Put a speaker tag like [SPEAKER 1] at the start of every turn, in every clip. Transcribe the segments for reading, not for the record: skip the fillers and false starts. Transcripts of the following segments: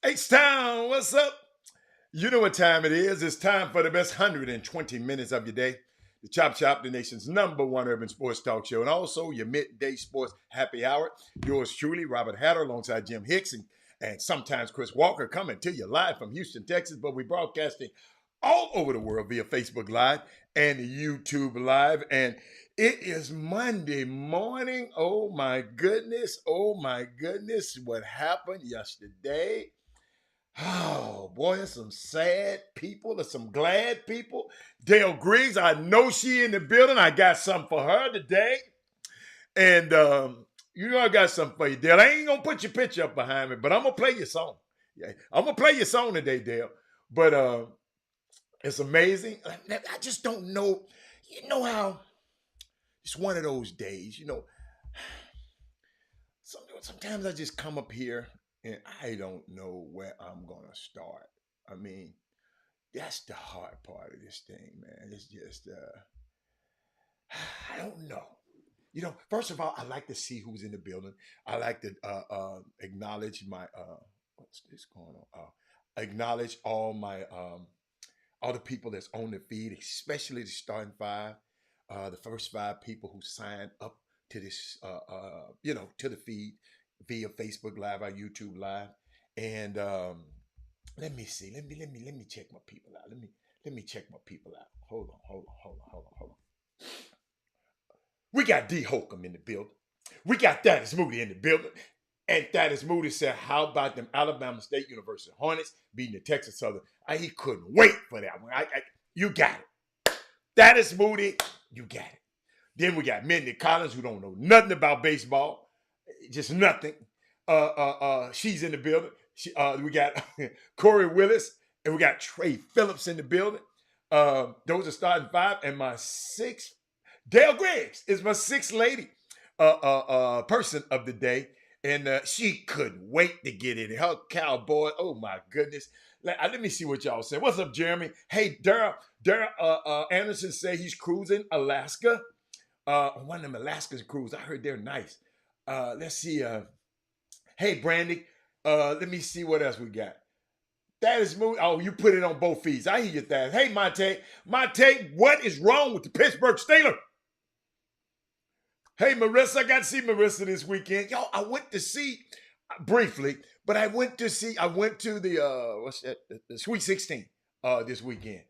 [SPEAKER 1] H-Town, what's up? You know what time it is. It's time for the best 120 minutes of your day. The Chop Shop, the nation's #1 urban sports talk show, and also your midday sports happy hour. Yours truly, Robert Hatter, alongside Jim Hicks and sometimes Chris Walker, coming to you live from Houston, Texas, but we're broadcasting all over the world via Facebook Live and YouTube Live. And it is Monday morning. Oh my goodness. What happened yesterday? Oh boy, there's some sad people. There's some glad people. Dale Griggs, I know she in the building. I got something for her today. And you know I got something for you, Dale. I ain't going to put your picture up behind me, but I'm going to play your song. Yeah, I'm going to play your song today, Dale. But it's amazing. I just don't know. You know how it's one of those days, you know. Sometimes I just come up here and I don't know where I'm going to start. I mean, that's the hard part of this thing, man. It's just, I don't know. You know, first of all, I like to see who's in the building. I like to acknowledge my, what's this going on? Acknowledge all my, all the people that's on the feed, especially the starting five, the first 5 people who signed up to this, you know, to the feed via Facebook Live or YouTube Live. And let me see. Let me check my people out. Let me check my people out. Hold on. We got D. Holcomb in the building. We got Thaddeus Moody in the building. And Thaddeus Moody said, how about them Alabama State University Hornets beating the Texas Southern? He couldn't wait for that one. You got it. Thaddeus Moody, you got it. Then we got Mindy Collins, who don't know nothing about baseball. Just nothing. She's in the building. We got Corey Willis, and we got Trey Phillips in the building. Those are starting 5. And my 6th, Dale Griggs, is my 6th lady person of the day. And she couldn't wait to get in. Her cowboy, oh my goodness. Let me see what y'all say. What's up, Jeremy? Hey, Daryl Anderson say he's cruising Alaska. One of them Alaskan cruise. I heard they're nice. Let's see. Hey, Brandy. Let me see what else we got. That is moving. Oh, you put it on both feeds. I hear you, Thad. Hey, Monte, what is wrong with the Pittsburgh Steelers? Hey, Marissa, I got to see Marissa this weekend. Yo, I went to see, briefly, but I went to the, what's that? The Sweet 16 this weekend.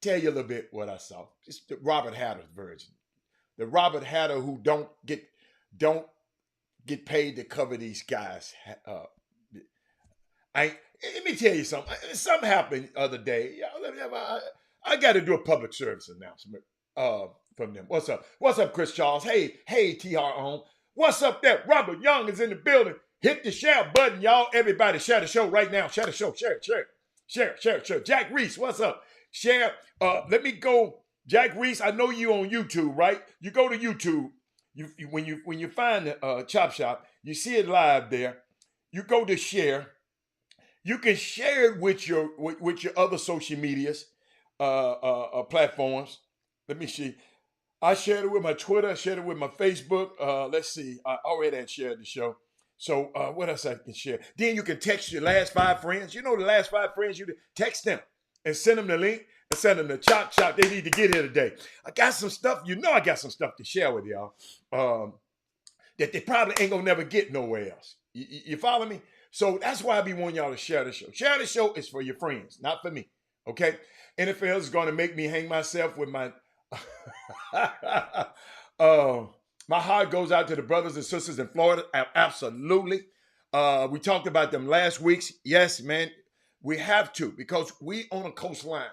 [SPEAKER 1] Tell you a little bit what I saw. Just the Robert Hatter's version. The Robert Hatter who don't get paid to cover these guys. Let me tell you something. Something happened the other day. I got to do a public service announcement from them. What's up? What's up, Chris Charles? Hey, TR on. What's up there? Robert Young is in the building. Hit the share button, y'all. Everybody share the show right now. Share the show. Share it. Share. Jack Reese, what's up? Share. Let me go Jack Reese, I know you on YouTube, right? You go to YouTube. When you find the Chop Shop, you see it live there. You go to share. You can share it with your other social medias platforms. Let me see. I shared it with my Twitter. I shared it with my Facebook. Let's see. I already had shared the show. So what else I can share? Then you can text your last 5 friends. You know the last 5 friends, you text them and send them the link and send them the Chop Shop. They need to get here today. I got some stuff. You know I got some stuff to share with y'all that they probably ain't going to never get nowhere else. You follow me? So that's why I be wanting y'all to share the show. Share the show is for your friends, not for me. Okay? NFL is going to make me hang myself with my... my heart goes out to the brothers and sisters in Florida. Absolutely. We talked about them last week. Yes, man, we have to because we on a coastline.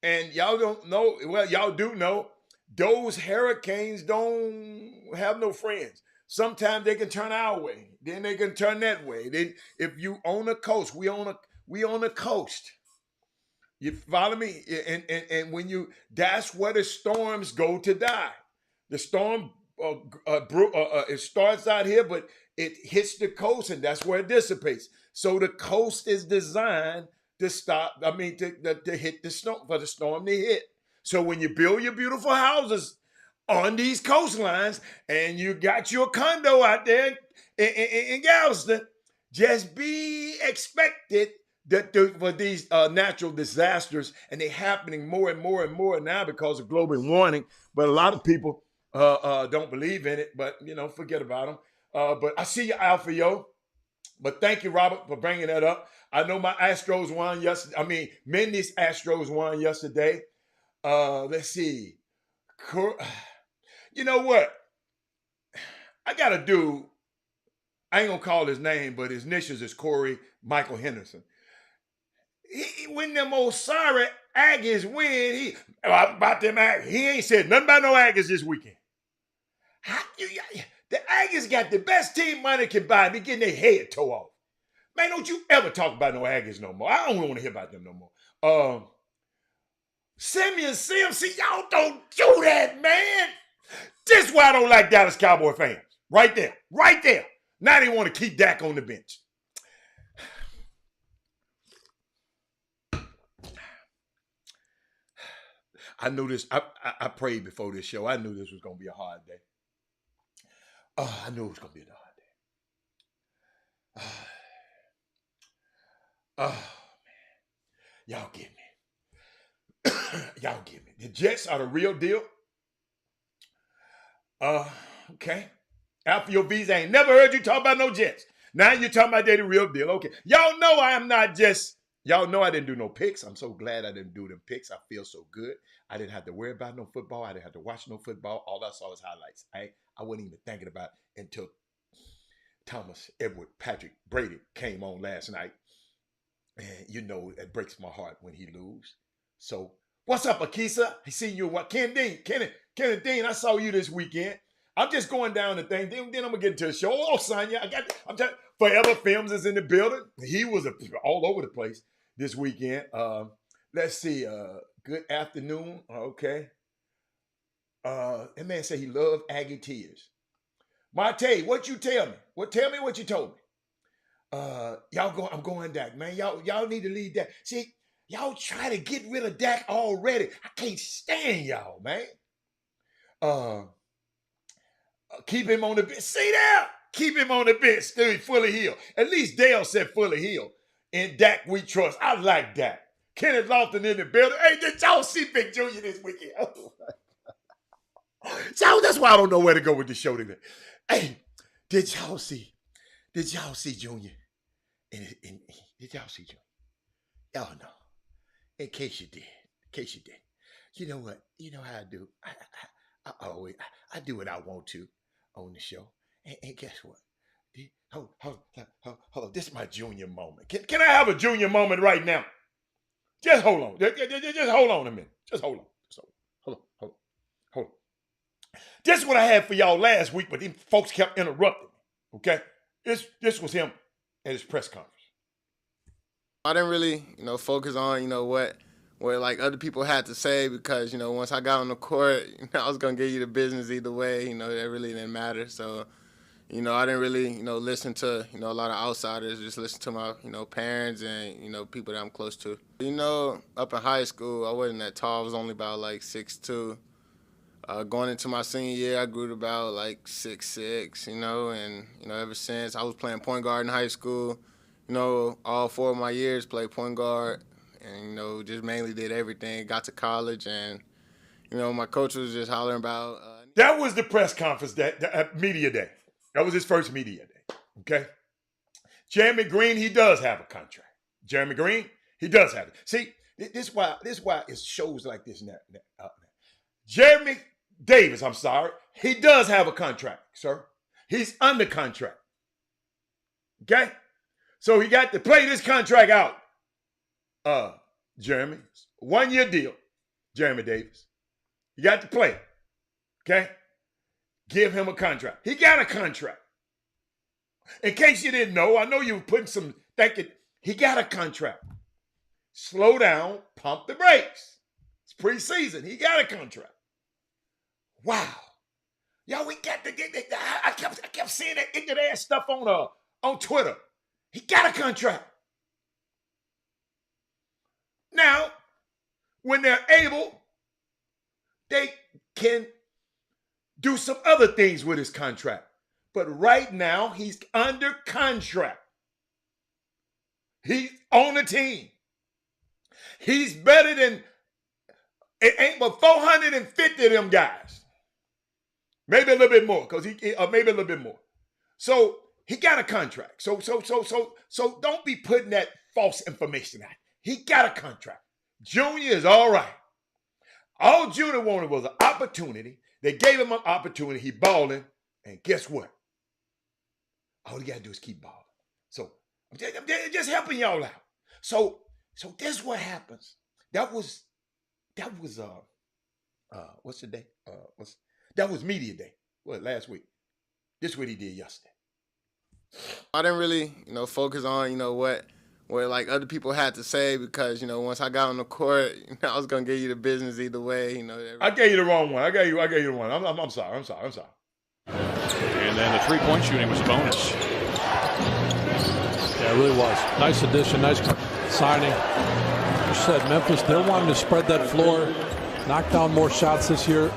[SPEAKER 1] And y'all don't know, well, y'all do know, those hurricanes don't have no friends. Sometimes they can turn our way. Then they can turn that way. Then if you on the coast, we on the coast. You follow me? And when you, that's where the storms go to die. The storm, it starts out here, but it hits the coast, and that's where it dissipates. So the coast is designed to stop. I mean, to hit the storm, for the storm to hit. So when you build your beautiful houses on these coastlines, and you got your condo out there in Galveston, just be expected that for these natural disasters, and they're happening more and more and more now because of global warming. But a lot of people don't believe in it. But forget about them. But I see you, Alpha Yo. But thank you, Robert, for bringing that up. I know my Astros won yesterday. I mean, Mindy's Astros won yesterday. Let's see. You know what? I got a dude. I ain't gonna call his name, but his initials is Corey Michael Henderson. When them old sorry Aggies win, about them Aggies, he ain't said nothing about no Aggies this weekend. The Aggies got the best team money can buy. Be getting their head tore off. Man, don't you ever talk about no Aggies no more. I don't want to hear about them no more. Simeon Sims, see, y'all don't do that, man. This is why I don't like Dallas Cowboy fans. Right there. Right there. Now they want to keep Dak on the bench. I knew this. I prayed before this show. I knew this was going to be a hard day. I knew it was going to be a hard day. Oh, man. Y'all get me. Y'all get me. The Jets are the real deal. Okay. Alpha Your V's, I ain't never heard you talk about no Jets. Now you're talking about they the real deal. Okay. Y'all know I am not just, y'all know I didn't do no picks. I'm so glad I didn't do them picks. I feel so good. I didn't have to worry about no football. I didn't have to watch no football. All I saw was highlights. I wasn't even thinking about it until Thomas Edward Patrick Brady came on last night. And it breaks my heart when he lose. So what's up, Akisa? I see you. What? Ken Dean, I saw you this weekend. I'm just going down the thing. Then I'm gonna get into the show. Oh, Sonya, I'm telling Forever Films is in the building. He was all over the place this weekend. Let's see. Good afternoon. Okay. That man said he loved Aggie tears. Mate, what you tell me? Tell me what you told me. I'm going Dak, man. Y'all need to leave Dak. See, y'all try to get rid of Dak already. I can't stand y'all, man. Keep him on the bench. See there? Keep him on the bench. Still fully healed. At least Dale said fully healed. In Dak we trust. I like Dak. Kenneth Lofton in the building. Hey, did y'all see Big Junior this weekend? So that's why I don't know where to go with the show today. Hey, did y'all see Junior? Did y'all see Junior? Y'all know. In case you did. You know what? You know how I do. I do what I want to on the show. And guess what? Hold on. This is my Junior moment. Can I have a Junior moment right now? Just hold on. Just hold on a minute. Just hold on. Hold on. This is what I had for y'all last week, but these folks kept interrupting me. Okay? This was him at his press conference.
[SPEAKER 2] I didn't really, focus on, what like other people had to say, because, once I got on the court, I was going to give you the business either way. That really didn't matter. So, I didn't really, listen to, a lot of outsiders, just listen to my, parents and, people that I'm close to. Up in high school, I wasn't that tall. I was only about like 6'2". Going into my senior year, I grew to about like 6'6", and, ever since I was playing point guard in high school, all 4 of my years played point guard and, just mainly did everything. Got to college and, my coach was just hollering about.
[SPEAKER 1] That was the press conference, media day. That was his first media day, okay? Jeremy Green, he does have a contract. Jeremy Green, he does have it. See, this is why it shows like this now. Jeremy Davis, I'm sorry, he does have a contract, sir. He's under contract, okay? So he got to play this contract out. Jeremy, 1-year deal, Jeremy Davis. You got to play, okay? Give him a contract. He got a contract. In case you didn't know, I know you were putting some thinking, he got a contract. Slow down, pump the brakes. It's preseason. He got a contract. Wow. Y'all, we got to get I kept seeing that ignorant ass stuff on Twitter. He got a contract. Now, when they're able, they can do some other things with his contract. But right now, he's under contract. He's on the team. He's better than, it ain't but 450 of them guys. Maybe a little bit more, maybe a little bit more. So he got a contract. So don't be putting that false information out. He got a contract. Junior is all right. All Junior wanted was an opportunity. They gave him an opportunity. He balling, and guess what? All you gotta do is keep balling. So I'm just helping y'all out. So this is what happens. That was what's the day? That was media day. What, last week? This is what he did yesterday.
[SPEAKER 2] I didn't really, focus on, what like other people had to say, because, once I got on the court, I was gonna give you the business either way.
[SPEAKER 1] I gave you the wrong one. I gave you the one. I'm sorry.
[SPEAKER 3] And then the three-point shooting was a bonus.
[SPEAKER 4] Yeah, it really was. Nice addition, nice signing. You said Memphis, they're wanting to spread that floor, knock down more shots this year.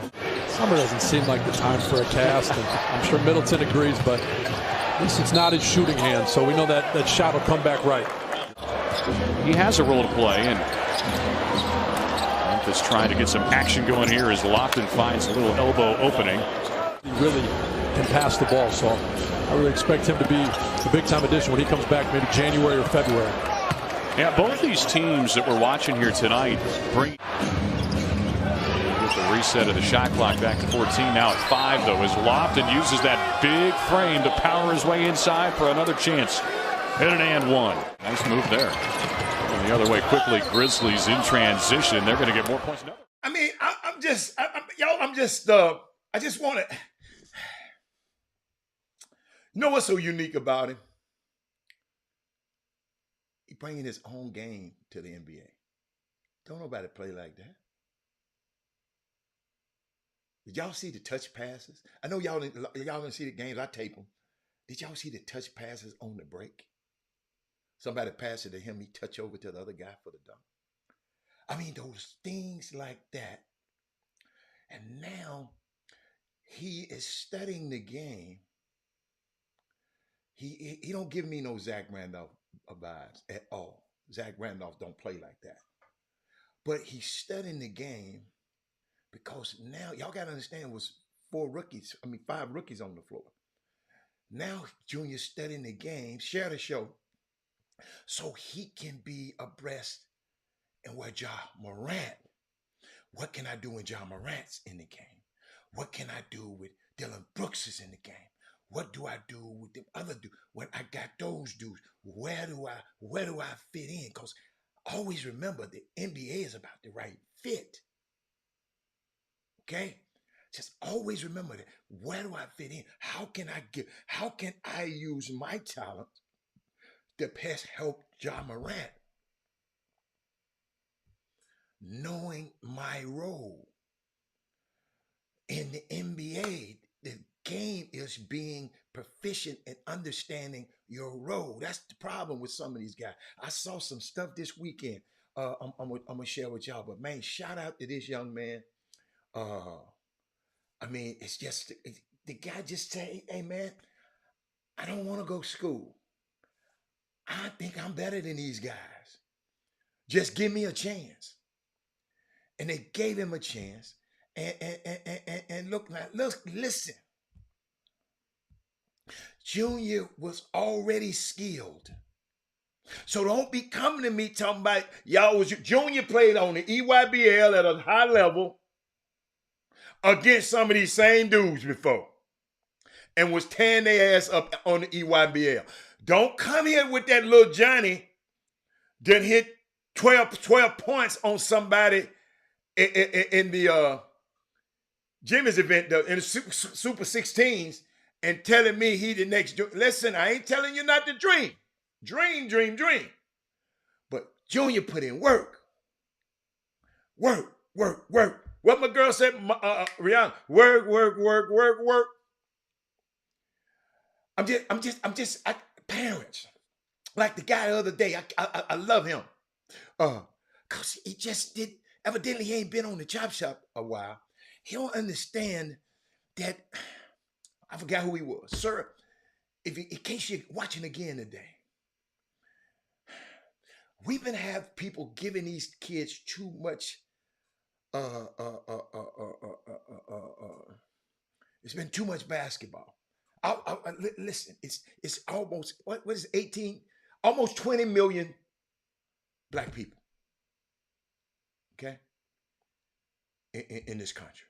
[SPEAKER 4] Summer doesn't seem like the time for a cast, and I'm sure Middleton agrees, but at least it's not his shooting hand, so we know that shot will come back right.
[SPEAKER 3] He has a role to play, and Memphis trying to get some action going here as Lofton finds a little elbow opening.
[SPEAKER 4] He really can pass the ball, so I really expect him to be the big-time addition when he comes back, maybe January or February.
[SPEAKER 3] Yeah, both these teams that we're watching here tonight bring the reset of the shot clock back to 14. Now at 5, though, as Lofton uses that big frame to power his way inside for another chance. And an and one. Nice move there. And the other way quickly, Grizzlies in transition. They're going to get more points.
[SPEAKER 1] I mean, I just want to. You know what's so unique about him? He bringing his own game to the NBA. Don't nobody play like that. Did y'all see the touch passes? I know y'all didn't see the games. I tape them. Did y'all see the touch passes on the break? Somebody passed it to him. He touched over to the other guy for the dunk. I mean, those things like that. And now he is studying the game. He don't give me no Zach Randolph vibes at all. Zach Randolph don't play like that. But he's studying the game because now, y'all got to understand, it was 5 rookies on the floor. Now Junior's studying the game, share the show, so he can be abreast and where Ja Morant. What can I do when Ja Morant's in the game? What can I do with Dylan Brooks is in the game? What do I do with the other dudes? When I got those dudes, where do I fit in? Because always remember, the NBA is about the right fit. Okay? Just always remember that. Where do I fit in? How can I use my talent to best help Ja Morant? knowing my role. In the NBA, the game is being proficient in understanding your role. That's the problem with some of these guys. I saw some stuff this weekend. I'm gonna share with y'all, but man, shout out to this young man. I mean, it's just the guy just say, "Hey man, I don't want to go to school. I think I'm better than these guys. Just give me a chance." And they gave him a chance. And look, now, look, listen. Junior was already skilled. So don't be coming to me talking about y'all was Junior played on the EYBL at a high level against some of these same dudes before and was tearing their ass up on the EYBL. Don't come here with that little Johnny that hit 12 points on somebody in the Jimmy's event in the Super 16s and telling me he the next. Listen, I ain't telling you not to dream. Dream. But Junior put in work. Work. What my girl said, Rihanna, work. Parents, like the guy the other day, I love him. Cause he just evidently he ain't been on the chop shop a while. He don't understand that, I forgot who he was. Sir, in case you're watching again today, we've been have people giving these kids too much, it's been too much basketball. Listen, it's almost, what is it, 18, almost 20 million black people, okay, in this country.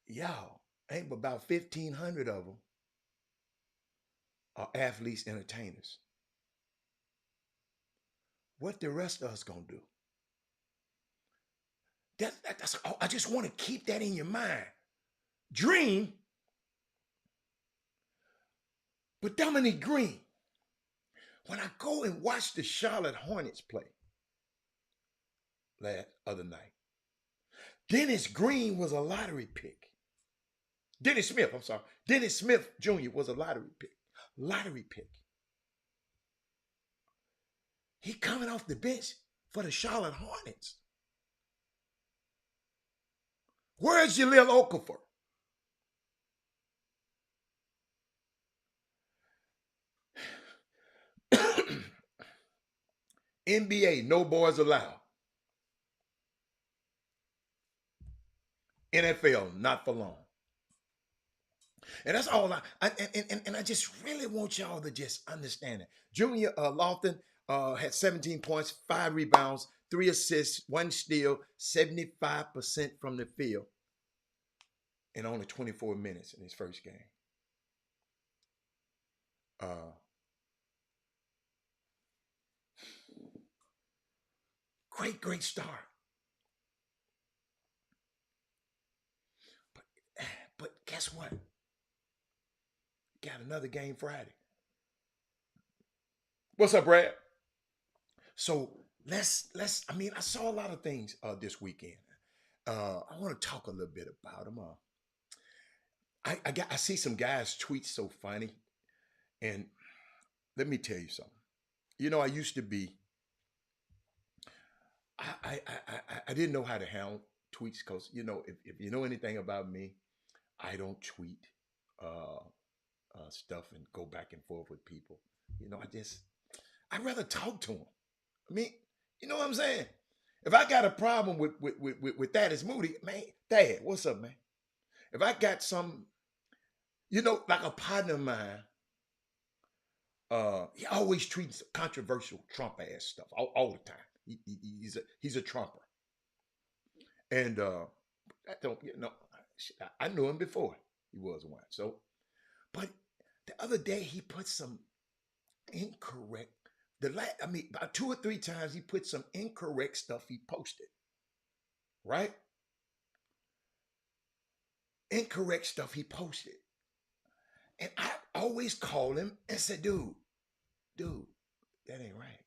[SPEAKER 1] Y'all, ain't but about 1,500 of them are athletes, entertainers. What the rest of us gonna do? That's I just want to keep that in your mind. Dream, but Dominique Green, when I go and watch the Charlotte Hornets play other night, Dennis Green was a lottery pick. Dennis Smith Jr. was a lottery pick. He coming off the bench for the Charlotte Hornets. Where's Jahlil Okafor? NBA, no boys allowed. NFL, not for long. And that's all I just really want y'all to just understand it. Junior Lofton had 17 points, 5 rebounds, 3 assists, 1 steal, 75% from the field, and only 24 minutes in his first game. Great start. But guess what? Got another game Friday. What's up, Brad? So let's I saw a lot of things this weekend. I want to talk a little bit about them. I see some guys tweet so funny, and let me tell you something. You know, I used to be. I didn't know how to handle tweets because, you know, if you know anything about me, I don't tweet stuff and go back and forth with people. You know, I'd rather talk to them. I mean, you know what I'm saying? If I got a problem with that, it's Moody, man, Dad, what's up, man? If I got some, you know, like a partner of mine, he always tweets controversial Trump ass stuff all the time. He's a Trumper, and I don't, you know, I knew him before he was one. So, but the other day he put some incorrect. About 2 or 3 times he put some incorrect stuff he posted. Right? Incorrect stuff he posted, and I always called him and said, "Dude, that ain't right."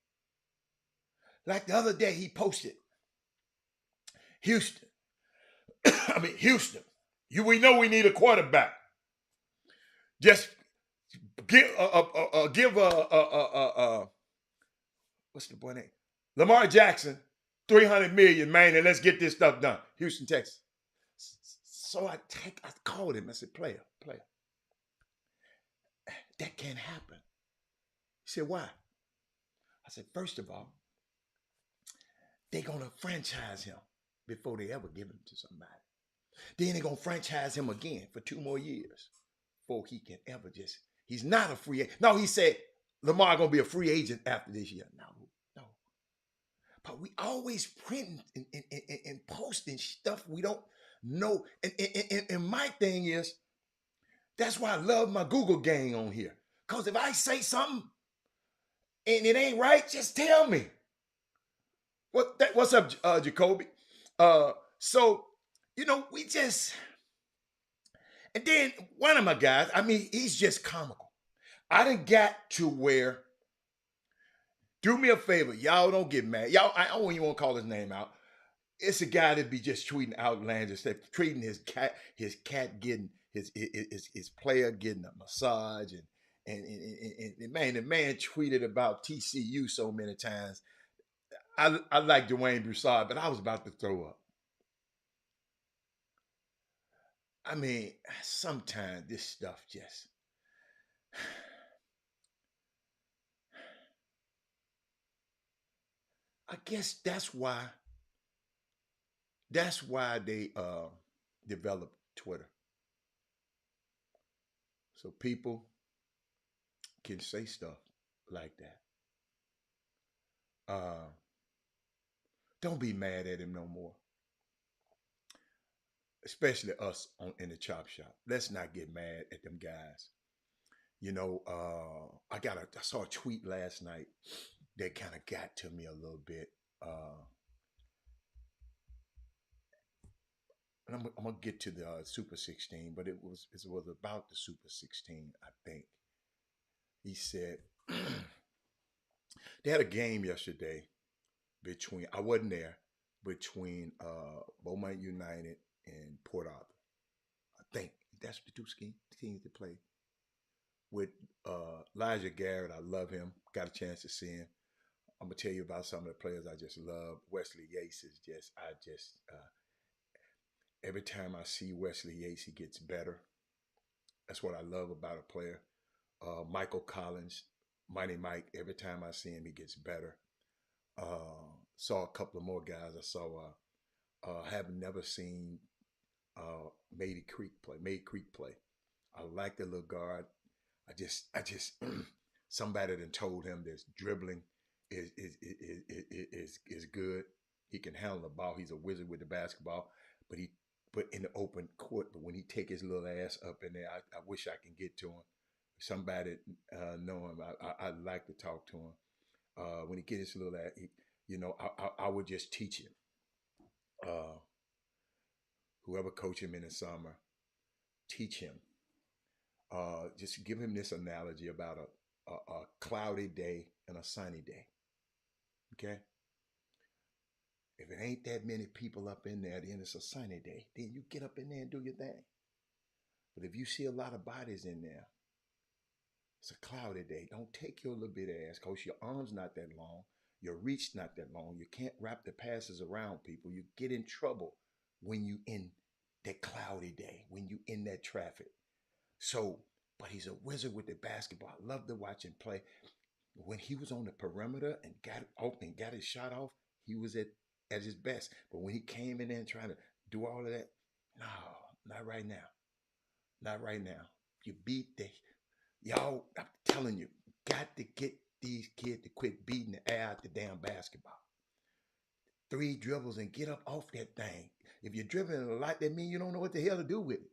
[SPEAKER 1] Like the other day he posted, Houston. Houston. We know we need a quarterback. Just give what's the boy name? Lamar Jackson, $300 million, man, and let's get this stuff done. Houston, Texas. So I called him. I said, player. That can't happen. He said, why? I said, first of all, they're going to franchise him before they ever give him to somebody. Then they're going to franchise him again for 2 more years before he can ever he's not a free agent. No, he said, Lamar going to be a free agent after this year. No. But we always printing and posting stuff we don't know. And my thing is, that's why I love my Google gang on here. Because if I say something and it ain't right, just tell me. What's up, Jacoby? So, we just... And then one of my guys, he's just comical. I done got to where... Do me a favor. Y'all don't get mad. I don't even want to call his name out. It's a guy that be just tweeting outlandish stuff, treating his cat getting... His player getting a massage and the man tweeted about TCU so many times. I like Dwayne Broussard, but I was about to throw up. Sometimes this stuff just... I guess that's why they developed Twitter. So people can say stuff like that. Don't be mad at him no more. Especially us in the chop shop. Let's not get mad at them guys. I saw a tweet last night that kind of got to me a little bit. And I'm gonna get to the Super 16, but it was about the Super 16, I think. He said they had a game yesterday I wasn't there, between Beaumont United and Port Arthur. I think that's the 2 teams that play. With Elijah Garrett, I love him. Got a chance to see him. I'm gonna tell you about some of the players I just love. Wesley Yates is every time I see Wesley Yates, he gets better. That's what I love about a player. Michael Collins, Mighty Mike, every time I see him, he gets better. Saw a couple of more guys. I saw, have never seen Made Creek play. I like the little guard. I just somebody done told him that dribbling is good. He can handle the ball. He's a wizard with the basketball, but in the open court. But when he take his little ass up in there, I wish I can get to him. Somebody know him. I'd like to talk to him. When he get his little ass, I would just teach him. Whoever coach him in the summer, teach him. Just give him this analogy about a cloudy day and a sunny day. Okay? If it ain't that many people up in there, then it's a sunny day. Then you get up in there and do your thing. But if you see a lot of bodies in there, it's a cloudy day. Don't take your little bit of ass, because your arm's not that long. Your reach not that long. You can't wrap the passes around people. You get in trouble when you in that cloudy day, when you in that traffic. So, but he's a wizard with the basketball. I love to watch him play. When he was on the perimeter and got his shot off, he was at his best. But when he came in there and trying to do all of that, no, not right now. Not right now. You beat y'all, I'm telling you, got to get these kids to quit beating the air out the damn basketball. 3 dribbles and get up off that thing. If you're dribbling a lot, that means you don't know what the hell to do with it.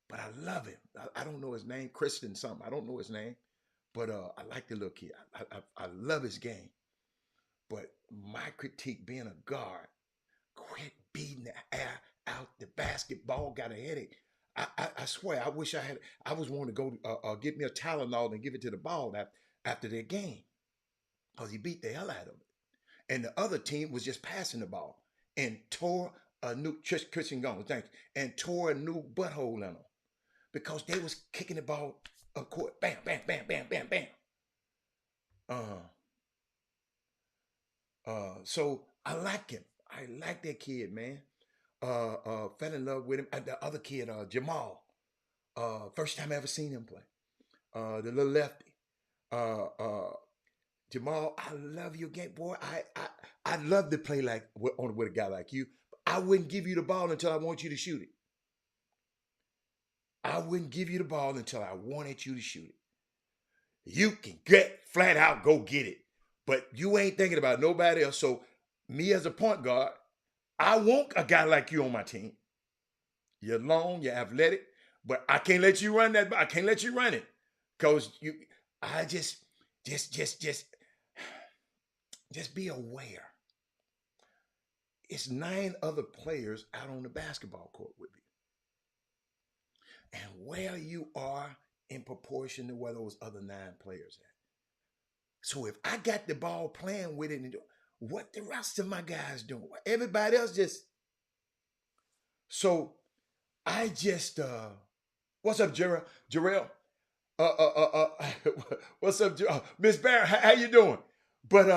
[SPEAKER 1] But I love him. I don't know his name, Kristen something. I don't know his name. But I like the little kid. I love his game. But my critique, being a guard, quit beating the air out the basketball. Got a headache. I swear, I was wanting to go get me a Tylenol and give it to the ball after their game. Because he beat the hell out of it. And the other team was just passing the ball. and tore a new Christian Gone, thank you, and tore a new butthole in them because they was kicking the ball up court, bam, bam, bam, bam, bam, bam. So I like him. I like that kid, man. Fell in love with him. The other kid, Jamal. First time I ever seen him play. The little lefty. Jamal, I love your game, boy. I'd love to play like with a guy like you. I wouldn't give you the ball until I want you to shoot it. I wouldn't give you the ball until I wanted you to shoot it. You can get flat out, go get it. But you ain't thinking about nobody else. So me as a point guard, I want a guy like you on my team. You're long, you're athletic, but I can't let you run that. I can't let you run it. Because I just be aware. It's 9 other players out on the basketball court with you. And where you are in proportion to where those other 9 players at. So if I got the ball playing with it, and what the rest of my guys doing? Everybody else just. So I just. What's up, Jarrell? What's up, Miss Barrett? How you doing? But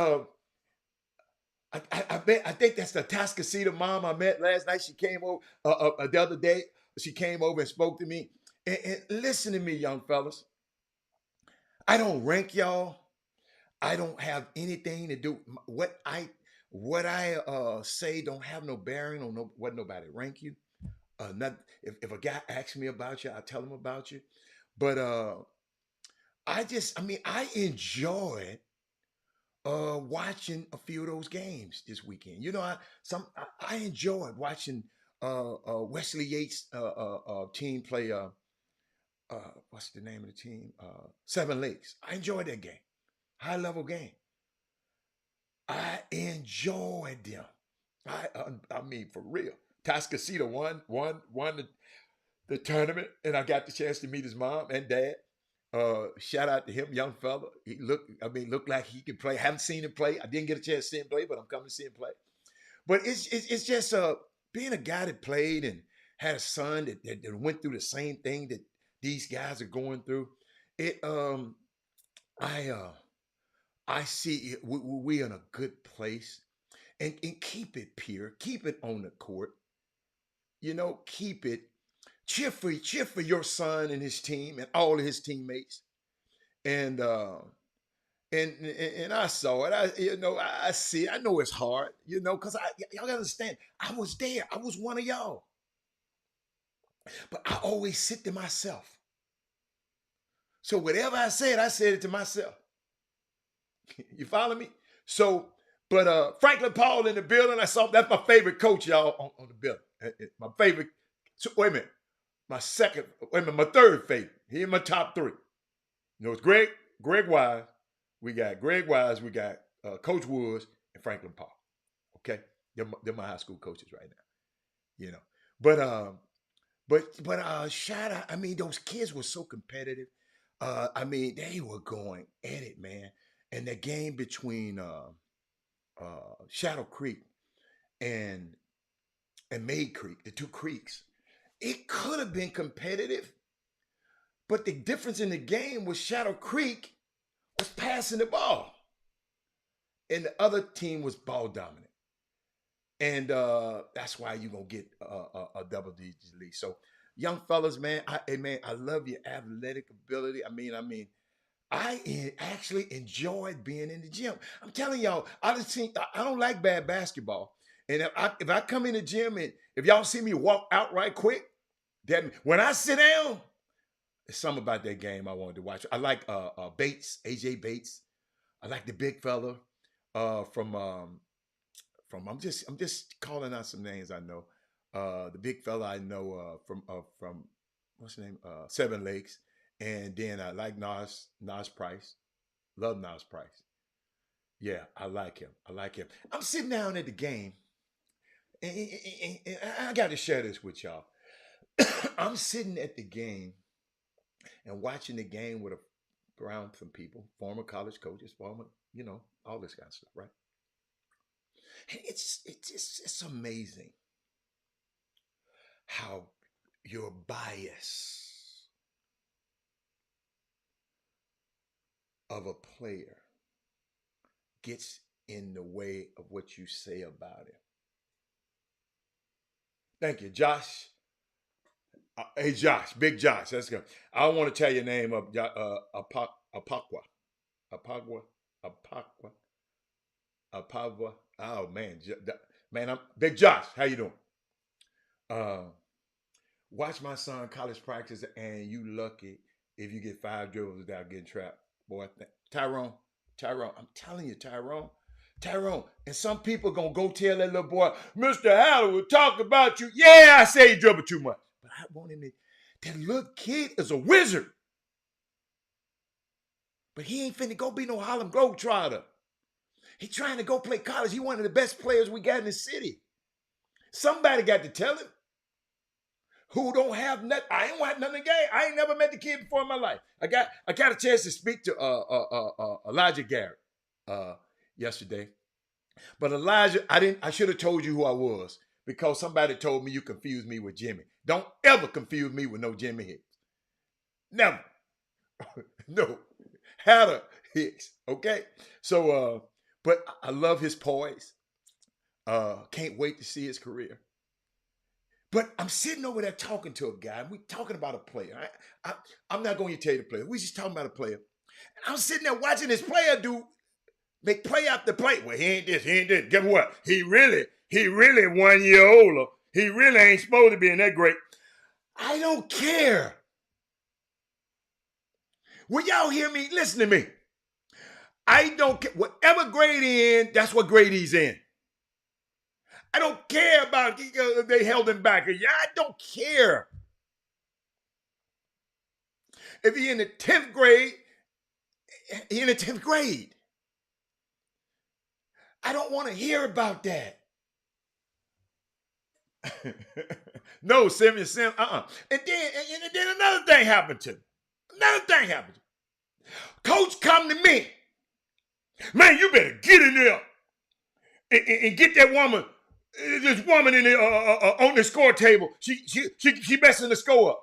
[SPEAKER 1] I think that's the Atascocita mom I met last night. She came over the other day. She came over and spoke to me. And listen to me, young fellas. I don't rank y'all. I don't have anything to do. What I say don't have no bearing on what nobody rank you. If a guy asks me about you, I tell him about you. But I enjoyed watching a few of those games this weekend. You know, I enjoyed watching Wesley Yates' team play. What's the name of the team? Seven Lakes. I enjoyed that game. High level game. I enjoyed them. I mean, for real. Atascocita won the tournament, and I got the chance to meet his mom and dad. Shout out to him, young fella. He looked like he could play. Haven't seen him play. I didn't get a chance to see him play, but I'm coming to see him play. But it's just being a guy that played and had a son that went through the same thing that these guys are going through. I see we're in a good place, and keep it pure, keep it on the court. You know, keep it. Cheer for your son and his team and all of his teammates. And I saw it. I see it. I know it's hard, because y'all gotta understand, I was there. I was one of y'all. But I always sit to myself. So whatever I said it to myself. You follow me? So, but Franklin Paul in the building, that's my favorite coach, y'all, on the building. My favorite. So wait a minute. My third favorite. He in my top 3. It's Greg Wise. We got Greg Wise. We got Coach Woods and Franklin Paul. Okay, they're my high school coaches right now. But shout out. I mean, those kids were so competitive. They were going at it, man. And the game between Shadow Creek and Maid Creek, the 2 creeks. It could have been competitive, but the difference in the game was Shadow Creek was passing the ball, and the other team was ball dominant, and that's why you're gonna get a double-digit lead. So, young fellas, man, I love your athletic ability. I actually enjoyed being in the gym. I'm telling y'all, I don't like bad basketball. And if I come in the gym and if y'all see me walk out right quick, then when I sit down, there's something about that game I wanted to watch. I like Bates, AJ Bates. I like the big fella from I'm just calling out some names I know. The big fella I know from what's his name? Seven Lakes. And then I like Nas Price. Love Nas Price. Yeah, I like him. I'm sitting down at the game. And I got to share this with y'all. I'm sitting at the game and watching the game around some people, former college coaches, all this kind of stuff, right? It's amazing how your bias of a player gets in the way of what you say about him. Thank you, Josh. Hey, Josh, Big Josh. Let's go. I don't want to tell your name up, Apagua. Apagua. Apagua. Apagua. Oh, man. Man, I'm Big Josh. How you doing? Watch my son college practice, and you lucky if you get 5 dribbles without getting trapped. Boy, Tyrone, I'm telling you, Tyrone. And some people gonna go tell that little boy, Mr. Haller will talk about you. Yeah, I say he dribble too much. But I want him to, that little kid is a wizard. But he ain't finna go be no Harlem Globetrotter. He trying to go play college. He one of the best players we got in the city. Somebody got to tell him. Who don't have nothing. I ain't want nothing gay. I ain't never met the kid before in my life. I got a chance to speak to Elijah Garrett yesterday. But Elijah, I should have told you who I was because somebody told me you confused me with Jimmy. Don't ever confuse me with no Jimmy Hicks. Never. No. Hatter Hicks. Okay? So, but I love his poise. Can't wait to see his career. But I'm sitting over there talking to a guy. We talking about a player. I'm not going to tell you the player. We just talking about a player. And I'm sitting there watching this player make play after play. Well, he ain't this, he ain't this. Guess what? He really 1 year older. He really ain't supposed to be in that great. I don't care. Will y'all hear me? Listen to me. I don't care. Whatever grade he in, that's what grade he's in. I don't care about they held him back. Yeah, I don't care. If he in the 10th grade, he in the 10th grade. I don't want to hear about that. No, Sim. And then another thing happened to me. Coach come to me. Man, you better get in there and get that woman. This woman in the, on the score table, she messing the score up.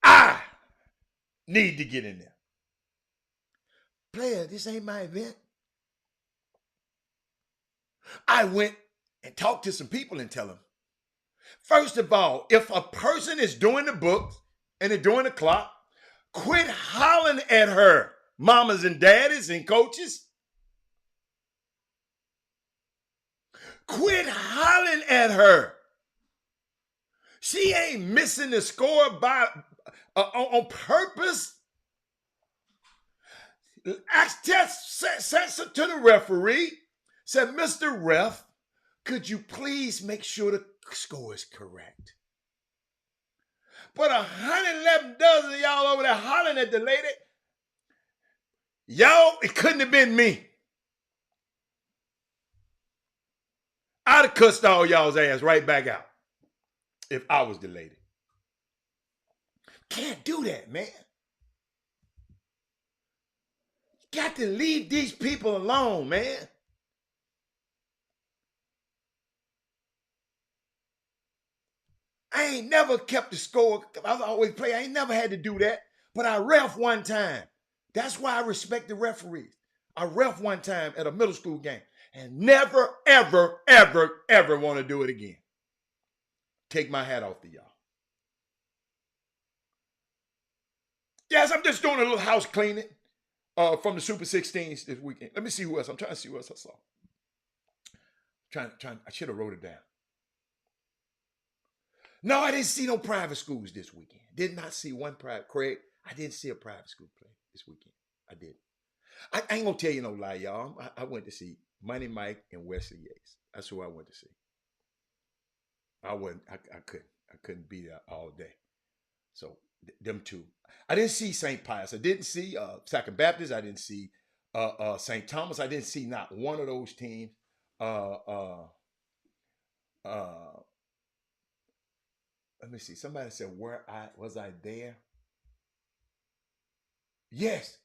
[SPEAKER 1] I need to get in there. Player, this ain't my event. I went and talked to some people and tell them, first of all, if a person is doing the books and they're doing the clock, quit hollering at her, mamas and daddies and coaches. Quit hollering at her. She ain't missing the score on purpose. Said to the referee, said, Mr. Ref, could you please make sure the score is correct? But 111 dozen of y'all over there hollering at the lady. Y'all, it couldn't have been me. I'd have cussed all y'all's ass right back out if I was the lady. Can't do that, man. You got to leave these people alone, man. I ain't never kept the score. I always play. I ain't never had to do that. But I ref one time. That's why I respect the referees. I ref one time at a middle school game and never, ever, ever, ever want to do it again. Take my hat off to y'all. Yes, I'm just doing a little house cleaning from the Super 16s this weekend. Let me see who else. I'm trying to see who else I saw. I should have wrote it down. No, I didn't see no private schools this weekend. Did not see one private. Craig, I didn't see a private school play this weekend. I did. I ain't gonna tell you no lie, y'all. I went to see Money Mike and Wesley Yates. That's who I went to see. I couldn't be there all day. So them two. I didn't see St. Pius. I didn't see Second Baptist. I didn't see St. Thomas. I didn't see not one of those teams. let me see. Somebody said, was I there? Yes.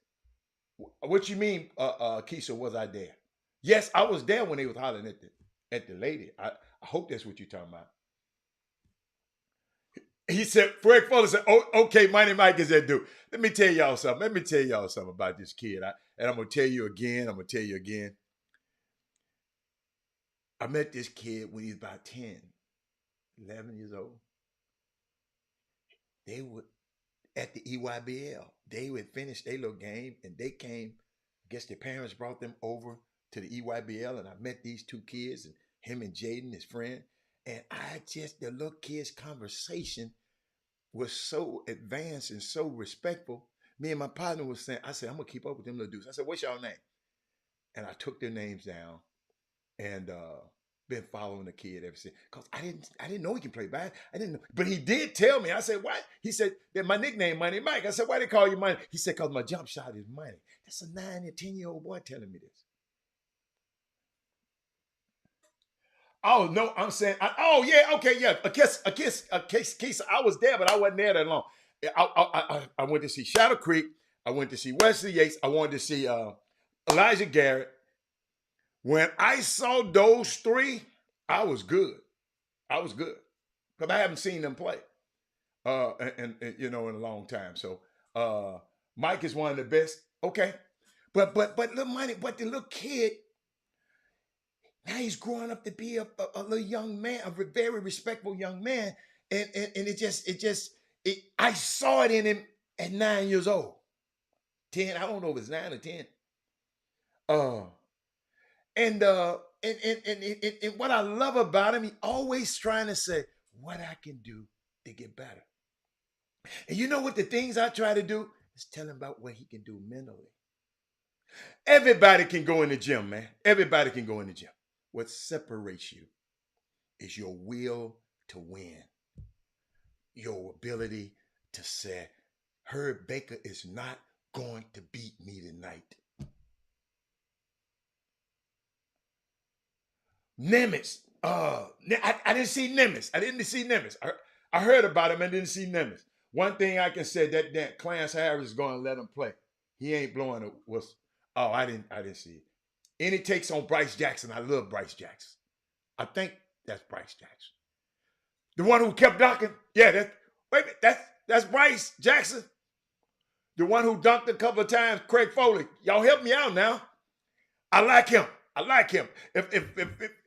[SPEAKER 1] What you mean, Keisha, was I there? Yes, I was there when they was hollering at the lady. I hope that's what you're talking about. He said, Fred Fuller said, oh, okay, Mighty Mike is that dude. Let me tell y'all something. Let me tell y'all something about this kid. And I'm going to tell you again. I'm going to tell you again. I met this kid when he was about 10, 11 years old. They were at the EYBL. They would finish their little game, and they came. I guess their parents brought them over to the EYBL, and I met these two kids, and him and Jaden, his friend. And the little kid's conversation was so advanced and so respectful. Me and my partner was saying, I said, I'm going to keep up with them little dudes. I said, what's y'all name? And I took their names down and been following the kid ever since. Because I didn't know he can play basketball. I didn't know. But he did tell me. I said, why? He said, that my nickname, Money Mike. I said, why they call you Money? He said, because my jump shot is money. That's a 9 and 10-year-old boy telling me this. Oh, no, I'm saying, a kiss. I was there, but I wasn't there that long. I went to see Shadow Creek. I went to see Wesley Yates. I wanted to see Elijah Garrett. When I saw those three, I was good. Because I haven't seen them play, and in a long time. So Mike is one of the best. Okay, but little Money, but the little kid. Now he's growing up to be a little young man, a very respectful young man. And I saw it in him at 9 years old. 10, I don't know if it's 9 or 10. And what I love about him, he always trying to say what I can do to get better. And you know what the things I try to do is tell him about what he can do mentally. Everybody can go in the gym, man. Everybody can go in the gym. What separates you is your will to win, your ability to say, Herb Baker is not going to beat me tonight. Nimitz, I didn't see Nimitz. I heard about him and didn't see Nimitz. One thing I can say, that Clarence Harris is going to let him play. He ain't blowing a whistle. Oh, I didn't see it. Any takes on Bryce Jackson? I love Bryce Jackson. I think that's Bryce Jackson. The one who kept dunking? Yeah, that's Bryce Jackson. The one who dunked a couple of times, Craig Foley. Y'all help me out now. I like him. If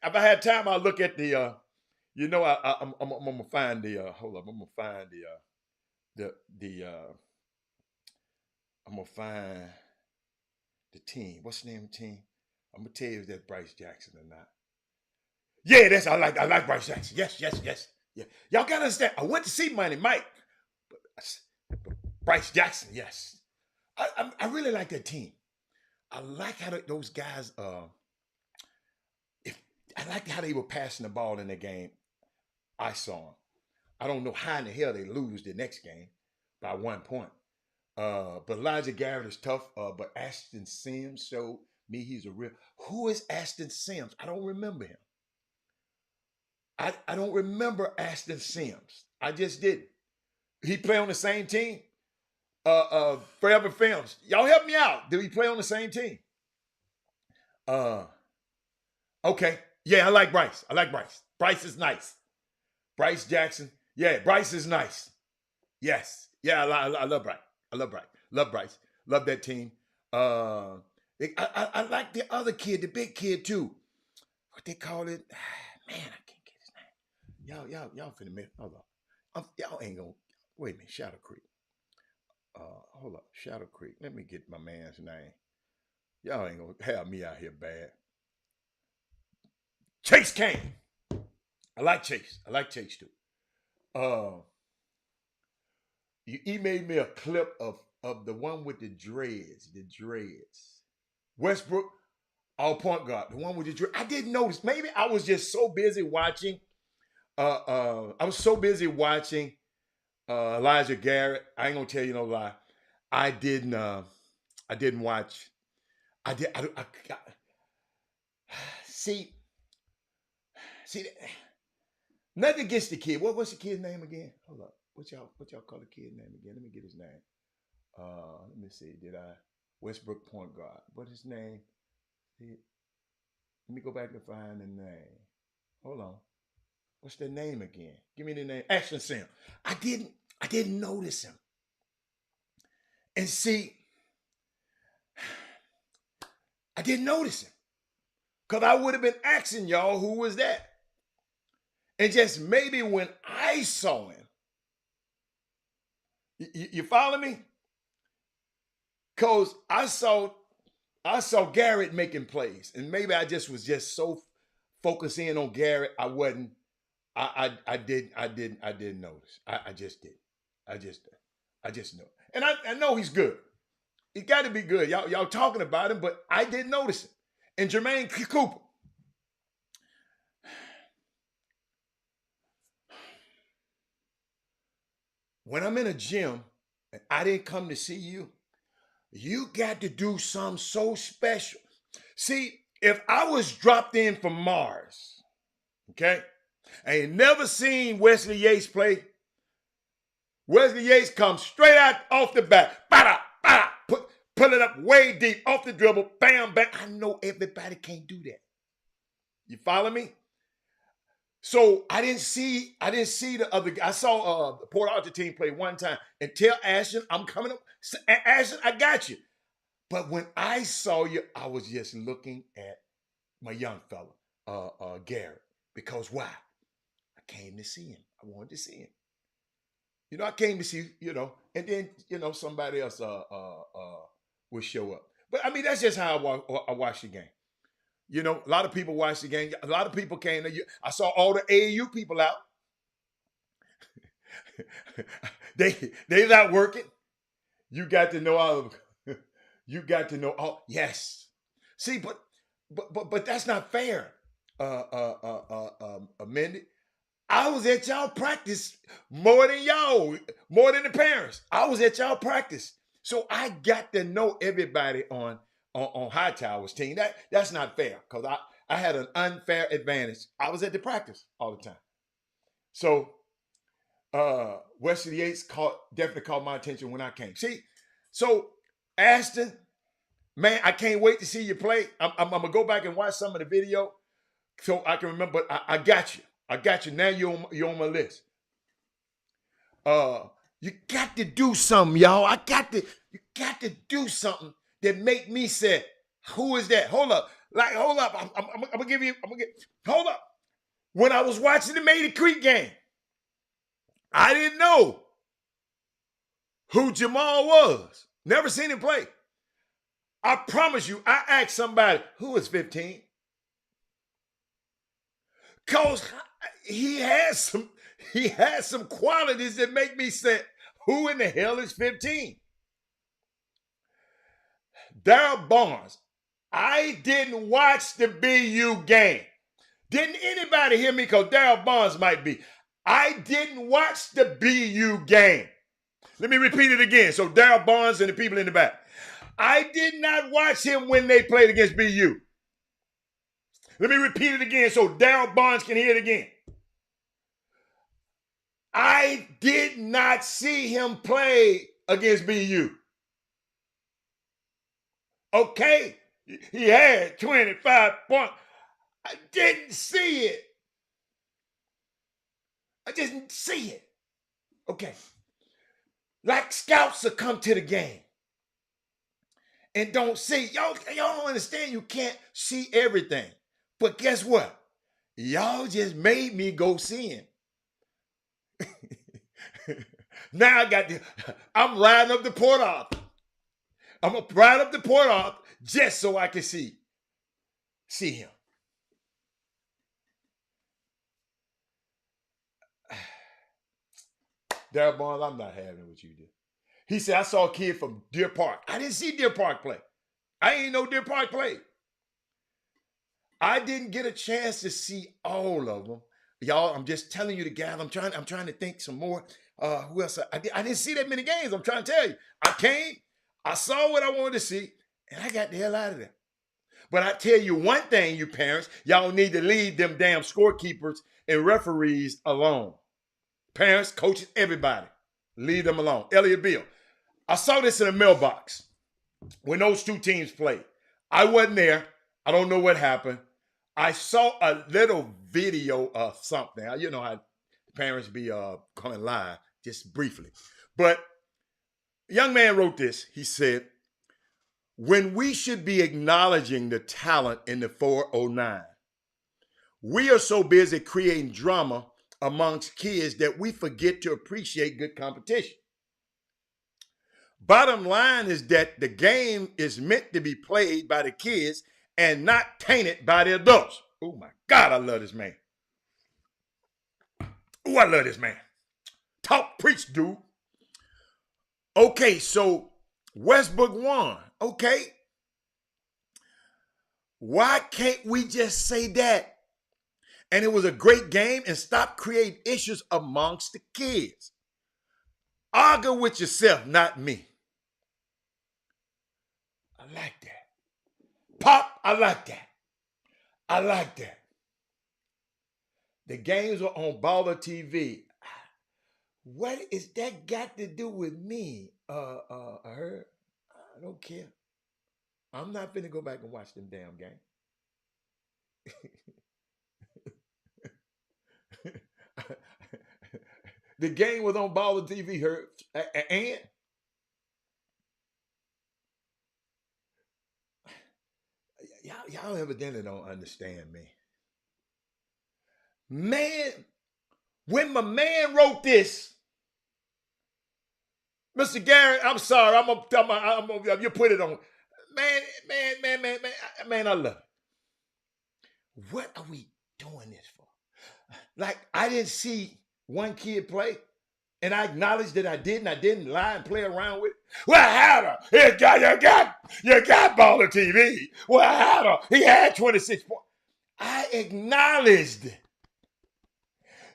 [SPEAKER 1] I had time, I'll look at the I'm gonna find the hold up, I'm gonna find I'm gonna find the team. What's the name of the team? I'm gonna tell you if that's Bryce Jackson or not. Yeah, I like Bryce Jackson. Yes. Yeah. Y'all gotta understand. I went to see Money Mike, but Bryce Jackson, yes. I really like that team. I like how those guys. I like how they were passing the ball in the game. I saw them. I don't know how in the hell they lose the next game by 1 point. But Elijah Garrett is tough. But Ashton Sims showed me he's a real. Who is Ashton Sims? I don't remember him. I don't remember Ashton Sims. I just didn't. He play on the same team? Forever Films. Y'all help me out. Did he play on the same team? Okay. Yeah, I like Bryce. Bryce is nice. Bryce Jackson. Yeah, Bryce is nice. Yes. Yeah, I love Bryce. Love Bryce. Love that team. I like the other kid, the big kid too. What they call it? Man, I can't get his name. Y'all finna miss. Hold on. Y'all ain't gonna. Wait a minute. Shadow Creek. Hold up. Shadow Creek. Let me get my man's name. Y'all ain't gonna have me out here bad. Chase Kane. I like Chase too. You emailed me a clip of the one with the dreads. Westbrook, all point guard. The one with the dreads. I didn't notice. Maybe I was just so busy watching. Elijah Garrett. I ain't gonna tell you no lie. I didn't watch. See, Nothing against the kid. What's the kid's name again? Hold up. What y'all call the kid's name again? Let me get his name. Let me see. Westbrook point guard. What's his name? Let me go back and find the name. Hold on. What's the name again? Give me the name. Ashton Sim. I didn't notice him. And see, I didn't notice him. Because I would have been asking y'all who was that. And just maybe when I saw him, you follow me? Because I saw Garrett making plays. And maybe I just was so focused in on Garrett, I didn't notice. I just did. I just know. And I know he's good. He got to be good. Y'all talking about him, but I didn't notice him. And Jermaine Cooper. When I'm in a gym and I didn't come to see you, you got to do something so special. See, if I was dropped in from Mars, okay, I ain't never seen Wesley Yates play. Wesley Yates comes straight out off the bat. Pull it up way deep off the dribble. Bam, bam. I know everybody can't do that. You follow me? So I didn't see the other guy. I saw the Port Arthur team play one time and tell Ashton, I'm coming up. Ashton, I got you. But when I saw you, I was just looking at my young fella, Garrett. Because why? I came to see him. I wanted to see him. You know, I came to see, and then, somebody else would show up. But, I mean, that's just how I watch the game. A lot of people watch the game. A lot of people came. I saw all the AAU people out. They not working. You got to know all of them. You got to know all. Yes. See, but that's not fair, Mindy. I was at y'all practice more than the parents. I was at y'all practice. So I got to know everybody on Hightower's team. That's not fair because I had an unfair advantage. I was at the practice all the time. So Wesley Yates definitely caught my attention when I came. See, so Ashton, man, I can't wait to see you play. I'm going to go back and watch some of the video so I can remember. But I got you. I got you. Now you're on my list. You got to do something, y'all. You got to do something that make me say, who is that? Hold up. Hold up. I'm gonna give you, hold up. When I was watching the Maiden Creek game, I didn't know who Jamal was. Never seen him play. I promise you, I asked somebody, who is 15? Because he has some qualities that make me say, who in the hell is 15? Darryl Barnes. I didn't watch the BU game. Didn't anybody hear me? Because Darryl Barnes might be. I didn't watch the BU game. Let me repeat it again. So Darryl Barnes and the people in the back. I did not watch him when they played against BU. Let me repeat it again so Darryl Barnes can hear it again. I did not see him play against BU. Okay, he had 25 points. I didn't see it. I just didn't see it. Okay. Like scouts will come to the game and don't see. Y'all don't understand you can't see everything. But guess what? Y'all just made me go see him. Now I'm riding up the Port Arthur. I'm going to ride up the Port Arthur just so I can see him. Darryl Barnes, I'm not having what you did. He said, I saw a kid from Deer Park. I didn't see Deer Park play. I ain't know Deer Park play. I didn't get a chance to see all of them. Y'all, I'm just telling you the guys. I'm trying to think some more. Who else? I didn't see that many games. I'm trying to tell you. I came, I saw what I wanted to see, and I got the hell out of there. But I tell you one thing, you parents, y'all need to leave them damn scorekeepers and referees alone. Parents, coaches, everybody, leave them alone. Elliot Bill, I saw this in a mailbox when those two teams played. I wasn't there. I don't know what happened. I saw a little video of something. You know how parents be coming live, just briefly. But a young man wrote this. He said, when we should be acknowledging the talent in the 409, we are so busy creating drama amongst kids that we forget to appreciate good competition. Bottom line is that the game is meant to be played by the kids and not tainted by the adults. Oh my God, I love this man. Oh, I love this man. Talk, preach, dude. Okay, so Westbrook won. Okay. Why can't we just say that? And it was a great game and stop creating issues amongst the kids. Argue with yourself, not me. I like that. Pop, I like that. I like that. The games were on Baller TV. What is that got to do with me? Her? I don't care. I'm not finna go back and watch them damn games. The game was on Baller TV, her, and y'all evidently don't understand me. Man, when my man wrote this, Mr. Garrett, I'm sorry, I'm gonna you put it on. Man, I love it. What are we doing this for? Like, I didn't see one kid play, and I acknowledged that I didn't lie and play around with it. Well, I had her. You got Baller TV. Well, I had her. He had 26 points. I acknowledged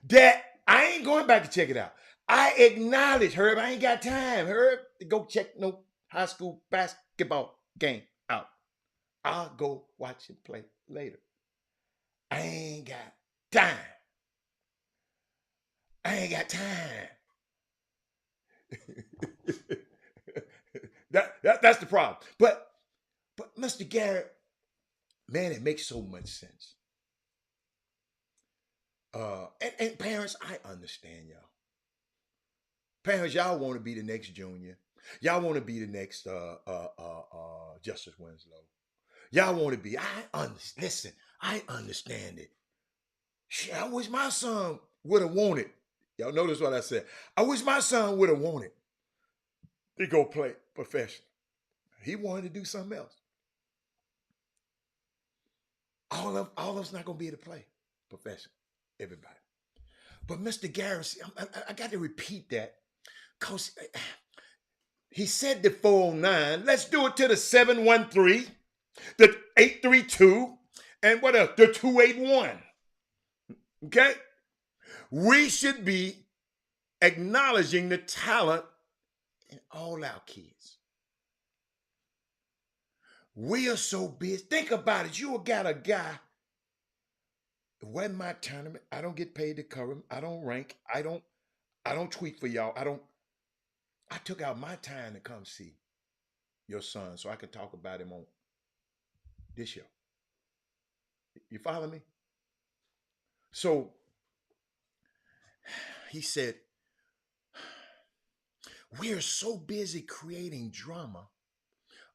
[SPEAKER 1] that I ain't going back to check it out. I acknowledge, Herb, I ain't got time, Herb, to go check no high school basketball game out. I'll go watch it play later. I ain't got time. I ain't got time. That's the problem. But Mr. Garrett, man, it makes so much sense. And parents, I understand y'all. Parents, y'all want to be the next Junior. Y'all want to be the next Justice Winslow. Y'all want to be, I understand it. Shit, I wish my son would have wanted. Y'all notice what I said. I wish my son would have wanted to go play professional. He wanted to do something else. All of us not going to be able to play professional. Everybody. But Mr. Garrett, I got to repeat that because he said the 409. Let's do it to the 713, the 832, and what else? The 281. Okay? We should be acknowledging the talent in all our kids. We are so busy. Think about it. You got a guy. It wasn't my tournament. I don't get paid to cover him. I don't rank. I don't tweet for y'all. I took out my time to come see your son so I could talk about him on this show. You follow me? So he said, we are so busy creating drama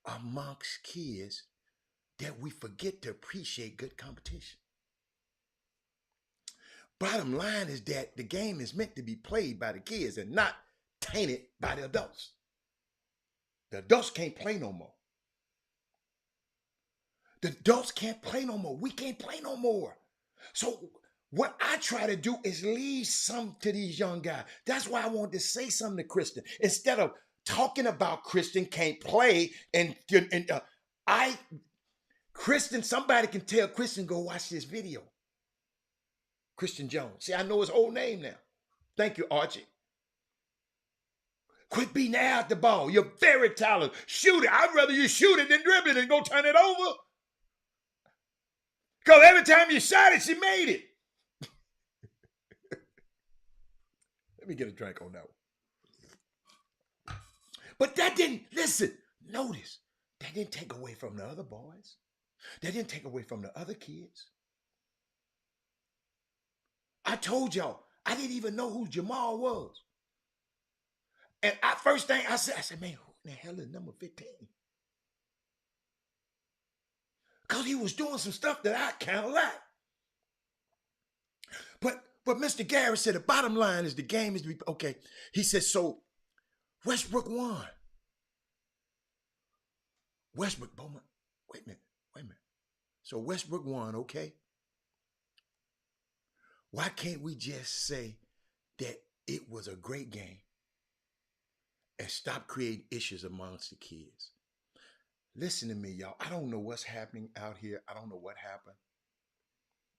[SPEAKER 1] amongst kids that we forget to appreciate good competition. Bottom line is that the game is meant to be played by the kids and not tainted by the adults. The adults can't play no more. The adults can't play no more. We can't play no more. So what I try to do is leave some to these young guys. That's why I wanted to say something to Kristen. Instead of talking about Kristen can't play Kristen, somebody can tell Kristen, go watch this video. Christian Jones. See, I know his whole name now. Thank you, Archie. Quit beating out the ball. You're very talented. Shoot it. I'd rather you shoot it than dribble it and go turn it over. Because every time you shot it, she made it. Let me get a drink on that one. But that didn't, listen, notice, that didn't take away from the other boys. That didn't take away from the other kids. I told y'all, I didn't even know who Jamal was. And first thing I said, man, who in the hell is number 15? Because he was doing some stuff that I kind of like. But Mr. Garrett said the bottom line is the game is to be, okay. He said, so Westbrook won. Westbrook, Bowman, wait a minute. So Westbrook won, okay? Why can't we just say that it was a great game and stop creating issues amongst the kids? Listen to me, y'all. I don't know what's happening out here. I don't know what happened.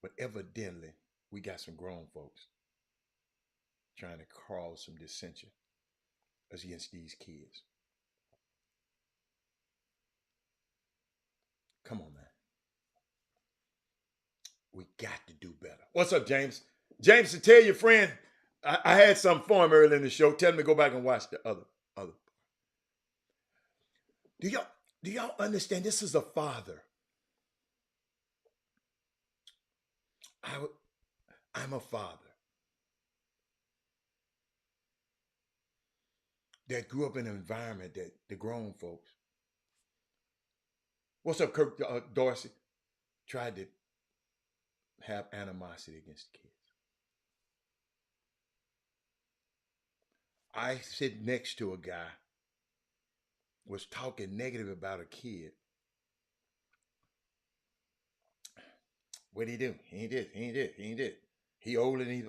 [SPEAKER 1] But evidently, we got some grown folks trying to cause some dissension against these kids. Come on, man. We got to do better. What's up, James? James, to tell your friend, I had something for him earlier in the show. Tell him to go back and watch the other. Do y'all understand? This is a father. I'm a father that grew up in an environment that the grown folks. What's up, Kirk Dorsey? Tried to have animosity against the kids. I sit next to a guy was talking negative about a kid. What'd he do? He ain't did. He old and he.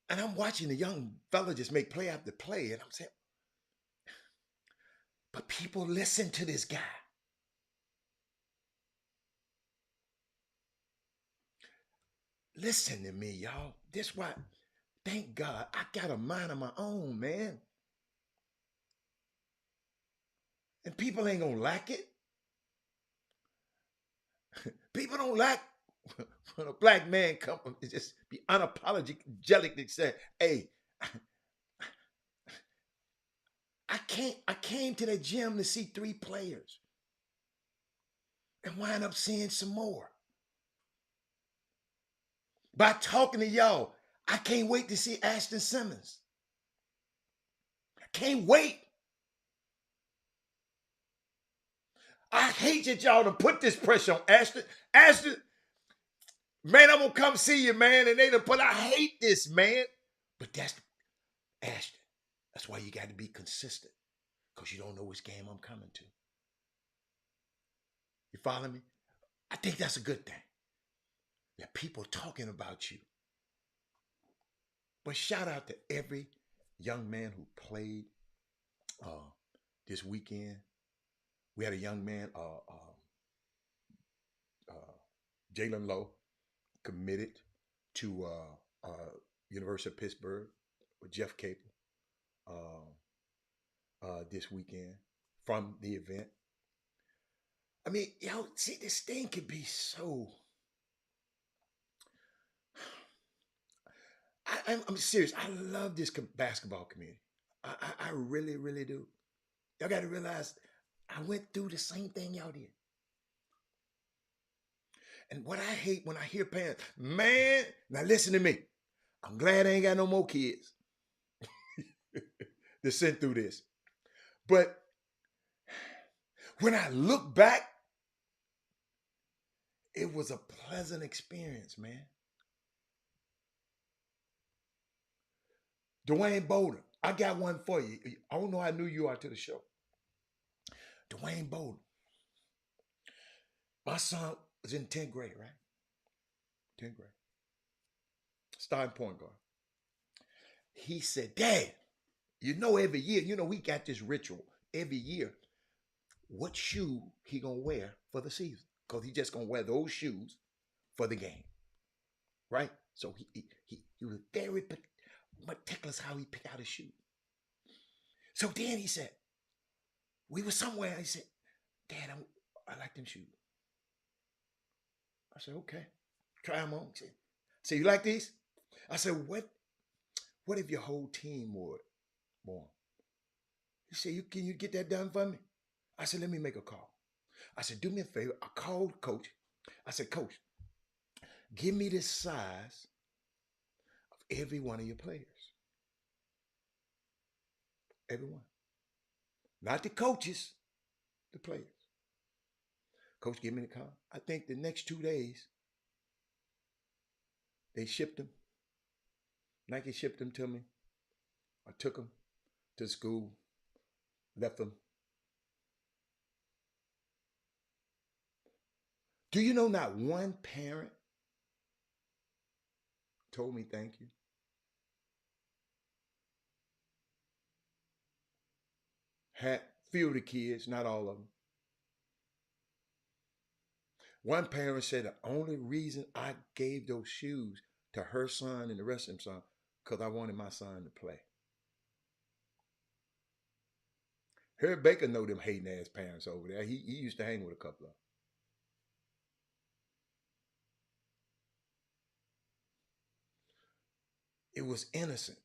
[SPEAKER 1] And I'm watching the young fella just make play after play, and I'm saying, but people listen to this guy. Listen to me, y'all. This why, thank God, I got a mind of my own, man. And people ain't gonna like it. People don't like when a black man come and just be unapologetically say, hey, I came to the gym to see 3 players and wind up seeing some more. By talking to y'all, I can't wait to see Ashton Simmons. I can't wait. I hate that y'all to put this pressure on Ashton. Ashton, man, I'm going to come see you, man. And they done put, I hate this, man. But that's, Ashton, that's why you got to be consistent. Because you don't know which game I'm coming to. You follow me? I think that's a good thing. That people talking about you. But shout out to every young man who played this weekend. We had a young man, Jalen Lowe, committed to University of Pittsburgh with Jeff Capel this weekend from the event. I mean, y'all, see, this thing could be so... I'm serious. I love this basketball community. I really, really do. Y'all got to realize I went through the same thing y'all did. And what I hate when I hear parents, man, now listen to me. I'm glad I ain't got no more kids to send through this. But when I look back, it was a pleasant experience, man. Dwayne Bowden, I got one for you. I don't know how new you are to the show. Dwayne Bowden. My son was in 10th grade, right? 10th grade. Starting point guard. He said, Dad, you know every year, you know we got this ritual every year. What shoe he gonna wear for the season? Because he just gonna wear those shoes for the game. Right? So he was very meticulous how he picked out his shoe. So then he said, we were somewhere, he said, Dad, I like them shoes. I said, okay, try them on. I said, you like these? I said, what if your whole team wore it? Boy. He said, can you get that done for me? I said, let me make a call. I said, do me a favor. I called Coach. I said, Coach, give me the size of every one of your players. Everyone. Not the coaches, the players. Coach gave me the call. I think the next 2 days, they shipped them. Nike shipped them to me. I took them to school, left them. Do you know not one parent told me thank you? Had few of the kids, not all of them. One parent said the only reason I gave those shoes to her son and the rest of them son, because I wanted my son to play. Herb Baker know them hating ass parents over there. He used to hang with a couple of them. It was innocent.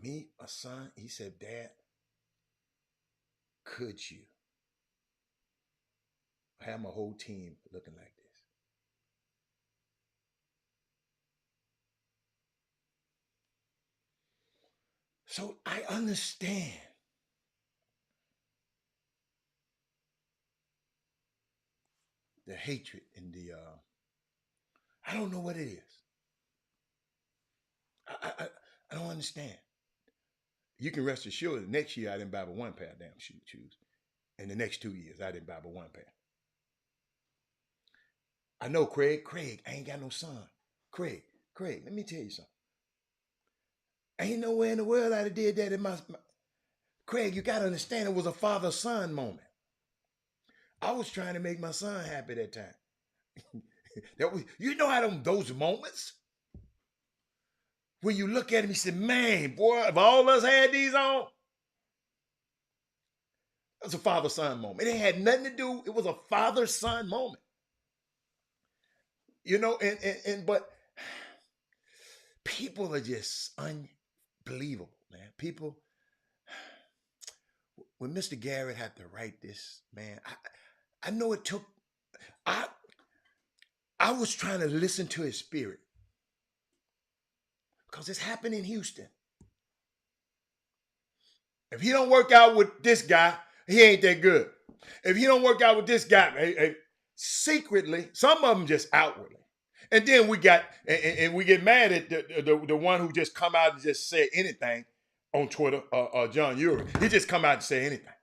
[SPEAKER 1] Me, a son, he said, Dad, could you have my whole team looking like this? So I understand the hatred and the, I don't know what it is. I don't understand. You can rest assured the next year I didn't buy but one pair of damn shoes. In the next 2 years, I didn't buy but one pair. I know Craig, I ain't got no son. Craig, let me tell you something. Ain't nowhere in the world I'd have did that in my Craig, you got to understand it was a father-son moment. I was trying to make my son happy that time. You know how those moments when you look at him, you say, man, boy, if all of us had these on, it was a father-son moment. It had nothing to do, it was a father-son moment. You know, but people are just unbelievable, man. People, when Mr. Garrett had to write this, man, I know it took, I was trying to listen to his spirit. Because it's happened in Houston. If he don't work out with this guy, he ain't that good. If he don't work out with this guy, secretly, some of them just outwardly. And then we get mad at the one who just come out and just say anything on Twitter, John Uri. He just come out and say anything.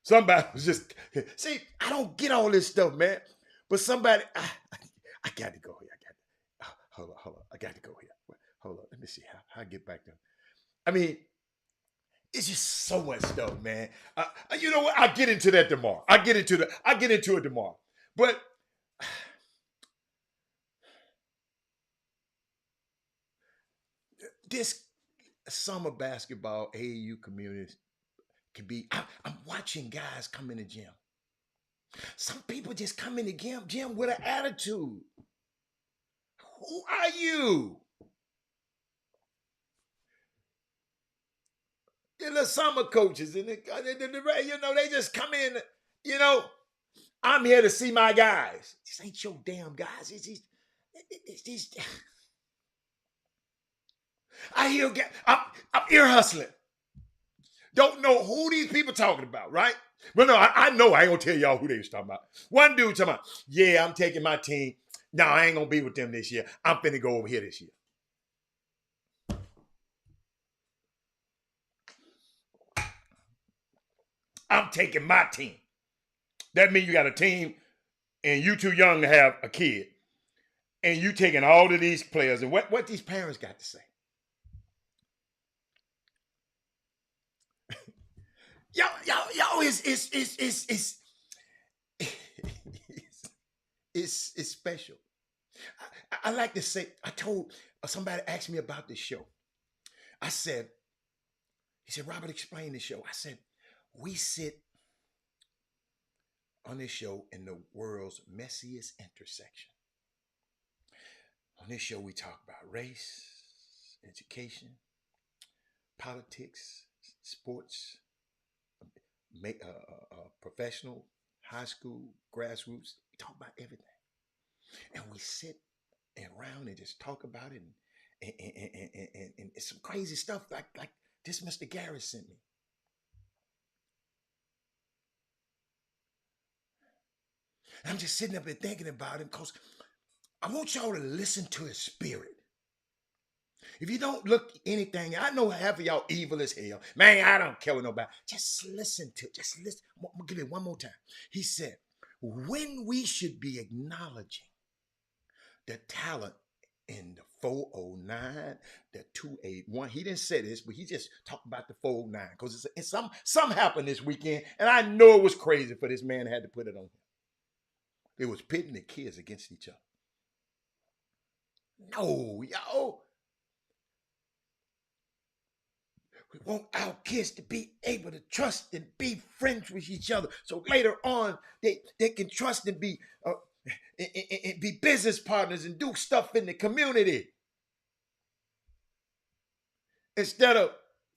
[SPEAKER 1] Somebody was just, see, I don't get all this stuff, man. But somebody, I got to go here. Hold on. I got to go here. Hold on. Let me see how I get back there. I mean, it's just so much stuff, man. You know what? I'll get into that tomorrow. I'll get into it tomorrow. But this summer basketball AAU community can be, I'm watching guys come in the gym. Some people just come in the gym with an attitude. Who are you? The summer coaches and they just come in, I'm here to see my guys. This ain't your damn guys. It's these. I hear, I'm ear hustling. Don't know who these people talking about, right? But no, I know. I ain't gonna tell y'all who they was talking about. One dude talking about, yeah, I'm taking my team. No, I ain't gonna be with them this year. I'm finna go over here this year. I'm taking my team. That means you got a team and you too young to have a kid. And you taking all of these players and what these parents got to say. Yo, it's special. I like to say, I told somebody asked me about this show. He said, Robert, explain the show. I said, we sit on this show in the world's messiest intersection. On this show, we talk about race, education, politics, sports, professional, high school, grassroots. We talk about everything. And we sit around and just talk about it. And it's some crazy stuff like this Mr. Garrett sent me. I'm just sitting up there thinking about him because I want y'all to listen to his spirit. If you don't look anything, I know half of y'all evil as hell. Man, I don't care what nobody. Just listen to it. Just listen. I'm going to give it one more time. He said, when we should be acknowledging the talent in the 409, the 281. He didn't say this, but he just talked about the 409 because it's something happened this weekend, and I know it was crazy for this man had to put it on him. It was pitting the kids against each other. No, y'all. We want our kids to be able to trust and be friends with each other, so later on they can trust and be business partners and do stuff in the community. Instead of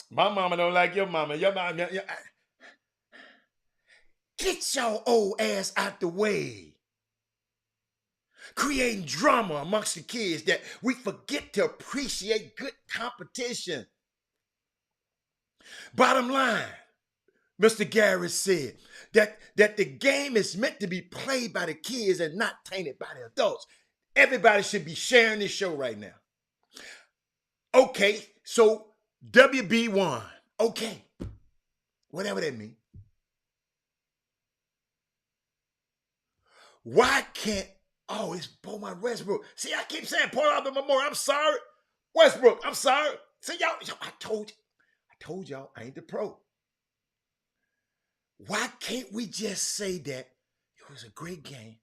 [SPEAKER 1] my mama don't like your mama, get your old ass out the way. Creating drama amongst the kids that we forget to appreciate good competition. Bottom line, Mr. Garrett said that the game is meant to be played by the kids and not tainted by the adults. Everybody should be sharing this show right now. Okay, so WB1. Okay, whatever that means. Why can't, it's Beaumont Westbrook. See, I keep saying Paul Albert Memorial. I'm sorry. Westbrook, I'm sorry. See, y'all, I told y'all I ain't the pro. Why can't we just say that it was a great game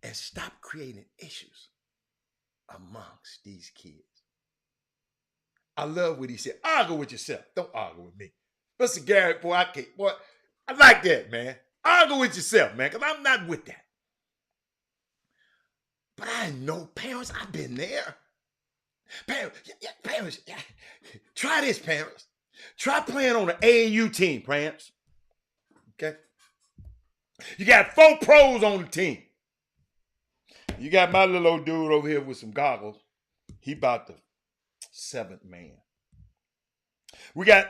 [SPEAKER 1] and stop creating issues amongst these kids? I love what he said. Argue with yourself. Don't argue with me. Mr. Garrett, boy, I like that, man. Argue with yourself, man, because I'm not with that. But I know parents, I've been there. Parents, try this, parents. Try playing on the AAU team, parents. Okay? You got 4 pros on the team. You got my little old dude over here with some goggles. He about the 7th man. We got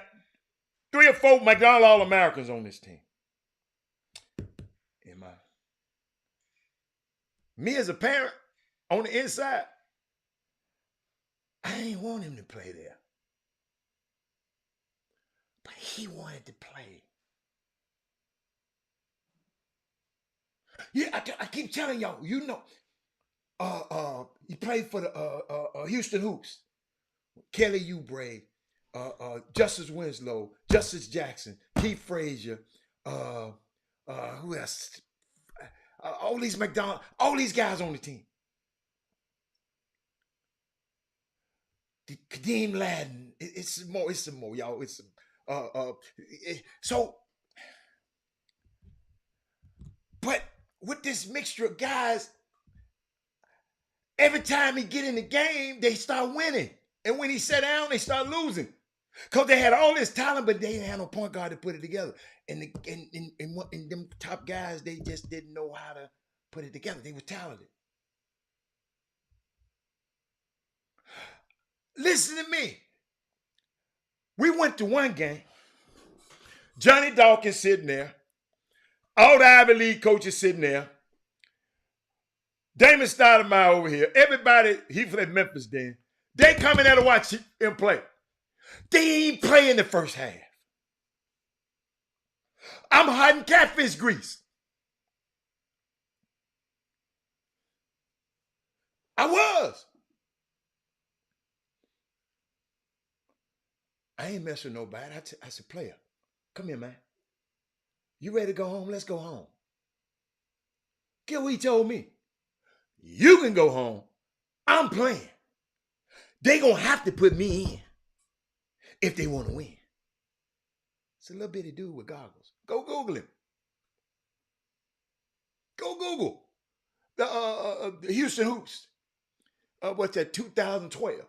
[SPEAKER 1] 3 or 4 McDonald's All-Americans on this team. Me as a parent, on the inside, I didn't want him to play there. But he wanted to play. Yeah, I keep telling y'all, he played for the Houston Hoops. Kelly Oubre, Justice Winslow, Justice Jackson, Keith Frazier, who else? All these McDonald, all these guys on the team. Kadeem Ladden, it's some more, y'all. But with this mixture of guys, every time he get in the game, they start winning. And when he sat down, they start losing. Because they had all this talent, but they didn't have no point guard to put it together. And them top guys, they just didn't know how to put it together. They were talented. Listen to me. We went to one game. Johnny Dawkins sitting there. All the Ivy League coaches sitting there. Damon Stoudemire over here. Everybody, he played Memphis then. They coming there to watch him play. They ain't play in the first half. I'm hiding catfish grease. I was. I ain't messing with nobody. I said, player, come here, man. You ready to go home? Let's go home. Get what he told me. You can go home. I'm playing. They gonna have to put me in if they want to win. It's a little bitty dude with goggles. Go Google him. Go Google the Houston Hoops. What's that, 2012?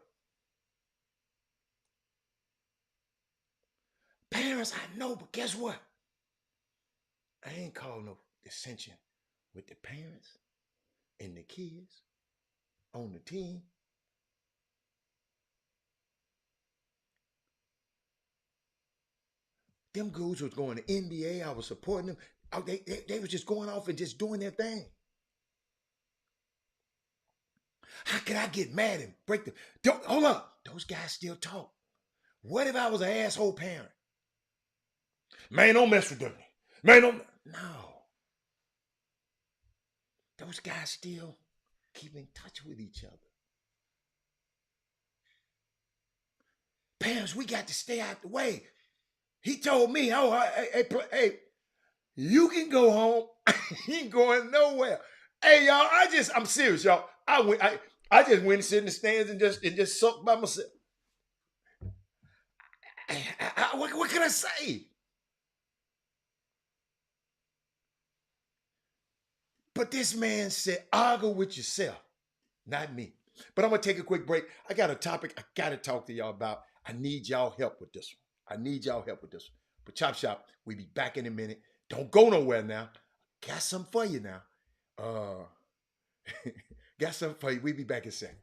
[SPEAKER 1] Parents, I know, but guess what? I ain't calling no dissension with the parents and the kids on the team. Them dudes was going to NBA. I was supporting them. They was just going off and just doing their thing. How could I get mad and break them? Hold up. Those guys still talk. What if I was an asshole parent? Man, don't mess with them. Man, don't. No. Those guys still keep in touch with each other. Parents, we got to stay out the way. He told me, hey, you can go home. He ain't going nowhere. Hey, y'all, I'm serious, y'all. I just went and sit in the stands and just sucked by myself. What can I say? But this man said, argue with yourself, not me. But I'm going to take a quick break. I got a topic I got to talk to y'all about. I need y'all help with this one. But Chop Shop, we be back in a minute. Don't go nowhere now. Got something for you now. Got something for you. We be back in a second.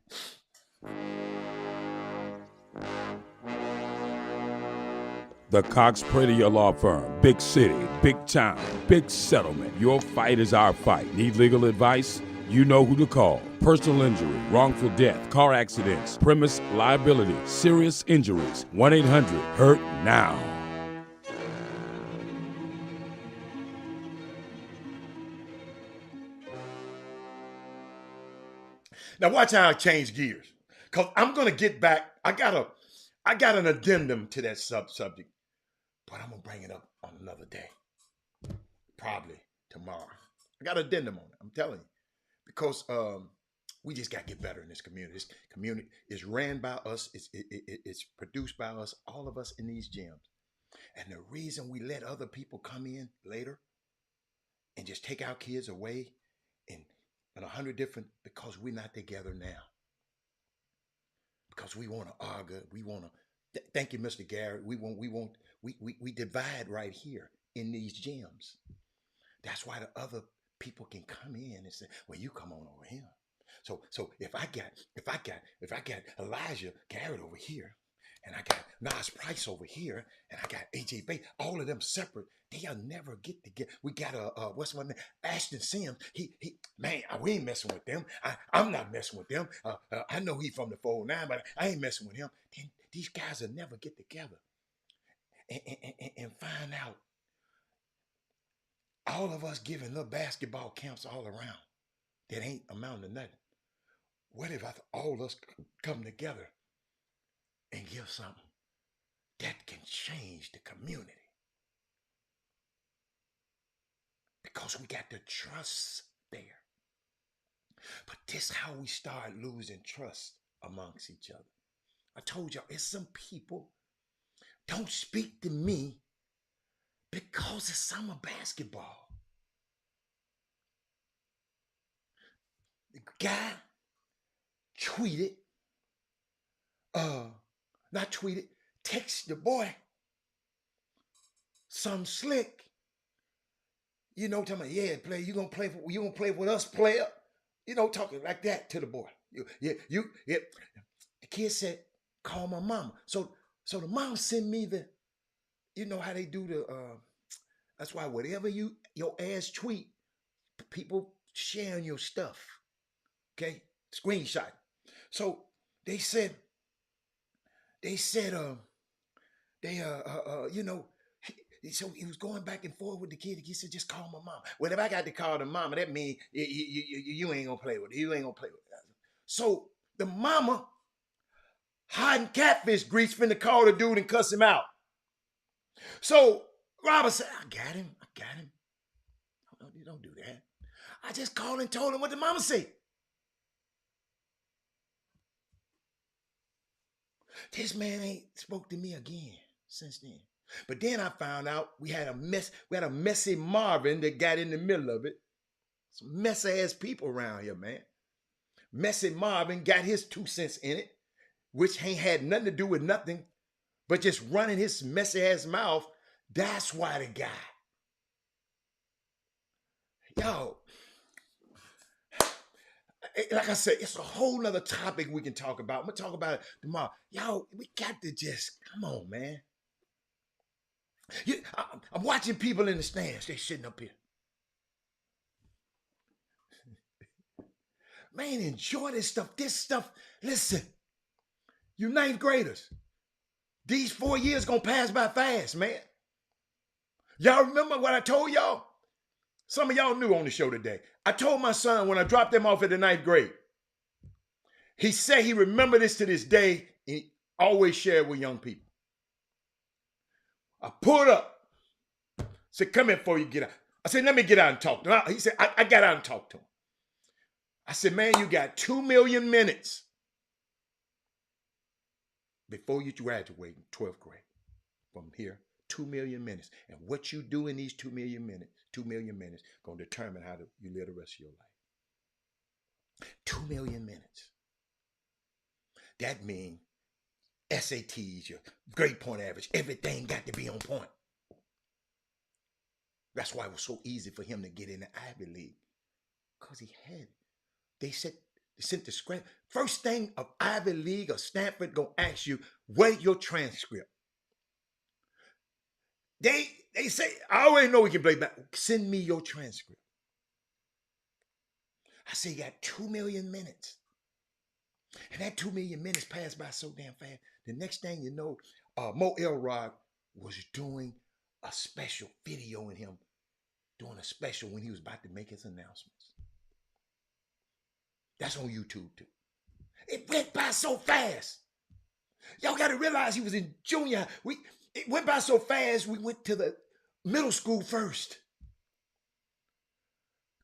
[SPEAKER 5] The Cox Pradia Law Firm. Big city, big town, big settlement. Your fight is our fight. Need legal advice? You know who to call. Personal injury, wrongful death, car accidents, premise liability, serious injuries. 1-800-HURT-NOW.
[SPEAKER 1] Now watch how I change gears. Because I'm going to get back. I got an addendum to that subject. But I'm going to bring it up on another day. Probably tomorrow. I got an addendum on it. I'm telling you. Because we just got to get better in this community. This community is ran by us. It's produced by us, all of us in these gyms. And the reason we let other people come in later and just take our kids away and 100 different, because we're not together now. Because we want to argue. We want to, thank you, Mr. Garrett. We divide right here in these gyms. That's why the other people can come in and say, well, you come on over here. So if I got Elijah Garrett over here, and I got Nas Price over here, and I got AJ Bay, all of them separate, they'll never get together. We got what's my name? Ashton Sims. Man, we ain't messing with them. I'm not messing with them. I know he from the 409, but I ain't messing with him. Then these guys will never get together and find out. All of us giving little basketball camps all around that ain't amounting to nothing. What if all of us come together and give something that can change the community? Because we got the trust there. But this is how we start losing trust amongst each other. I told y'all, it's some people don't speak to me because it's summer basketball. The guy tweeted, text the boy, some slick. You know, talking about, yeah, player, you gonna play with us, player. You know, talking like that to the boy. The kid said, call my mama. So the mom sent me you know how they do that's why whatever your ass tweet, people sharing your stuff. Okay? Screenshot. So they said, you know, so he was going back and forth with the kid. He said, just call my mom. Well, if I got to call the mama, that means you ain't going to play with it. You ain't going to play with it. So the mama, hiding catfish grease, finna call the dude and cuss him out. So Robert said, I got him. Don't do that. I just called and told him what the mama said. This man ain't spoke to me again since then. But then I found out we had a messy Marvin that got in the middle of it. Some messy ass people around here, man. Messy Marvin got his 2 cents in it, which ain't had nothing to do with nothing, but just running his messy ass mouth. That's why the guy. Yo, like I said, it's a whole nother topic we can talk about. I'm gonna talk about it tomorrow. Yo, we got to just come on, man. I'm watching people in the stands. They sitting up here. Man, enjoy this stuff. This stuff, listen, you ninth graders. These 4 years gonna pass by fast, man. Y'all remember what I told y'all? Some of y'all knew on the show today. I told my son when I dropped him off at the ninth grade. He said he remembered this to this day. He always shared with young people. I pulled up. Said, come here before you get out. I said, let me get out and talk to him. He said, I got out and talked to him. I said, man, you got 2 million minutes before you graduate in 12th grade. From here, 2 million minutes. And what you do in these 2 million minutes, going to determine how you live the rest of your life. 2 million minutes. That means SATs, your grade point average, everything got to be on point. That's why it was so easy for him to get in the Ivy League. Because he had it. They sent the script. First thing of Ivy League or Stanford gonna ask you, what your transcript? They say, I already know we can play back. Send me your transcript. I say, you got 2 million minutes. And that 2 million minutes passed by so damn fast. The next thing you know, Mo Elrod was doing a special video in him, doing a special when he was about to make his announcements. That's on YouTube too. It went by so fast. Y'all got to realize he was in junior. It went by so fast, we went to the middle school first.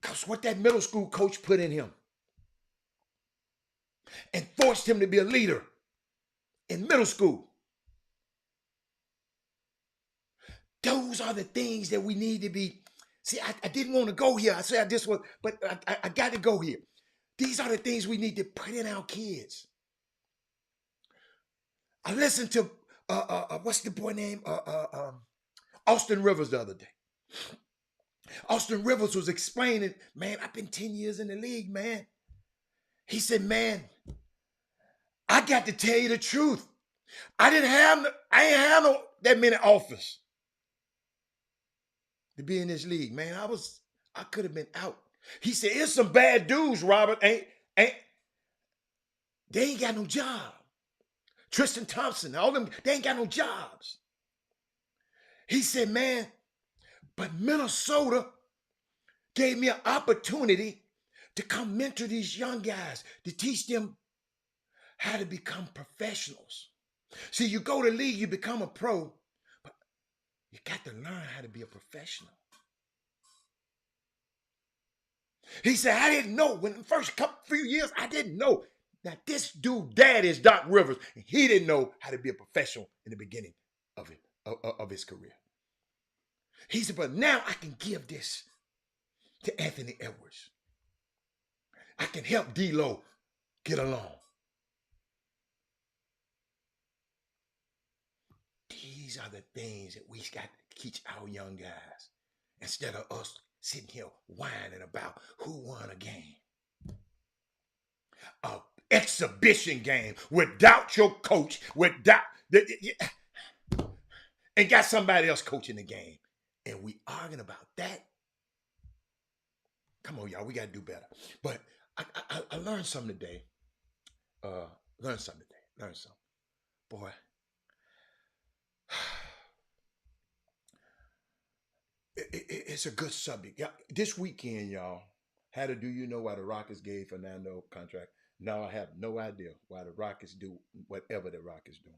[SPEAKER 1] Because what that middle school coach put in him and forced him to be a leader in middle school. Those are the things that we need to be. See, I didn't want to go here. I said this was, but I got to go here. These are the things we need to put in our kids. I listened to, what's the boy name? Austin Rivers the other day. Austin Rivers was explaining, man, I've been 10 years in the league, man. He said, man, I got to tell you the truth. I ain't have that many offers to be in this league, man. I could have been out. He said, it's some bad dudes, Robert. They ain't got no job. Tristan Thompson, all them, they ain't got no jobs. He said, man, but Minnesota gave me an opportunity to come mentor these young guys, to teach them how to become professionals. See, you go to league, you become a pro, but you got to learn how to be a professional. He said, I didn't know. When the first few years, I didn't know. Now, this dude, dad is Doc Rivers, and he didn't know how to be a professional in the beginning of his career. He said, but now I can give this to Anthony Edwards. I can help D-Lo get along. These are the things that we got to teach our young guys instead of us sitting here whining about who won a game. An exhibition game without your coach, and got somebody else coaching the game. And we arguing about that. Come on, y'all, we got to do better. But I learned something today. Learned something. Boy. It's a good subject. Yeah, this weekend, y'all, how do you know why the Rockets gave Fernando a contract? No, I have no idea why the Rockets do whatever the Rockets do.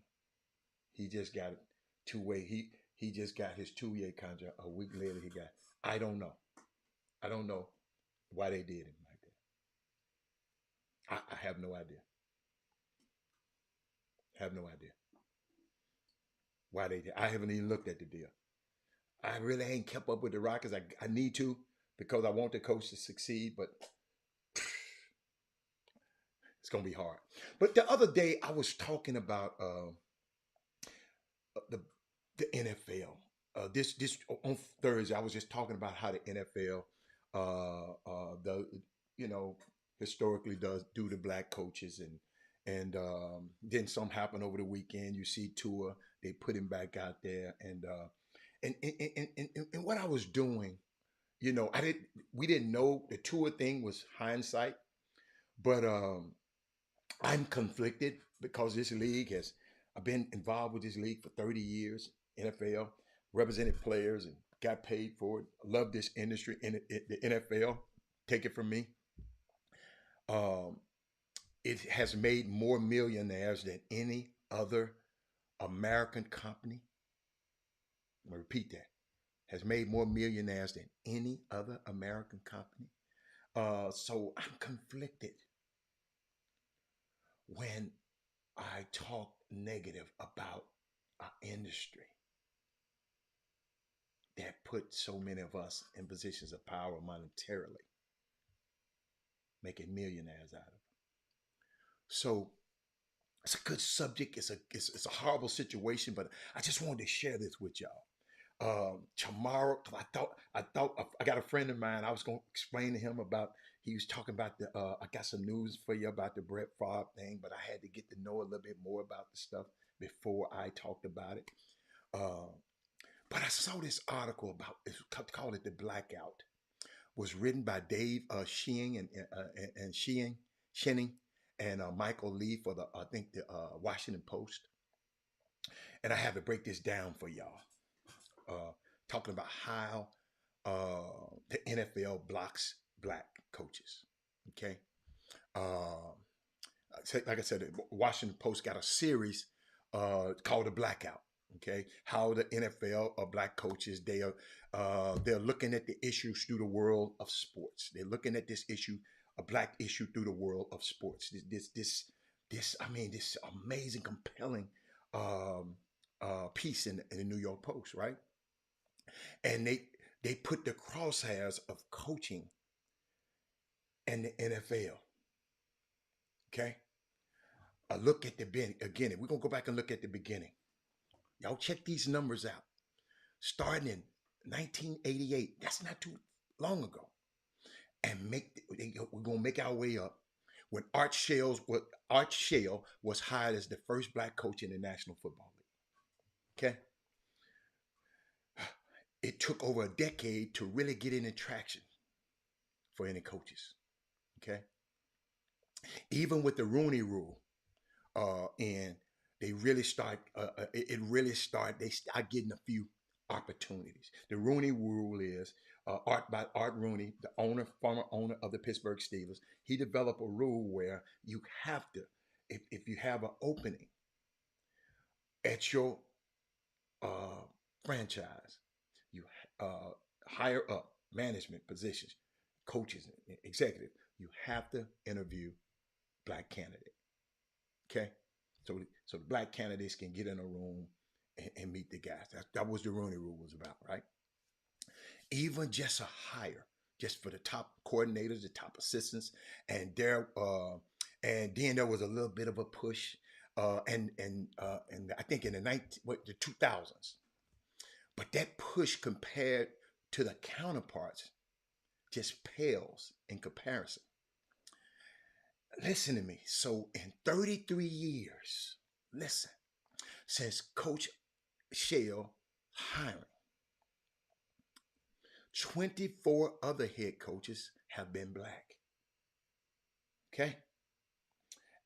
[SPEAKER 1] He just got it two-way. He just got his 2-year contract. A week later, he got. I don't know. I don't know why they did it like that. I have no idea. Have no idea why they did. I haven't even looked at the deal. I really ain't kept up with the Rockets. I need to, because I want the coach to succeed, but it's going to be hard. But the other day I was talking about the NFL. This on Thursday I was just talking about how the NFL the historically does do the black coaches, and then some happen over the weekend. You see Tua, they put him back out there, and what I was doing, we didn't know the Tua thing was hindsight, but I'm conflicted because I've been involved with this league for 30 years, NFL, represented players and got paid for it. Love this industry, the NFL. Take it from me. It has made more millionaires than any other American company. I'm going to repeat that. Has made more millionaires than any other American company. So I'm conflicted when I talk negative about our industry that put so many of us in positions of power monetarily, making millionaires out of it. So it's a good subject. It's a horrible situation, but I just wanted to share this with y'all. Tomorrow, I got a friend of mine. I was going to explain to him about. He was talking about I got some news for you about the Brett Favre thing, but I had to get to know a little bit more about the stuff before I talked about it. But I saw this article about, it's called it The Blackout. Was written by Dave Sheehan and Shenning and Michael Lee for the Washington Post. And I have to break this down for y'all. Talking about how the NFL blocks black coaches. Okay. Like I said, the Washington Post got a series called The Blackout. Okay, how the NFL black coaches, they're looking at the issues through the world of sports. They're looking at this issue, a black issue, through the world of sports. This amazing, compelling piece in the New York Post, right? And they put the crosshairs of coaching and the NFL. Okay, a look at the beginning. We're gonna go back and look at the beginning. Y'all check these numbers out. Starting in 1988, that's not too long ago, and we're gonna make our way up. When Art Shell was hired as the first black coach in the National Football League. Okay, it took over a decade to really get any traction for any coaches. Okay, even with the Rooney Rule, and they really start. They start getting a few opportunities. The Rooney Rule is Art Rooney, the former owner of the Pittsburgh Steelers. He developed a rule where you have to, if you have an opening at your franchise, you higher up management positions, coaches, executive, you have to interview black candidate. Okay. So the black candidates can get in a room and meet the guys. That was the Rooney Rule was about, right? Even just a hire, just for the top coordinators, the top assistants, and then there was a little bit of a push, and I think in the 2000s, but that push compared to the counterparts just pales in comparison. Listen to me. So in 33 years, listen, since Coach Shell hiring, 24 other head coaches have been black. Okay?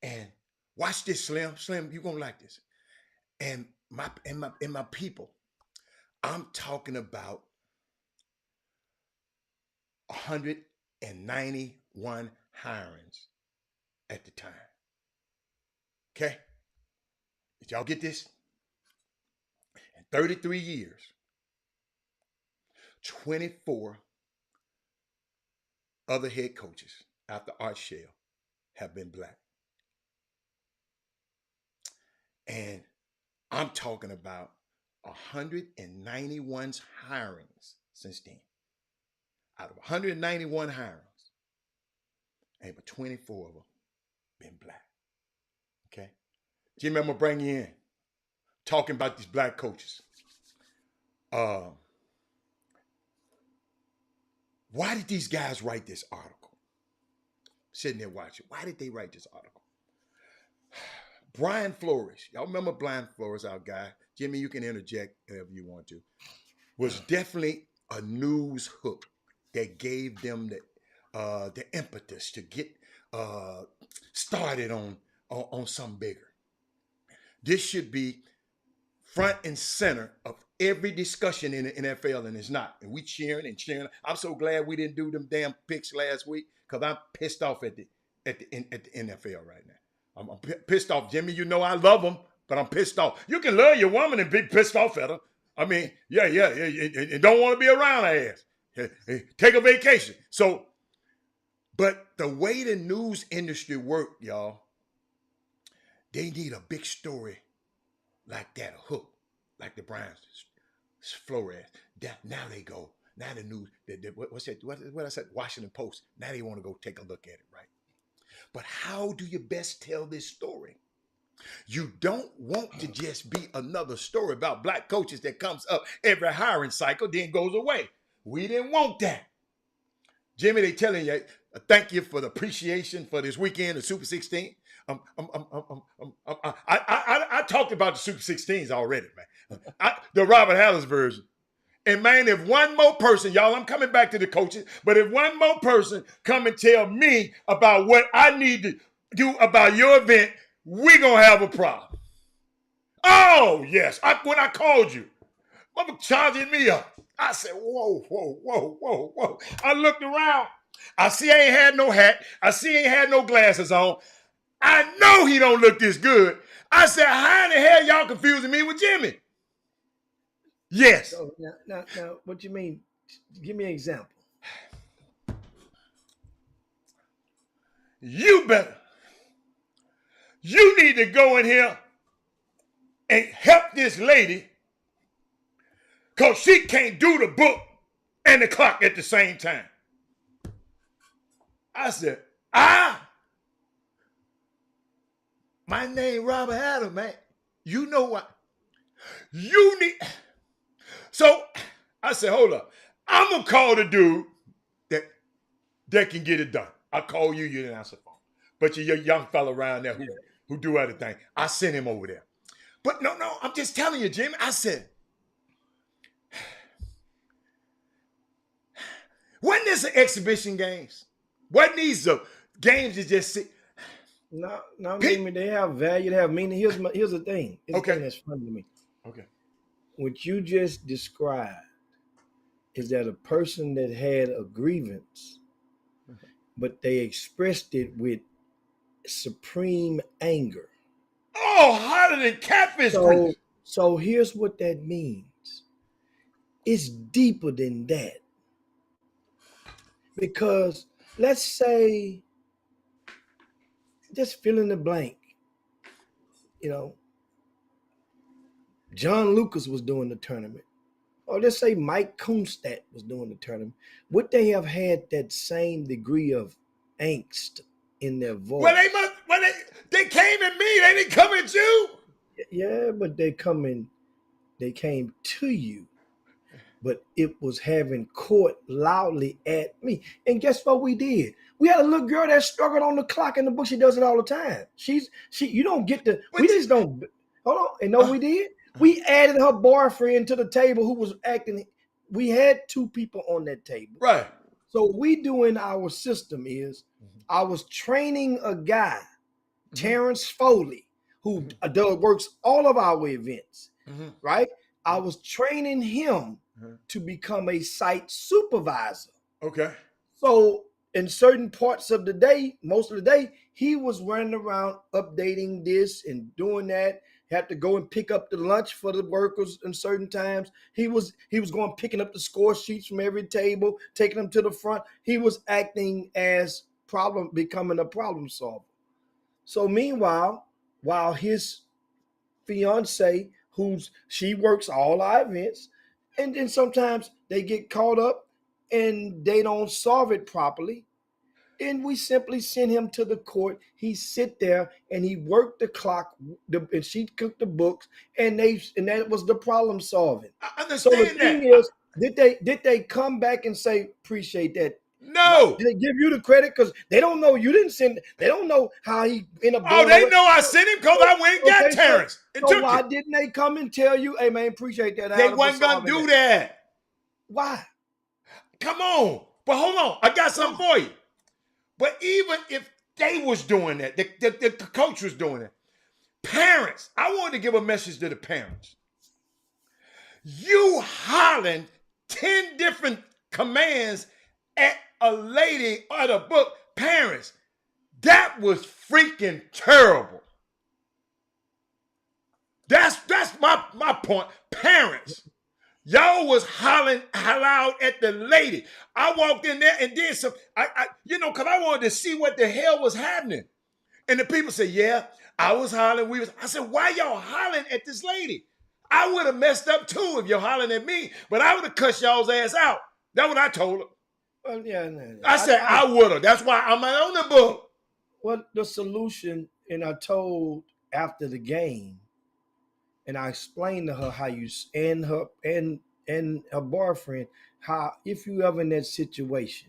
[SPEAKER 1] And watch this, Slim. Slim, you're gonna like this. And my people, I'm talking about 191 hirings at the time. Okay? Did y'all get this? In 33 years, 24 other head coaches after Art Shell have been black. And I'm talking about 191 hirings since then. out of 191 hirings, ain't but 24 of them been black. Okay? Jimmy, I'm going to bring you in. Talking about these black coaches. Why did these guys write this article? Sitting there watching. Why did they write this article? Brian Flores, y'all remember Brian Flores, our guy? Jimmy, you can interject whenever you want to. Was definitely a news hook that gave them the impetus to get started on something bigger. This should be front and center of every discussion in the NFL, and it's not. And we cheering and cheering. I'm so glad we didn't do them damn picks last week because I'm pissed off at the NFL right now. I'm pissed off. Jimmy, you know I love them, but I'm pissed off. You can love your woman and be pissed off at her. I mean, yeah, and don't want to be around her ass. Take a vacation. So, but the way the news industry work, y'all, they need a big story like that, a hook, like the Brian Flores. Now they go. Now the news, what's that? What I said? Washington Post. Now they want to go take a look at it, right? But how do you best tell this story? You don't want to just be another story about black coaches that comes up every hiring cycle, then goes away. We didn't want that. Jimmy, they telling you, thank you for the appreciation for this weekend of Super 16. I talked about the Super 16s already, man. The Robert Hallis version. And man, if one more person, y'all, I'm coming back to the coaches, but if one more person come and tell me about what I need to do about your event, we're going to have a problem. Oh, yes. When I called you, mother charging me up. I said, whoa. I looked around. I see I ain't had no hat. I see he ain't had no glasses on. I know he don't look this good. I said, how in the hell y'all confusing me with Jimmy? Yes.
[SPEAKER 6] So now, what you mean? Give me an example.
[SPEAKER 1] You need to go in here and help this lady because she can't do the book and the clock at the same time. I said, my name Robert Adams, man. You know what? You need... So I said, hold up. I'm going to call the dude that can get it done. I call you, you didn't answer the phone. But you're a young fella around there who do other things. I sent him over there. But no, I'm just telling you, Jimmy. I said, wasn't this an exhibition games? Wasn't these games that just sit?
[SPEAKER 6] No, Jimmy, they have value, they have meaning. Here's the thing. Here's the thing that's funny to me.
[SPEAKER 1] Okay.
[SPEAKER 6] What you just described is that a person that had a grievance, but they expressed it with supreme anger.
[SPEAKER 1] Oh, hotter than catfish grease.
[SPEAKER 6] So here's what that means. It's deeper than that. Because let's say, just fill in the blank, John Lucas was doing the tournament. Or let's say Mike Kunstadt was doing the tournament. Would they have had that same degree of angst in their voice?
[SPEAKER 1] Well, they came at me. They didn't come at you.
[SPEAKER 6] Yeah, but they came to you. But it was having court loudly at me. And guess what we did? We had a little girl that struggled on the clock in the book. She does it all the time. You don't get to, we just don't, hold on. And no, we did. We added her boyfriend to the table who was acting. We had two people on that table.
[SPEAKER 1] Right.
[SPEAKER 6] So what we do in our system is I was training a guy, Terrence Foley, who works all of our events, right? I was training him to become a site supervisor.
[SPEAKER 1] Okay.
[SPEAKER 6] So in certain parts of the day, most of the day, he was running around updating this and doing that. Had to go and pick up the lunch for the workers in certain times. He was going picking up the score sheets from every table, taking them to the front. He was acting as becoming a problem solver. So meanwhile, while his fiance, she works all our events, and then sometimes they get caught up and they don't solve it properly, and we simply send him to the court. He sit there and he worked the clock, and she cooked the books, and that was the problem solving.
[SPEAKER 1] I
[SPEAKER 6] So the
[SPEAKER 1] understand
[SPEAKER 6] thing
[SPEAKER 1] that.
[SPEAKER 6] is, did they come back and say appreciate that?
[SPEAKER 1] No.
[SPEAKER 6] Did they give you the credit? Because they don't know you didn't send. They don't know how he ended up.
[SPEAKER 1] Oh, they know I sent him because I went and got
[SPEAKER 6] Okay,
[SPEAKER 1] Terrence and
[SPEAKER 6] so
[SPEAKER 1] took
[SPEAKER 6] why
[SPEAKER 1] it.
[SPEAKER 6] didn't they come and tell you, hey man, appreciate that?
[SPEAKER 1] They wasn't gonna do that.
[SPEAKER 6] Why?
[SPEAKER 1] Come on. But hold on. I got something for you. But even if they was doing that, the coach was doing it, parents, I wanted to give a message to the parents. You hollering 10 different commands at a lady or a book. Parents, that was freaking terrible. That's my point. Parents, y'all was hollering loud at the lady. I walked in there and did some, because I wanted to see what the hell was happening. And the people said, yeah, I was hollering. I said, why y'all hollering at this lady? I would have messed up too if you're hollering at me, but I would have cussed y'all's ass out. That's what I told her.
[SPEAKER 6] Well, yeah,
[SPEAKER 1] I said I would have. That's why I'm on the book.
[SPEAKER 6] Well, the solution, and I told after the game, and I explained to her how you and her boyfriend, how if you ever in that situation.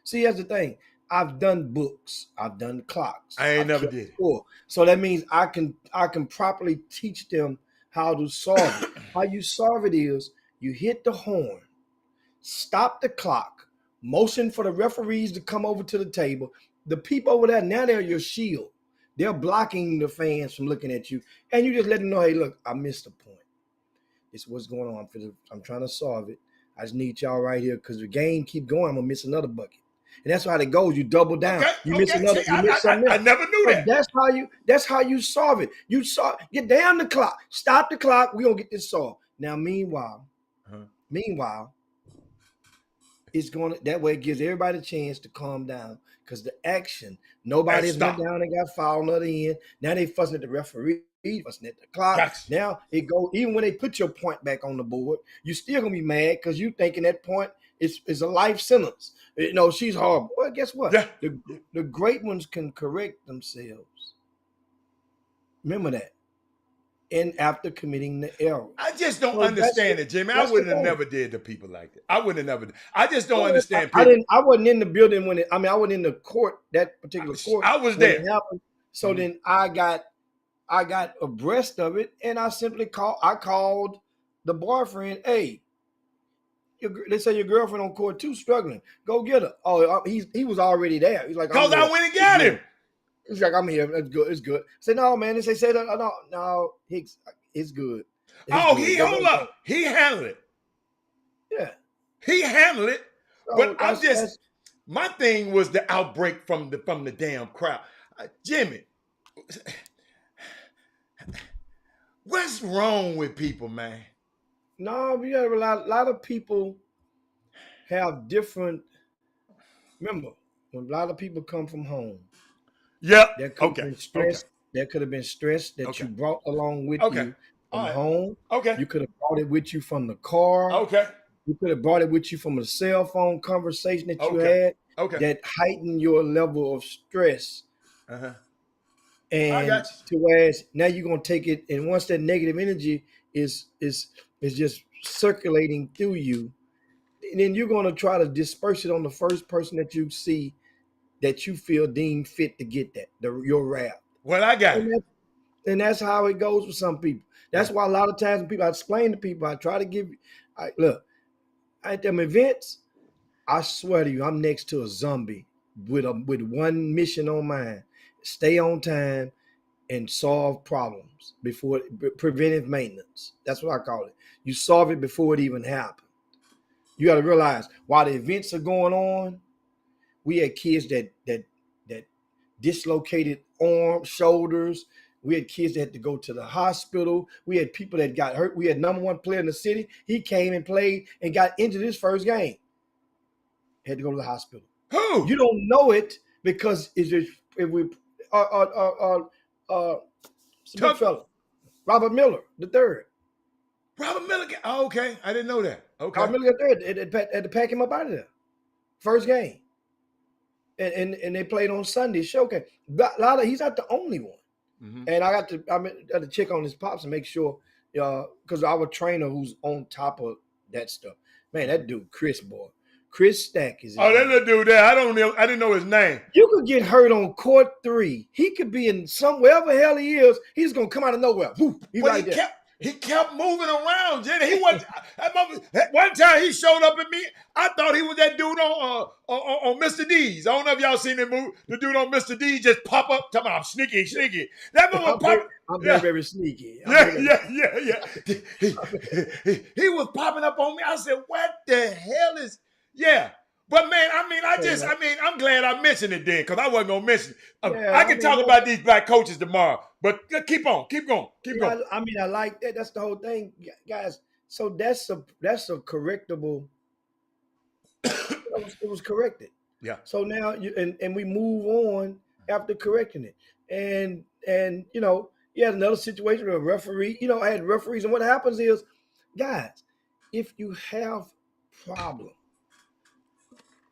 [SPEAKER 6] See, that's the thing. I've done books. I've done clocks.
[SPEAKER 1] I never did it.
[SPEAKER 6] So that means I can properly teach them how to solve it. How you solve it is you hit the horn, stop the clock, motion for the referees to come over to the table. The people over there, now they're your shield. They're blocking the fans from looking at you. And you just let them know, hey, look, I missed a point. This is what's going on. I'm trying to solve it. I just need y'all right here because the game keep going. I'm going to miss another bucket. And that's how it goes. You double down.
[SPEAKER 1] Okay,
[SPEAKER 6] you miss another.
[SPEAKER 1] See,
[SPEAKER 6] you miss something else.
[SPEAKER 1] I never knew that.
[SPEAKER 6] That's how you solve it. Get down the clock. Stop the clock. We're going to get this solved. Now, meanwhile, it's going to, that way it gives everybody a chance to calm down because the action, nobody's went down and got fouled on the other end. Now they fussing at the referee, fussing at the clock.
[SPEAKER 1] Gotcha.
[SPEAKER 6] Now it go, even when they put your point back on the board, you still going to be mad because you thinking that point is a life sentence. You know, she's horrible. Well, guess what?
[SPEAKER 1] Yeah.
[SPEAKER 6] The great ones can correct themselves. Remember that. And after committing the error.
[SPEAKER 1] I just don't understand it, Jimmy. I wouldn't have never did to people like that. I wouldn't have never. I just don't understand people.
[SPEAKER 6] I wasn't in the building when I wasn't in the court, that particular court.
[SPEAKER 1] I was there.
[SPEAKER 6] So then I got abreast of it, and I simply called the boyfriend, hey, they say your girlfriend on court too, struggling. Go get her. Oh, he was already there. He's like,
[SPEAKER 1] because I went and got him.
[SPEAKER 6] He's like, I'm here. It's good. It's good. I said, no, man. They say no, Hicks, it's good.
[SPEAKER 1] Hold up. He handled it.
[SPEAKER 6] Yeah.
[SPEAKER 1] He handled it.
[SPEAKER 6] So
[SPEAKER 1] but my thing was the outbreak from the damn crowd. Jimmy, what's wrong with people, man?
[SPEAKER 6] No, we got a lot of people have different. Remember, when a lot of people come from home, there could have been stress. There could have been stress that you brought along with you from home.
[SPEAKER 1] Okay,
[SPEAKER 6] you could have brought it with you from the car.
[SPEAKER 1] Okay,
[SPEAKER 6] you could have brought it with you from a cell phone conversation that you had.
[SPEAKER 1] Okay,
[SPEAKER 6] that heightened your level of stress.
[SPEAKER 1] Uh-huh.
[SPEAKER 6] And to whereas now you're gonna take it, and once that negative energy is just circulating through you, and then you're gonna try to disperse it on the first person that you see that you feel deemed fit to get your wrath.
[SPEAKER 1] Well, I got it.
[SPEAKER 6] And that's how it goes with some people. That's why a lot of times when people, I explain to people, I try to give. Look at them events. I swear to you, I'm next to a zombie with one mission on mind. Stay on time and solve problems before preventive maintenance. That's what I call it. You solve it before it even happened. You got to realize while the events are going on, we had kids that dislocated arms, shoulders. We had kids that had to go to the hospital. We had people that got hurt. We had number one player in the city. He came and played and got injured his first game. Had to go to the hospital.
[SPEAKER 1] Who?
[SPEAKER 6] You don't know it because it's just if we big fella, Robert Miller the third.
[SPEAKER 1] Robert Miller. Oh, okay, I didn't know that. Okay.
[SPEAKER 6] Robert Miller the third had to pack him up out of there. first game. And they played on Sunday showcase. He's not the only one.
[SPEAKER 1] Mm-hmm.
[SPEAKER 6] And I got to check on his pops and make sure, because our trainer who's on top of that stuff, man, that dude Chris Stack is.
[SPEAKER 1] Oh, that little dude there. I didn't know his name.
[SPEAKER 6] You could get hurt on court 3. He could be in wherever hell he is. He's gonna come out of nowhere. Woo,
[SPEAKER 1] He kept moving around, Jenny. He was one time he showed up at me. I thought he was that dude on Mr. D's. I don't know if y'all seen that movie. The dude on Mr. D's just pop up, talking about I'm sneaky. That one
[SPEAKER 6] I'm very sneaky.
[SPEAKER 1] Yeah. He was popping up on me. I said, "What the hell is?" Yeah. But man, I'm glad I mentioned it then, because I wasn't gonna mention it. I can talk about these black coaches tomorrow, but keep going.
[SPEAKER 6] I like that. That's the whole thing, guys. So that's a correctable. It was corrected.
[SPEAKER 1] Yeah.
[SPEAKER 6] So now and we move on after correcting it, and you had another situation where a referee. I had referees, and what happens is, guys, if you have problem.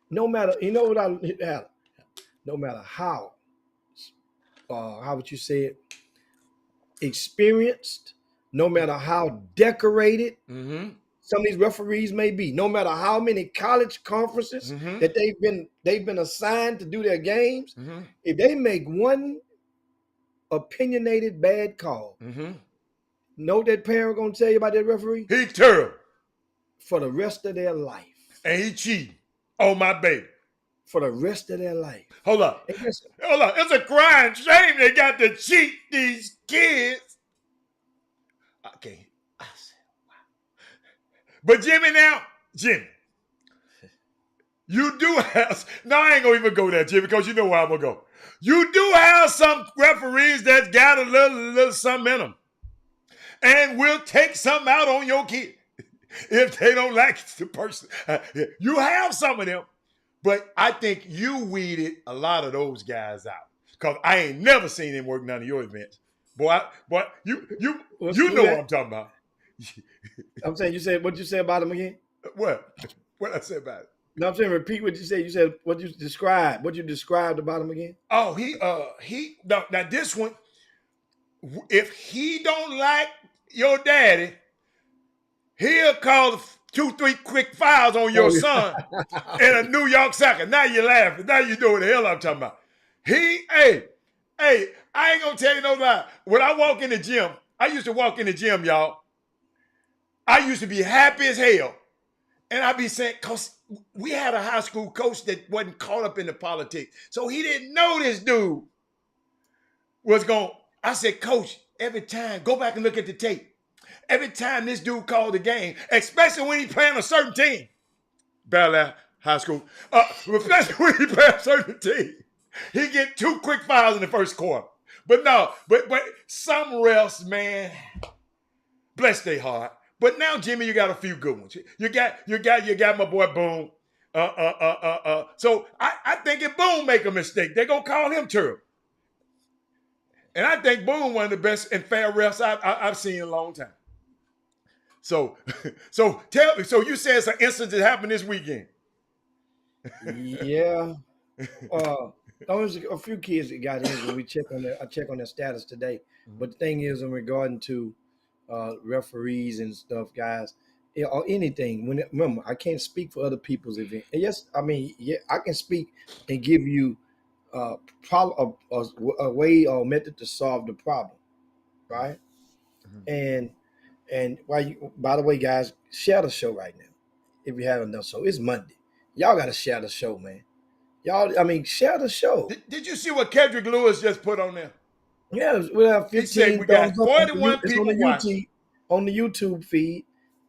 [SPEAKER 6] No matter, no matter how would you say it, experienced, no matter how decorated some of these referees may be, no matter how many college conferences that they've been assigned to do their games, if they make one opinionated bad call, know that parent gonna tell you about that referee?
[SPEAKER 1] He terrible
[SPEAKER 6] for the rest of their life,
[SPEAKER 1] and he cheating. Oh, my baby.
[SPEAKER 6] For the rest of their life.
[SPEAKER 1] Hold up. It's a crying shame they got to cheat these kids. Okay. But Jimmy, you do have, no, I ain't going to even go there, Jimmy, because you know where I'm going to go. You do have some referees that got a little something in them. And will take something out on your kid. If they don't like the person, you have some of them, but I think you weeded a lot of those guys out, because I ain't never seen them work none of your events. Boy, you know what I'm talking about.
[SPEAKER 6] I'm saying, what you say about him again?
[SPEAKER 1] What I said about it?
[SPEAKER 6] No, I'm saying, repeat what you said. You said what you described about him again.
[SPEAKER 1] Oh, now this one, if he don't like your daddy, he'll call 2-3 quick fouls on your son in a New York soccer. Now you're laughing. Now you know what the hell I'm talking about. I ain't gonna tell you no lie. When I walk in the gym, I used to walk in the gym, y'all. I used to be happy as hell. And I'd be saying, because we had a high school coach that wasn't caught up in the politics. So he didn't know this dude was going. I said, Coach, every time, go back and look at the tape. Every time this dude called the game, especially when he playing a certain team, Bel Air High School, especially when he playing a certain team, he get 2 quick fouls in the first quarter. But no, but some refs, man, bless their heart. But now, Jimmy, you got a few good ones. You got my boy Boone. So I think if Boone make a mistake, they're gonna call him terrible. And I think Boone one of the best and fair refs I've seen in a long time. So tell me. So you said it's an incident that happened this weekend.
[SPEAKER 6] Yeah. There's a few kids that got injured. I check on their status today. But the thing is, in regarding to referees and stuff, guys, or anything. Remember, I can't speak for other people's event. And yes, I can speak and give you a way or method to solve the problem, right? Mm-hmm. And by the way, guys, share the show right now. If you haven't done so, it's Monday. Y'all got to share the show, man. Share the show.
[SPEAKER 1] Did you see what Kendrick Lewis just put on there?
[SPEAKER 6] Yeah, we have 15.
[SPEAKER 1] We got 41 people
[SPEAKER 6] on the YouTube feed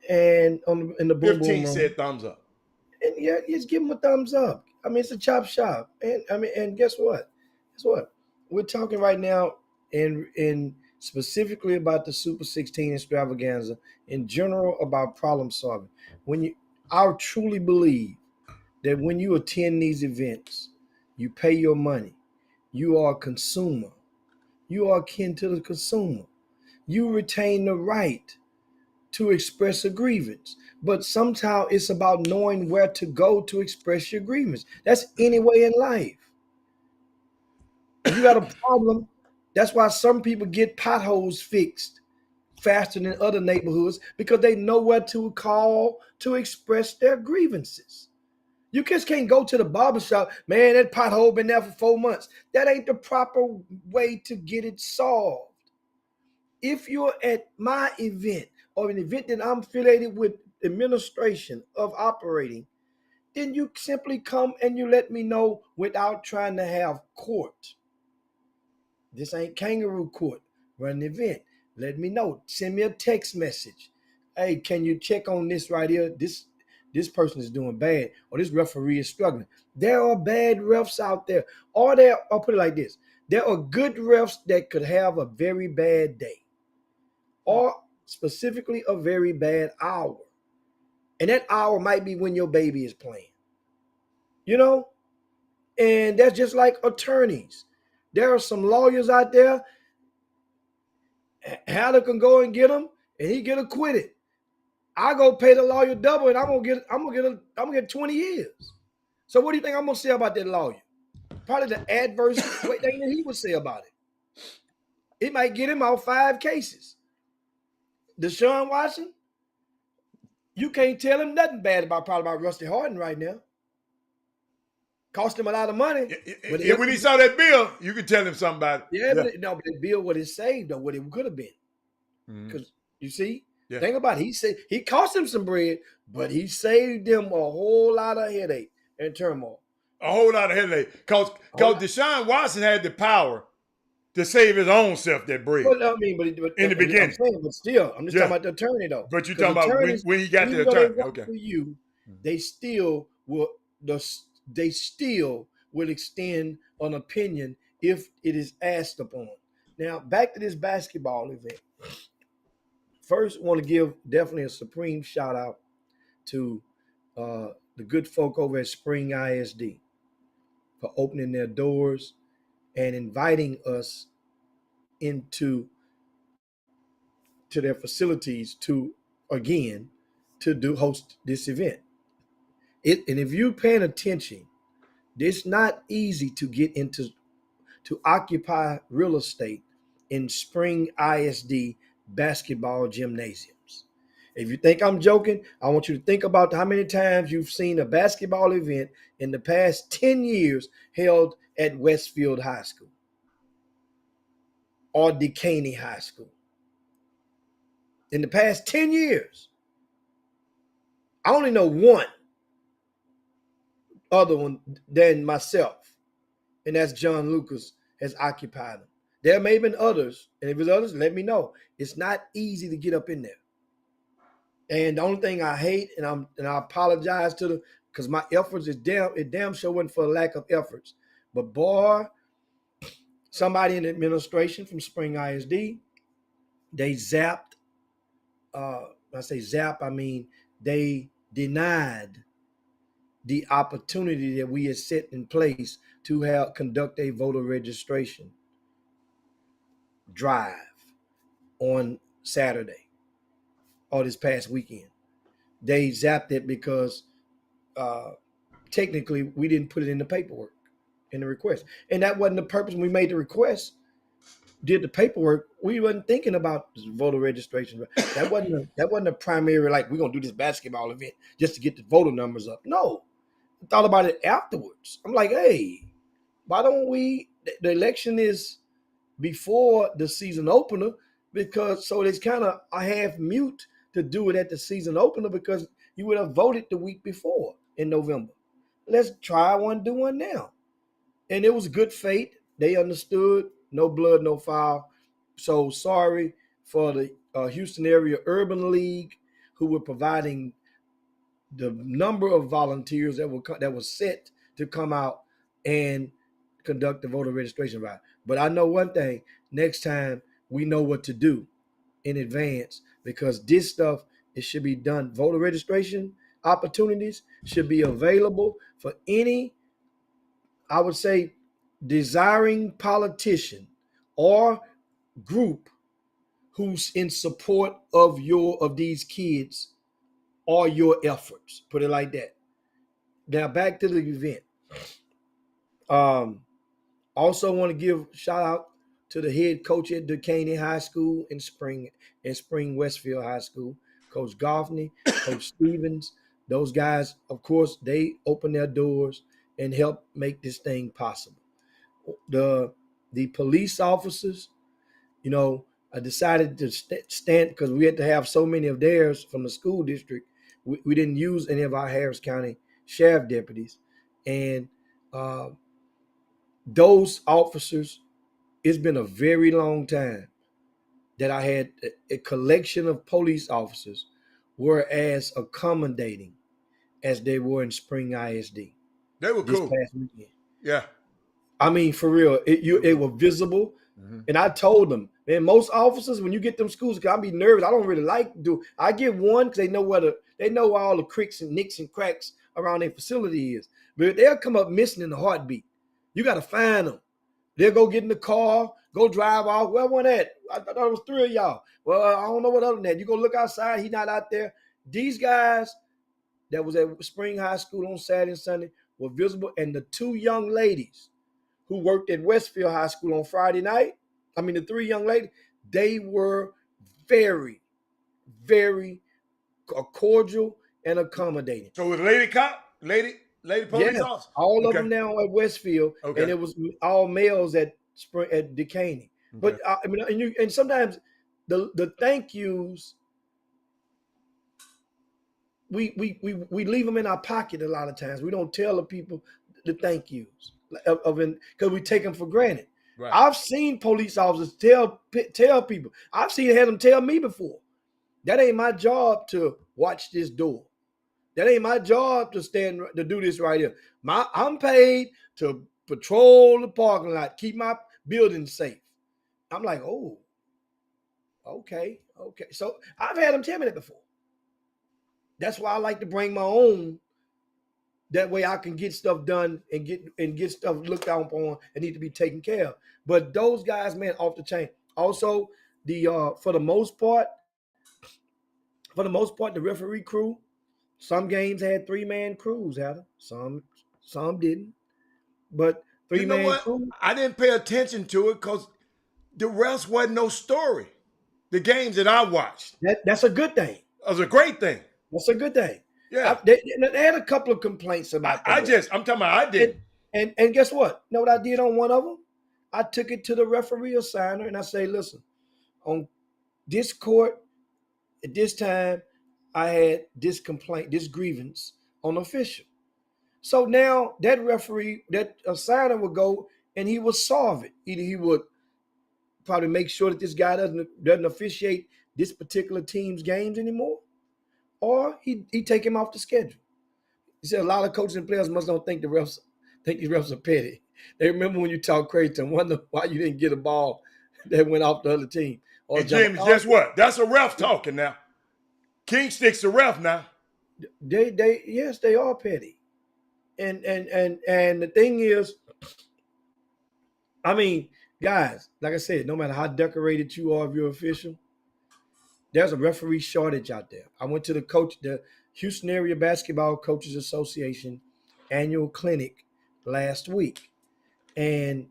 [SPEAKER 6] and in the Boom
[SPEAKER 1] 15
[SPEAKER 6] Boom
[SPEAKER 1] said thumbs up.
[SPEAKER 6] And yeah, just give them a thumbs up. It's a chop shop. And guess what? We're talking right now in specifically about the Super 16 extravaganza, in general about problem solving. I truly believe that when you attend these events, you pay your money. You are a consumer. You are akin to the consumer. You retain the right to express a grievance. But somehow it's about knowing where to go to express your grievance. That's any way in life. If you got a problem, that's why some people get potholes fixed faster than other neighborhoods because they know where to call to express their grievances. You just can't go to the barbershop, man, that pothole been there for 4 months. That ain't the proper way to get it solved. If you're at my event or an event that I'm affiliated with administration of operating, then you simply come and you let me know without trying to have court. This ain't kangaroo court. Run an event. Let me know. Send me a text message. Hey, can you check on this right here? This person is doing bad, or this referee is struggling. There are bad refs out there. I'll put it like this. There are good refs that could have a very bad day, or specifically a very bad hour. And that hour might be when your baby is playing. You know? And that's just like attorneys. There are some lawyers out there. Haller can go and get him, and he get acquitted. I go pay the lawyer double, and I'm gonna get 20 years. So what do you think I'm gonna say about that lawyer? Probably the adverse thing that he would say about it. It might get him out 5 cases. Deshaun Watson, you can't tell him nothing bad about Rusty Harden right now. Cost him a lot of money.
[SPEAKER 1] But when he saw that bill, you could tell him something about it.
[SPEAKER 6] Yeah, but the bill would have saved or what it could have been. Because you see, think about it. He cost him some bread, but he saved them a whole lot of headache and turmoil.
[SPEAKER 1] A whole lot of headache. Because Deshaun Watson had the power to save his own self that bread.
[SPEAKER 6] Well, I mean, but
[SPEAKER 1] in the beginning.
[SPEAKER 6] But still, I'm just talking about the attorney though.
[SPEAKER 1] But you're talking about when he got the attorney. Okay.
[SPEAKER 6] For you, they still will extend an opinion if it is asked upon. Now, back to this basketball event. First, I want to give definitely a supreme shout out to the good folk over at Spring ISD for opening their doors and inviting us into their facilities to host this event. And if you're paying attention, it's not easy to get into to occupy real estate in Spring ISD basketball gymnasiums. If you think I'm joking, I want you to think about how many times you've seen a basketball event in the past 10 years held at Westfield High School or Decaney High School. In the past 10 years, I only know one other one than myself, and that's John Lucas has occupied them. There may have been others, and if it's others, let me know. It's not easy to get up in there. And the only thing I hate, and I apologize to them, because my efforts it damn sure wasn't for a lack of efforts. But boy, somebody in the administration from Spring ISD, they zapped. When I say zap, I mean they denied the opportunity that we had set in place to conduct a voter registration drive on Saturday or this past weekend. They zapped it because technically we didn't put it in the paperwork, in the request. And that wasn't the purpose when we made the request. Did the paperwork, we wasn't thinking about voter registration. That wasn't a primary, like, we're going to do this basketball event just to get the voter numbers up. No. I thought about it afterwards. I'm like, hey, why don't the election is before the season opener, so it's kind of a half mute to do it at the season opener because you would have voted the week before in November. Let's try one, do one now. And it was good faith. They understood. No blood, no foul. So sorry for the Houston Area Urban League, who were providing the number of volunteers that was set to come out and conduct the voter registration drive. But I know one thing: next time we know what to do in advance, because this stuff, it should be done. Voter registration opportunities should be available for any, I would say, desiring politician or group who's in support of these kids or your efforts. Put it like that. Now back to the event. Also want to give shout out to the head coach at Duquesne High School in Spring Westfield High School, Coach Goffney, Coach Stevens. Those guys, of course, they open their doors and help make this thing possible. The police officers, I decided to stand because we had to have so many of theirs from the school district. We didn't use any of our Harris County sheriff deputies, and those officers, it's been a very long time that I had a collection of police officers were as accommodating as they were in Spring ISD.
[SPEAKER 1] They were
[SPEAKER 6] this
[SPEAKER 1] cool.
[SPEAKER 6] past weekend.
[SPEAKER 1] Yeah.
[SPEAKER 6] I mean, for real, it were visible. Mm-hmm. And I told them, man, most officers, when you get them schools, because I be nervous. I don't really like to do. I get one because they know where all the cricks and nicks and cracks around their facility is. But they'll come up missing in a heartbeat. You got to find them. They'll go get in the car, go drive off. Where one at? I thought it was 3 of y'all. Well, I don't know what other than that. You go look outside. He not out there. These guys that was at Spring High School on Saturday and Sunday were visible. And the 2 young ladies who worked at Westfield High School on Friday night, the 3 young ladies, they were very, very cordial and accommodating.
[SPEAKER 1] So with lady cop, lady police officer?
[SPEAKER 6] All of them now at Westfield, and it was all males at Duquesne. Okay. But and sometimes the thank yous, we leave them in our pocket a lot of times. We don't tell the people the thank yous because we take them for granted. Right. I've seen police officers tell people. I've had them tell me before. That ain't my job to watch this door. That ain't my job to do this right here. I'm paid to patrol the parking lot, keep my building safe. I'm like, oh, okay. So I've had them tell me that before. That's why I like to bring my own. That way I can get stuff done and get stuff looked out upon and need to be taken care of. But those guys, man, off the chain. Also, for the most part, the referee crew. Some games had 3-man crews, Heather. Some didn't. But 3-man crew.
[SPEAKER 1] I didn't pay attention to it because the refs wasn't no story. The games that I watched.
[SPEAKER 6] That's a good thing.
[SPEAKER 1] It was a great thing.
[SPEAKER 6] That's a good thing.
[SPEAKER 1] Yeah.
[SPEAKER 6] They had a couple of complaints about that.
[SPEAKER 1] I'm talking about I did.
[SPEAKER 6] And guess what? You know what I did on one of them? I took it to the referee assigner and I say, listen, on this court, at this time, I had this complaint, this grievance on official. So now that referee, that assigner would go and he would solve it. Either he would probably make sure that this guy doesn't officiate this particular team's games anymore, or he take him off the schedule. He said a lot of coaches and players must don't think these refs are petty. They remember when you talk crazy and wonder why you didn't get a ball that went off the other team.
[SPEAKER 1] Or and James, guess what? That's a ref talking now. King sticks to ref now.
[SPEAKER 6] Yes, they are petty. And the thing is, guys, like I said, no matter how decorated you are of your official, there's a referee shortage out there. I went to the Houston Area Basketball Coaches Association annual clinic last week, and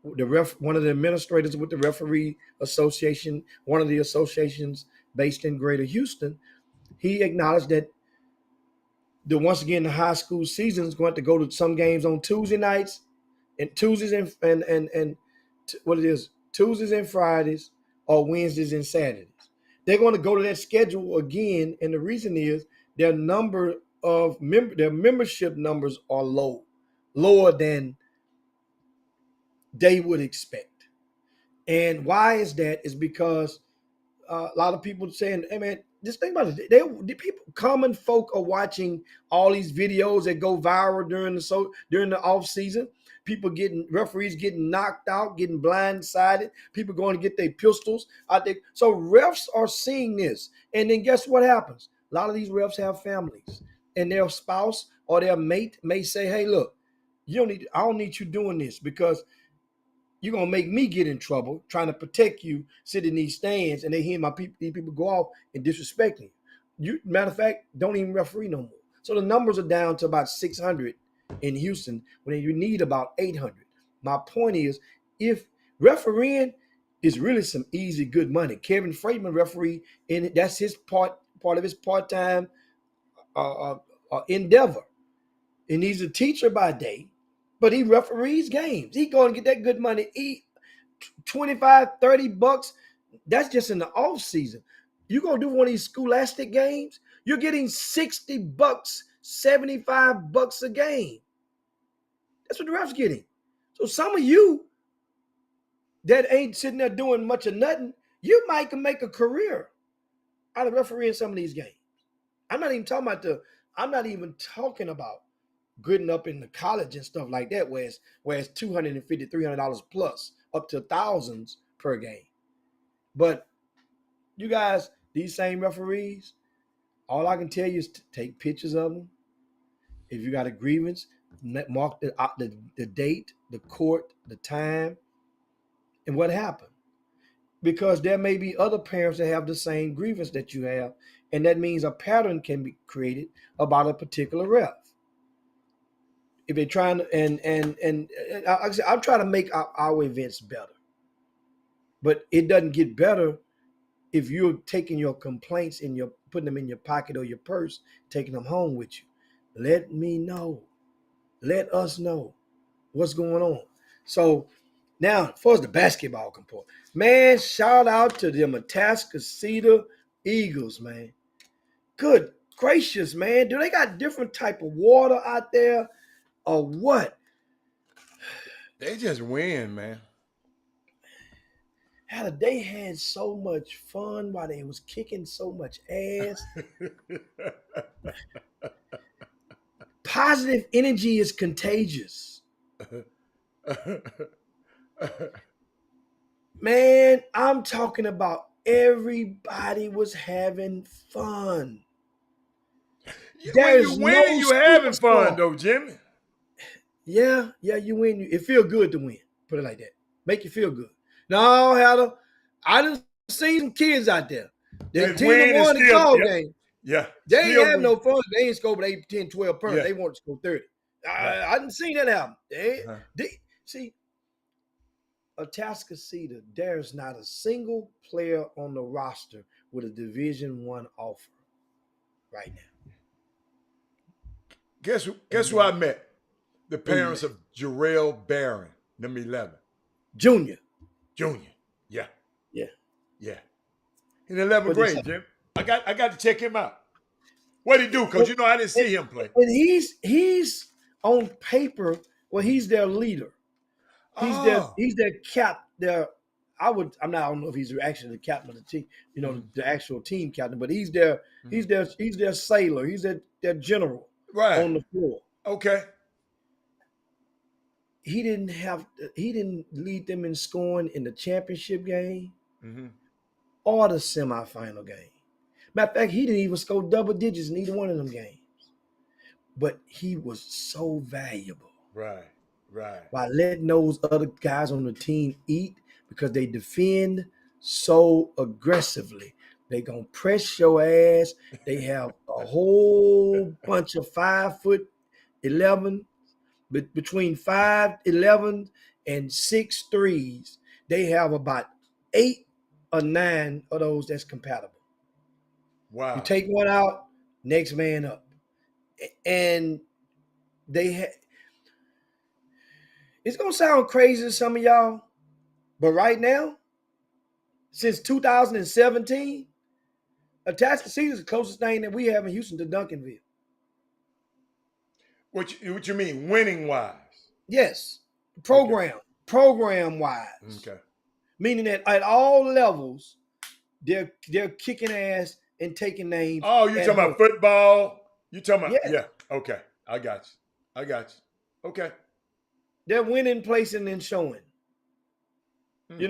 [SPEAKER 6] one of the administrators with the referee association, one of the associations based in Greater Houston, he acknowledged that once again the high school season is going to go to some games on Tuesday nights and Tuesdays and Tuesdays and Fridays or Wednesdays and Saturdays. They're going to go to that schedule again, and the reason is their membership numbers are lower than they would expect. And why is that? Is because a lot of people saying, hey man, just think about it. Common folk are watching all these videos that go viral during the off season. Referees getting knocked out, getting blindsided. People going to get their pistols out there. So refs are seeing this, and then guess what happens? A lot of these refs have families, and their spouse or their mate may say, "Hey, look, I don't need you doing this because you're gonna make me get in trouble trying to protect you, sit in these stands, and they hear these people go off and disrespecting you. Matter of fact, don't even referee no more. So the numbers are down to about 600 in Houston when you need about 800. My point is, if refereeing is really some easy, good money. Kevin Freeman referee, and that's his part of his part-time endeavor. And he's a teacher by day, but he referees games. He going to get that good money. $25-$30. That's just in the off season. You're going to do one of these scholastic games, you're getting $60, $75 a game. That's what the ref's getting. So some of you that ain't sitting there doing much of nothing, you might can make a career out of refereeing some of these games. I'm not even talking about getting up in the college and stuff like that, where it's $250, $300 plus, up to thousands per game. But you guys, these same referees, all I can tell you is to take pictures of them. If you got a grievance, mark the date, the court, the time, and what happened. Because there may be other parents that have the same grievance that you have, and that means a pattern can be created about a particular ref. If they're trying to, and I'm trying to make our events better, but it doesn't get better if you're taking your complaints and you're putting them in your pocket or your purse, taking them home with you. Let me know. Let us know what's going on. So now, as far as the basketball component, man, shout out to them Atascocita Eagles, man. Good gracious, man. Do they got different type of water out there or what?
[SPEAKER 1] They just win, man.
[SPEAKER 6] They had so much fun while they was kicking so much ass. Positive energy is contagious. Man, I'm talking about everybody was having fun.
[SPEAKER 1] When you win, you having fun though, Jimmy.
[SPEAKER 6] Yeah, you win. It feel good to win. Put it like that. Make you feel good. No, Heather, I done seen some kids out there. They team won the ball game.
[SPEAKER 1] Yeah.
[SPEAKER 6] They ain't have no fun. They ain't scored 8, 10, 12 points. Yeah. They want to score 30. Right. I didn't see that happen. See, Atascocita, there's not a single player on the roster with a Division I offer right now.
[SPEAKER 1] Guess who I met? The parents of Jarrell Barron, number 11.
[SPEAKER 6] Junior.
[SPEAKER 1] Yeah. In 11th grade, Jim. I got to check him out. What'd he do? Because I didn't see him play.
[SPEAKER 6] And he's on paper, well, he's their leader. He's their cap. I don't know if he's actually the captain of the team, the actual team captain, but he's their sailor. He's their general on the floor.
[SPEAKER 1] Okay.
[SPEAKER 6] He didn't lead them in scoring in the championship game or the semifinal game. Matter of fact, he didn't even score double digits in either one of them games. But he was so valuable.
[SPEAKER 1] Right.
[SPEAKER 6] By letting those other guys on the team eat because they defend so aggressively. They gonna press your ass. They have a whole bunch of 5'11", between 5'11" and 6'3". They have about 8 or 9 of those that's compatible.
[SPEAKER 1] Wow.
[SPEAKER 6] You take one out, next man up. And it's going to sound crazy to some of y'all, but right now, since 2017, Atascocita is the closest thing that we have in Houston to Duncanville.
[SPEAKER 1] What you mean, winning-wise?
[SPEAKER 6] Yes. Program-wise.
[SPEAKER 1] Okay.
[SPEAKER 6] Meaning that at all levels, they're kicking ass and taking names.
[SPEAKER 1] Oh, you're talking about football? You talking about
[SPEAKER 6] yeah.
[SPEAKER 1] Okay. I got you. Okay.
[SPEAKER 6] They're winning, placing, and showing. And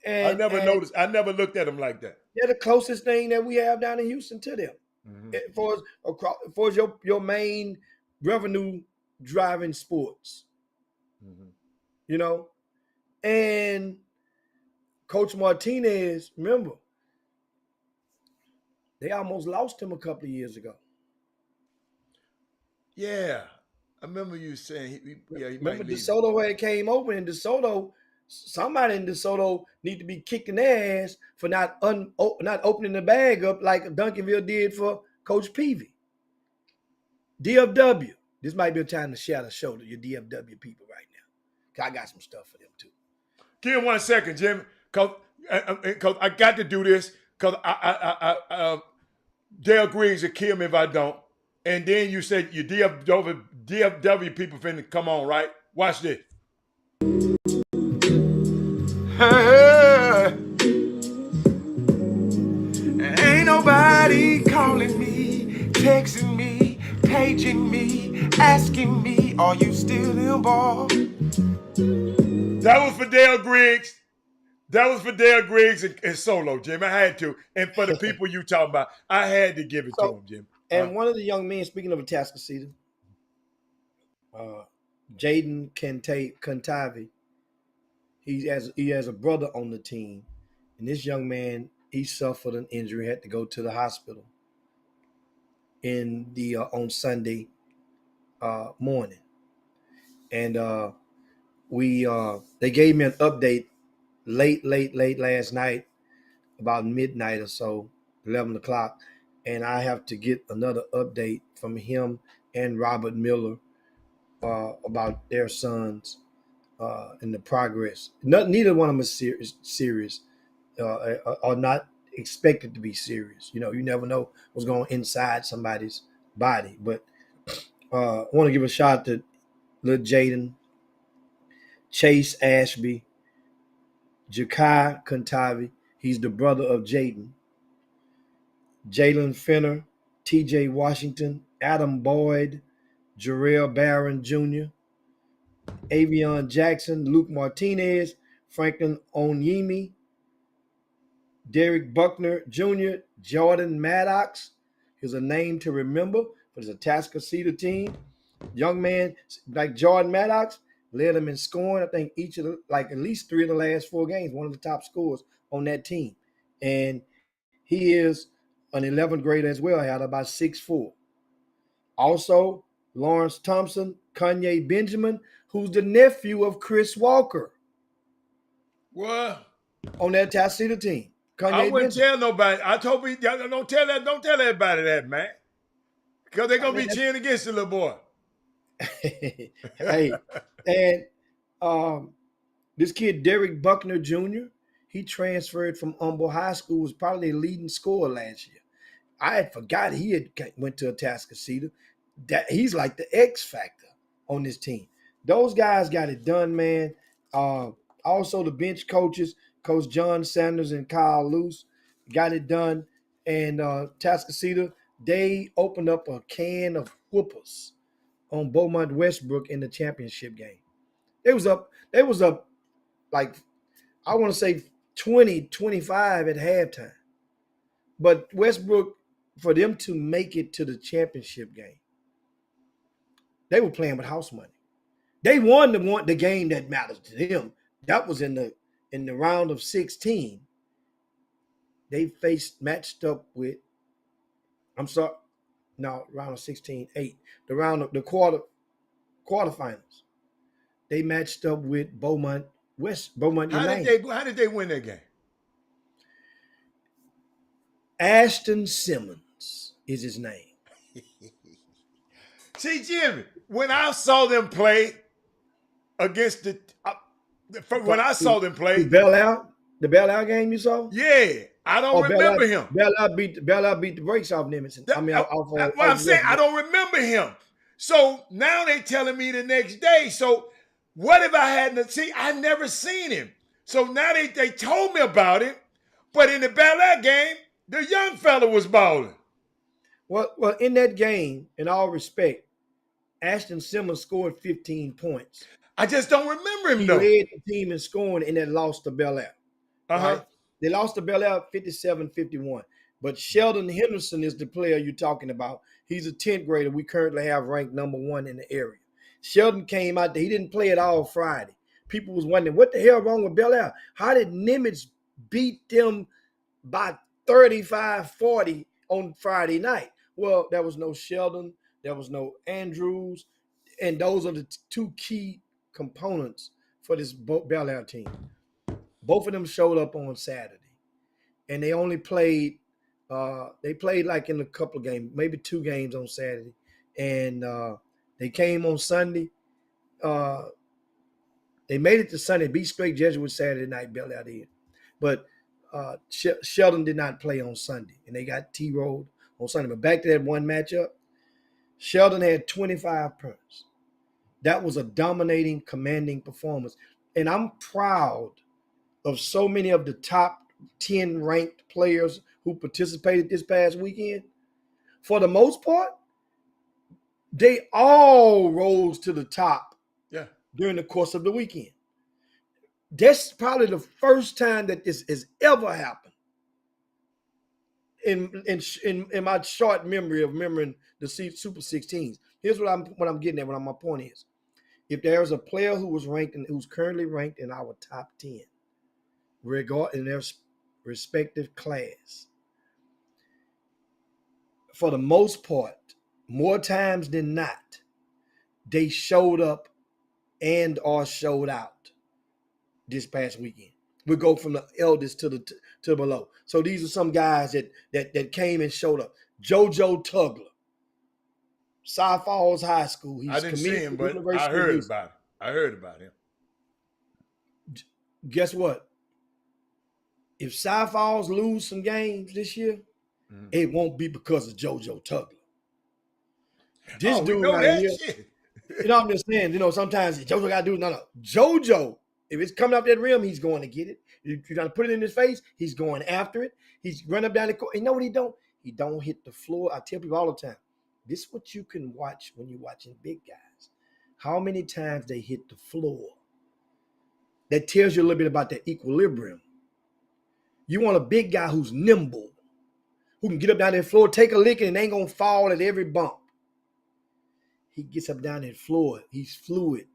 [SPEAKER 1] I never noticed. I never looked at them like that.
[SPEAKER 6] They're the closest thing that we have down in Houston to them. For your main revenue driving sports. And Coach Martinez, remember, they almost lost him a couple of years ago.
[SPEAKER 1] Yeah. I remember you saying he might
[SPEAKER 6] Remember
[SPEAKER 1] leave.
[SPEAKER 6] DeSoto where it came open, and DeSoto, somebody in DeSoto need to be kicking their ass for not opening the bag up like Duncanville did for Coach Peavy. DFW. This might be a time to shout a show to your DFW people right now. 'Cause I got some stuff for them too.
[SPEAKER 1] Give me 1 second, Jimmy, cause I got to do this, cause Dale Griggs will kill me if I don't. And then you said your DFW people finna come on, right? Watch this.
[SPEAKER 7] Ain't nobody calling me, texting me, paging me, asking me, are you still involved?
[SPEAKER 1] That was for Dale Griggs. That was for Dale Griggs and Solo, Jim. I had to. And for the people you talking about, I had to give it to him, Jim.
[SPEAKER 6] And one of the young men, speaking of Atascocita, Jaden Contavi, he has a brother on the team. And this young man, he suffered an injury, had to go to the hospital on Sunday morning. And they gave me an update late last night, about midnight or so, 11 o'clock. And I have to get another update from him and Robert Miller about their sons and the progress. Neither one of them is serious or not expected to be serious. You know, you never know what's going inside somebody's body. But I want to give a shout out to little Jaden, Chase Ashby, Jakai Contavi. He's the brother of Jaden. Jalen Fenner, T.J. Washington, Adam Boyd, Jarrell Barron Jr., Avion Jackson, Luke Martinez, Franklin Onyemi, Derek Buckner Jr., Jordan Maddox. Here's a name to remember for the Atascocita team. Young man like Jordan Maddox led them in scoring. I think at least 3 of the last 4 games, one of the top scorers on that team. And he is an 11th grader as well, had about 6'4". Also, Lawrence Thompson, Kanye Benjamin, who's the nephew of Chris Walker.
[SPEAKER 1] What?
[SPEAKER 6] On that Atascocita team. Kanye
[SPEAKER 1] I wouldn't
[SPEAKER 6] Benjamin.
[SPEAKER 1] tell nobody. I told people, don't tell everybody that, man. Because they're going to be cheering against the little boy.
[SPEAKER 6] Hey, and this kid, Derek Buckner Jr., he transferred from Humble High School, was probably the leading scorer last year. I had forgot he had went to Atascocita. That he's like the X factor on this team. Those guys got it done, man. Also, the bench coaches, Coach John Sanders and Kyle Luce, got it done. And Atascocita, they opened up a can of whoopers on Beaumont Westbrook in the championship game. They was up like, I want to say 20-25 at halftime. But Westbrook, for them to make it to the championship game, they were playing with house money. They won the game that matters to them. That was in the round of 16. They matched up with, round of 16, 8. The round of the quarterfinals. They matched up with Beaumont United.
[SPEAKER 1] How did they win that game?
[SPEAKER 6] Ashton Simmons is his name.
[SPEAKER 1] See, Jimmy, when I saw them play against the
[SPEAKER 6] Bel Air game you saw?
[SPEAKER 1] Yeah, I don't remember him.
[SPEAKER 6] Bel Air beat the brakes off them.
[SPEAKER 1] I'm saying I don't remember him. So now they telling me the next day. So what if I hadn't seen? I never seen him. So now they told me about it. But in the Bel Air game, the young fella was balling.
[SPEAKER 6] Well, in that game, in all respect, Ashton Simmons scored 15 points.
[SPEAKER 1] I just don't remember him, though.
[SPEAKER 6] He led the team in scoring and then lost to Bel Air. Right? They lost to Bel Air 57-51. But Sheldon Henderson is the player you're talking about. He's a 10th grader we currently have ranked number 1 in the area. Sheldon came out there. He didn't play at all Friday. people was wondering what the hell wrong with Bel Air. How did Nimitz beat them by 35-40 on Friday night? Well, there was no Sheldon, there was no Andrews, and those are the two key components for this Bel Air team. Both of them showed up on Saturday, and they only played. They played like in a couple of games, maybe 2 games on Saturday, and they came on Sunday. They made it to Sunday, beat straight Jesuit Saturday night. Bel Air did, but Sheldon did not play on Sunday, and they got T-rolled on Sunday. But back to that one matchup, Sheldon had 25 points. That was a dominating, commanding performance, and I'm proud of so many of the top 10 ranked players who participated this past weekend. For the most part, they all rose to the top during the course of the weekend. That's probably the first time that this has ever happened in my short memory of remembering the Super 16s. Here's what I'm getting at. What my point is: if there's a player who was ranked and who's currently ranked in our top 10, in their respective class, for the most part, more times than not, they showed up and or showed out this past weekend. We go from the eldest to below. So these are some guys that came and showed up. JoJo Tugler, Cy Falls High School.
[SPEAKER 1] I didn't see him, but I heard about him. I heard about him.
[SPEAKER 6] Guess what? If Cy Falls lose some games this year, it won't be because of JoJo Tugler. This dude right here, shit. You know what I'm just saying? You know, sometimes JoJo got to do no. JoJo, if it's coming up that rim, he's going to get it. If you're going to put it in his face, he's going after it. He's running up down the court. You know what he don't? He don't hit the floor. I tell people all the time, this is what you can watch when you're watching big guys. How many times they hit the floor. That tells you a little bit about their equilibrium. You want a big guy who's nimble, who can get up down that floor, take a lick, and ain't going to fall at every bump. He gets up down that floor. He's fluid.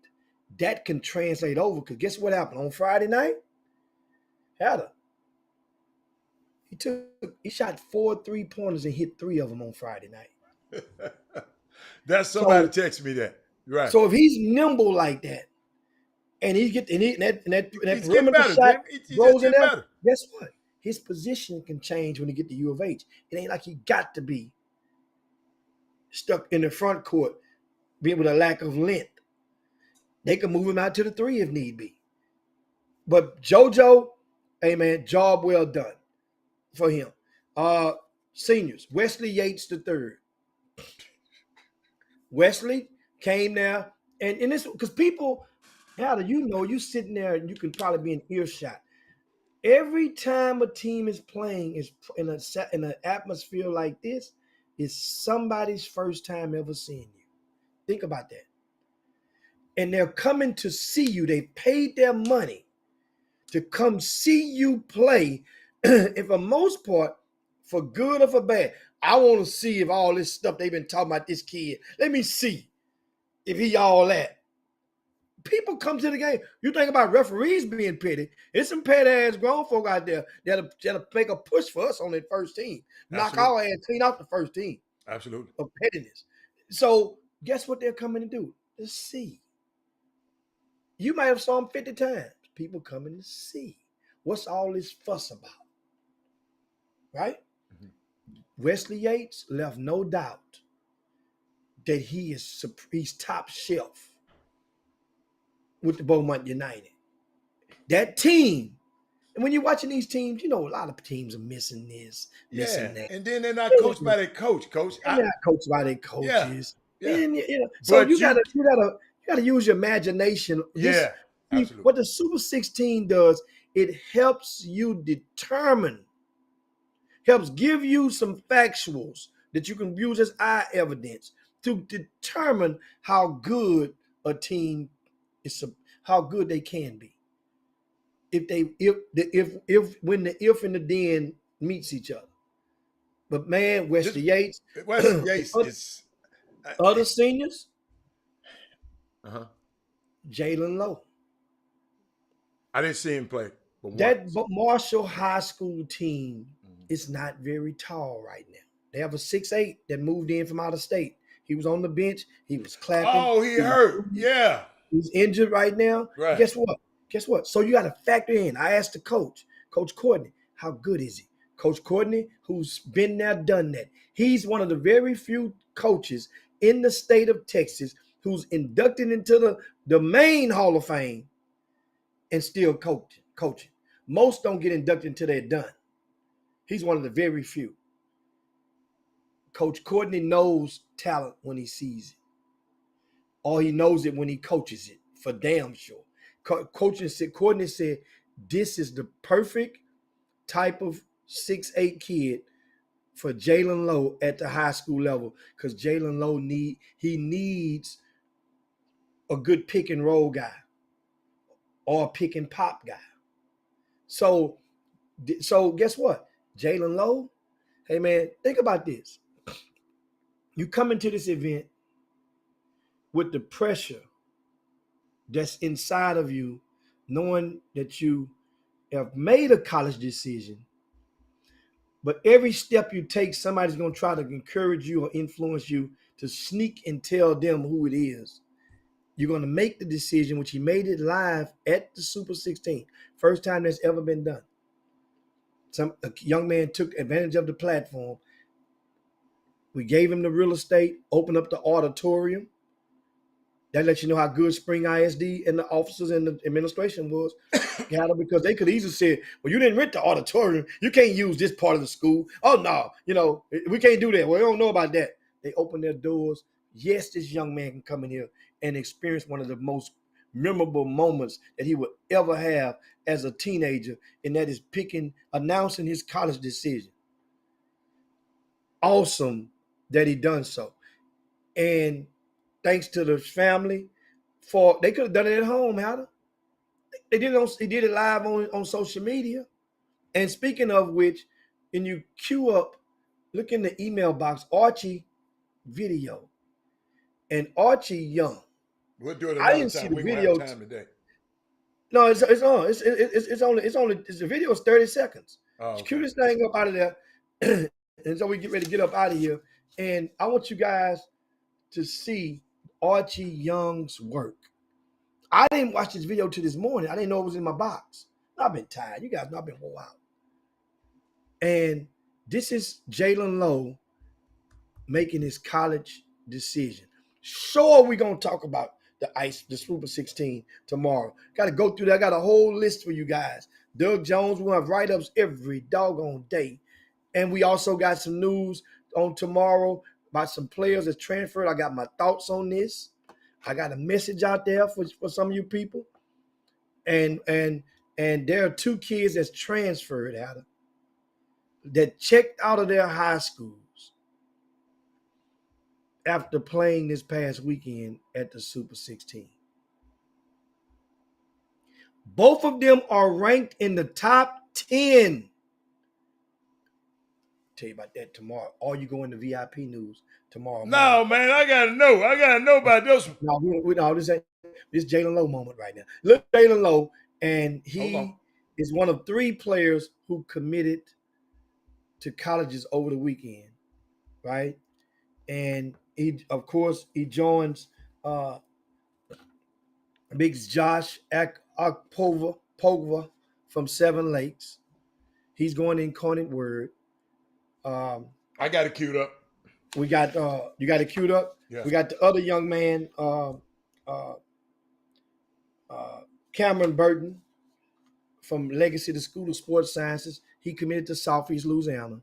[SPEAKER 6] That can translate over, because guess what happened? On Friday night, he shot 4 3-pointers and hit 3 of them on Friday night.
[SPEAKER 1] That's somebody text me that. Right.
[SPEAKER 6] So if he's nimble like that, and he get that perimeter shot goes in there, guess what? His position can change when he get to U of H. It ain't like he got to be stuck in the front court, being with a lack of length. They can move him out to the 3 if need be. But JoJo, hey man, job well done for him. Seniors, Wesley Yates III. Wesley came there, and this because people, you sitting there and you can probably be in earshot. Every time a team is playing is in an atmosphere like this, is somebody's first time ever seeing you. Think about that. And they're coming to see you. They paid their money to come see you play. And for most part, for good or for bad, I want to see if all this stuff they've been talking about this kid. Let me see if he all that. People come to the game. You think about referees being petty. There's some petty-ass grown folk out there that'll make a push for us on that first team. Absolutely. Knock our ass clean off the first team.
[SPEAKER 1] Absolutely.
[SPEAKER 6] Of pettiness. So guess what they're coming to do? To see. You might have saw them 50 times. People coming to see. What's all this fuss about? Right? Mm-hmm. Wesley Yates left no doubt that he's top shelf with the Beaumont United. That team, and when you're watching these teams, you know a lot of teams are missing this, missing that.
[SPEAKER 1] And then they're not coached by their coach.
[SPEAKER 6] They're not coached by their coaches.
[SPEAKER 1] Yeah.
[SPEAKER 6] And, so you gotta use your imagination.
[SPEAKER 1] Absolutely.
[SPEAKER 6] What the Super 16 does, it helps you helps give you some factuals that you can use as eye evidence to determine how good a team is, how good they can be. When the if and the then meets each other. But man, Wesley Yates
[SPEAKER 1] is
[SPEAKER 6] other seniors. Jalen Lowe.
[SPEAKER 1] I didn't see him play. But
[SPEAKER 6] That Marshall High School team is not very tall right now. They have a 6'8" that moved in from out of state. He was on the bench. He was clapping.
[SPEAKER 1] Oh, he hurt. Yeah.
[SPEAKER 6] He's injured right now.
[SPEAKER 1] Right.
[SPEAKER 6] Guess what? So you got to factor in. I asked the coach, Coach Courtney, how good is he? Coach Courtney, who's been there, done that. He's one of the very few coaches in the state of Texas who's inducted into the main Hall of Fame and still coaching. Most don't get inducted until they're done. He's one of the very few. Coach Courtney knows talent when he sees it. Or he knows it when he coaches it, for damn sure. Courtney said, this is the perfect type of 6'8" kid for Jalen Lowe at the high school level, because Jalen Lowe needs a good pick and roll guy or a pick and pop guy. So guess what? Jalen Lowe, hey man, think about this. You come into this event with the pressure that's inside of you, knowing that you have made a college decision, but every step you take, somebody's going to try to encourage you or influence you to sneak and tell them who it is. You're going to make the decision, which he made it live at the Super 16. First time that's ever been done. A young man took advantage of the platform. We gave him the real estate, opened up the auditorium. That lets you know how good Spring ISD and the officers and the administration was. Because they could easily say, well, you didn't rent the auditorium. You can't use this part of the school. Oh, no, we can't do that. Well, we don't know about that. They opened their doors. Yes, this young man can come in here and experience one of the most memorable moments that he would ever have as a teenager, and that is announcing his college decision. Awesome that he done so. And thanks to the family, they could have done it at home, Howard. He did it live on social media. And speaking of which, and you queue up, look in the email box, Archie video. And Archie Young.
[SPEAKER 1] We'll do it
[SPEAKER 6] I
[SPEAKER 1] another
[SPEAKER 6] didn't
[SPEAKER 1] time.
[SPEAKER 6] see the
[SPEAKER 1] We
[SPEAKER 6] video.
[SPEAKER 1] won't have time today.
[SPEAKER 6] No, it's on. The video is 30 seconds.
[SPEAKER 1] Oh, okay.
[SPEAKER 6] Cue this thing up out of there. And so we get ready to get up out of here. And I want you guys to see Archie Young's work. I didn't watch this video till this morning. I didn't know it was in my box. I've been tired. You guys know I've been wore out. And this is Jalen Lowe making his college decision. Sure, we're going to talk about the Super 16 tomorrow. Got to go through that. I got a whole list for you guys. Doug Jones, we'll have write-ups every doggone day. And we also got some news on tomorrow about some players that's transferred. I got my thoughts on this. I got a message out there for some of you people. And there are 2 kids that's transferred out of that checked out of their high schools after playing this past weekend at the Super 16. Both of them are ranked in the top 10. Tell you about that tomorrow. Or you go into VIP news tomorrow.
[SPEAKER 1] No, man, I gotta know. I gotta know about this one.
[SPEAKER 6] No, this Jalen Lowe moment right now. Look, Jalen Lowe, and he is one of 3 players who committed to colleges over the weekend, right? And he joins Big Josh Pogva from Seven Lakes. He's going in Incarnate Word.
[SPEAKER 1] I got it queued up.
[SPEAKER 6] We got you got it queued up.
[SPEAKER 1] Yeah.
[SPEAKER 6] We got the other young man, Cameron Burton from Legacy, the School of Sports Sciences. He committed to Southeast Louisiana.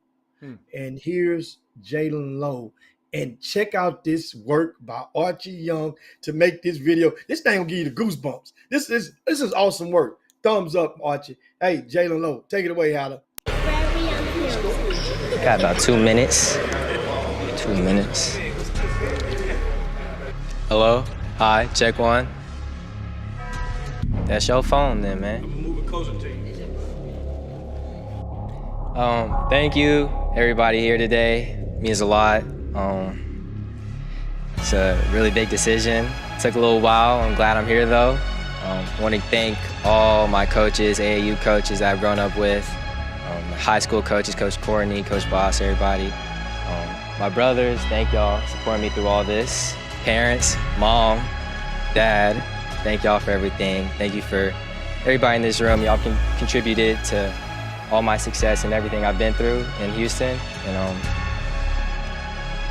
[SPEAKER 6] And here's Jalen Lowe. And check out this work by Archie Young to make this video. This thing will give you the goosebumps. This is awesome work. Thumbs up, Archie. Hey, Jalen Lowe, take it away, Howard.
[SPEAKER 8] Got about 2 minutes. 2 minutes. Hello? Hi, check 1. That's your phone then, man.
[SPEAKER 5] I'm moving closer to you.
[SPEAKER 8] Thank you, everybody here today. Means a lot. It's a really big decision. Took a little while. I'm glad I'm here though. I want to thank all my coaches, AAU coaches that I've grown up with, high school coaches, Coach Courtney, Coach Boss, everybody. My brothers, thank y'all for supporting me through all this. Parents, mom, dad, thank y'all for everything. Thank you for everybody in this room. Y'all contributed to all my success and everything I've been through in Houston.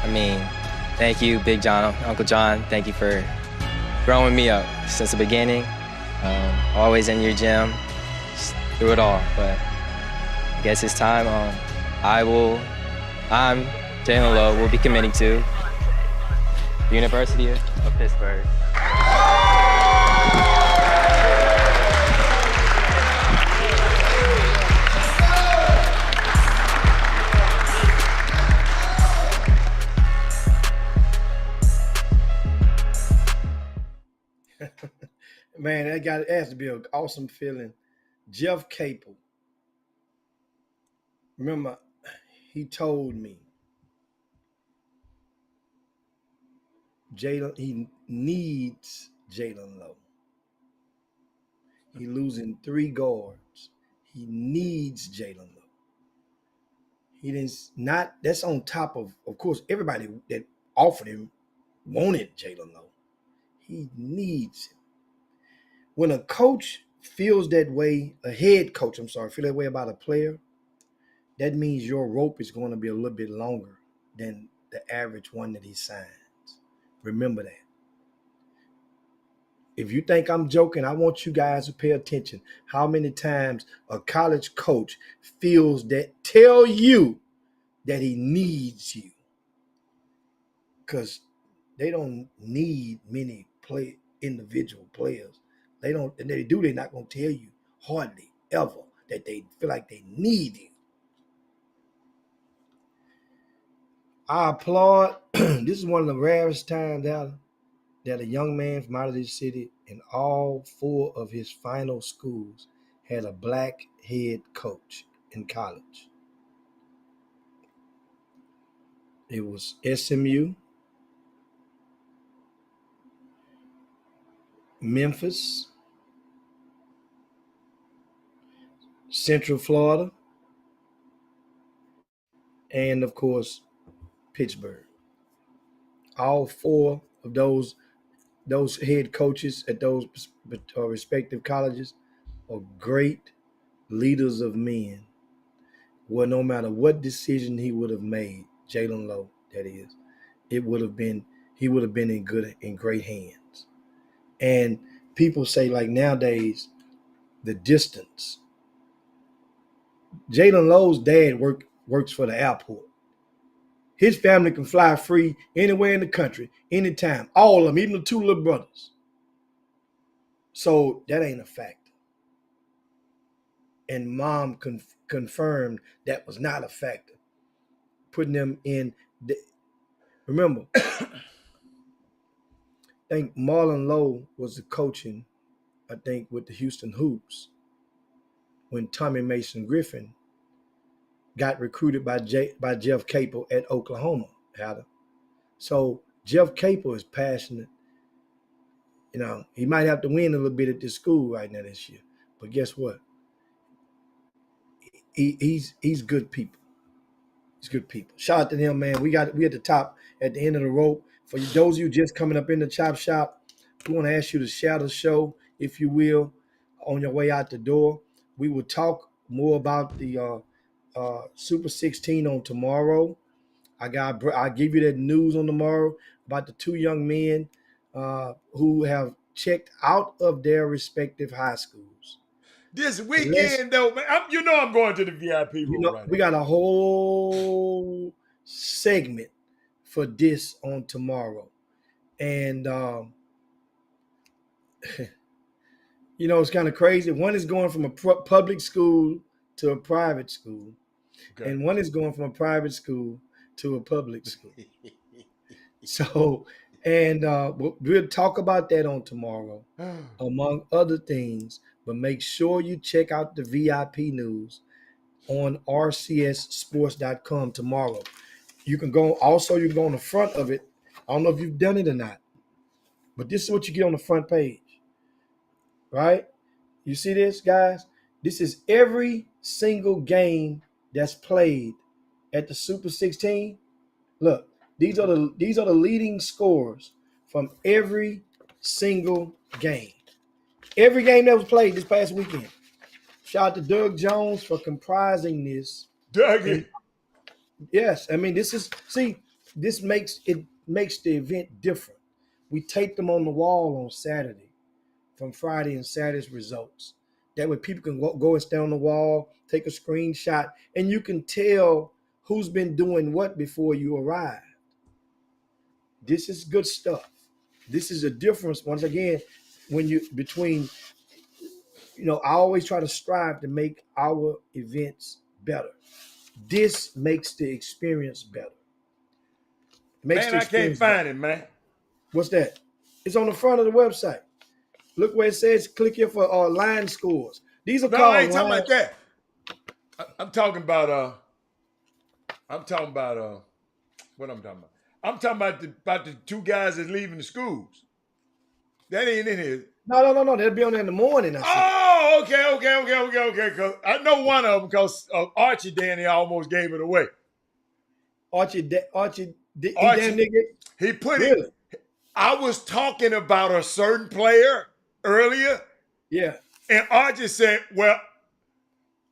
[SPEAKER 8] And thank you, Big John, Uncle John. Thank you for growing me up since the beginning. Always in your gym, just through it all. But I guess it's time. I'm Jalen Lowe, will be committing to the University of Pittsburgh.
[SPEAKER 6] Man, that has to be an awesome feeling. Jeff Capel. Remember, he told me he needs Jalen Lowe. He losing 3 guards. He needs Jalen Lowe. That's on top of course, everybody that offered him wanted Jalen Lowe. He needs him. When a coach feels that way, a head coach, feel that way about a player, that means your rope is going to be a little bit longer than the average one that he signs. Remember that. If you think I'm joking, I want you guys to pay attention. How many times a college coach tell you that he needs you? Because they don't need many individual players. They're not going to tell you hardly ever that they feel like they need you. I applaud. This is one of the rarest times that a young man from out of this city in all 4 of his final schools had a black head coach in college. It was SMU, Memphis, Central Florida, and of course, Pittsburgh. All 4 of those head coaches at those respective colleges are great leaders of men. Well, no matter what decision he would have made, Jalen Lowe, that is, he would have been in great hands. And people say, like, nowadays, the distance. Jalen Lowe's dad works for the airport. His family can fly free anywhere in the country, anytime. All of them, even the 2 little brothers. So that ain't a factor. And mom confirmed that was not a factor. Putting them in. Remember, I think Marlon Lowe was the coaching, I think, with the Houston Hoops when Tommy Mason Griffin got recruited by Jeff Capel at Oklahoma. So Jeff Capel is passionate. He might have to win a little bit at this school right now this year. But guess what? He's good people. He's good people. Shout out to them, man. We at the top, at the end of the rope. For those of you just coming up in the chop shop, we want to ask you to share the show, if you will, on your way out the door. We will talk more about the Super 16 on tomorrow. I'll give you that news on tomorrow about the 2 young men who have checked out of their respective high schools.
[SPEAKER 1] This weekend, though, man, I'm going to the VIP room right
[SPEAKER 6] we
[SPEAKER 1] now.
[SPEAKER 6] got a whole segment for this on tomorrow. And, it's kind of crazy. One is going from a public school to a private school. Okay. And one is going from a private school to a public school. So, and we'll talk about that on tomorrow, among other things. But make sure you check out the VIP news on rcssports.com tomorrow. You can go on the front of it. I don't know if you've done it or not, but this is what you get on the front page. right? You see this, guys? This is every single game that's played at the Super 16. Look, these are the leading scores from every single game. Every game that was played this past weekend. Shout out to Doug Jones for comprising this.
[SPEAKER 1] Dougie.
[SPEAKER 6] Yes, I mean this makes the event different. We tape them on the wall on Saturday from Friday and Saturday's results. That way people can go and stand on the wall, take a screenshot, and you can tell who's been doing what before you arrive. This is good stuff. This is a difference, once again, when you between, I always try to strive to make our events better. This makes the experience better.
[SPEAKER 1] Man, I can't find it, man.
[SPEAKER 6] What's that? It's on the front of the website. Look where it says click here for line scores. These are called.
[SPEAKER 1] I ain't talking about that. I'm talking about what I'm talking about. I'm talking about the two guys that's leaving the schools. That ain't in here.
[SPEAKER 6] No. They'll be on there in the morning.
[SPEAKER 1] Oh, okay. Cause I know one of them because Archie Danny almost gave it away.
[SPEAKER 6] Archie, damn nigga.
[SPEAKER 1] He put
[SPEAKER 6] really?
[SPEAKER 1] it. I was talking about a certain player earlier.
[SPEAKER 6] Yeah.
[SPEAKER 1] And Archie said, well,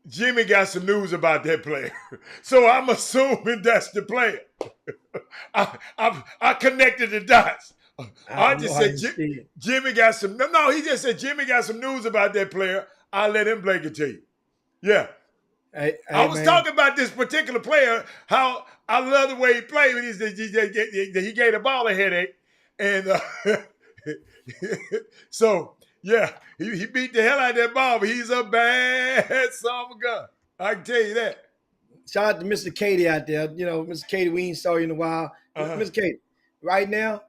[SPEAKER 1] Jimmy got some news about that player. So I'm assuming that's the player. I connected the dots. Archie said Jimmy got some. No, he just said Jimmy got some news about that player. I'll let him break it to you. Yeah. I was talking about this particular player, how I love the way he played. He said he gave the ball a headache. And so, yeah, he beat the hell out of that ball, but he's a bad son of a gun. I can tell you that.
[SPEAKER 6] Shout out to Mr. Katie out there. Mr. Katie, we ain't saw you in a while. Mr. Katie, right now,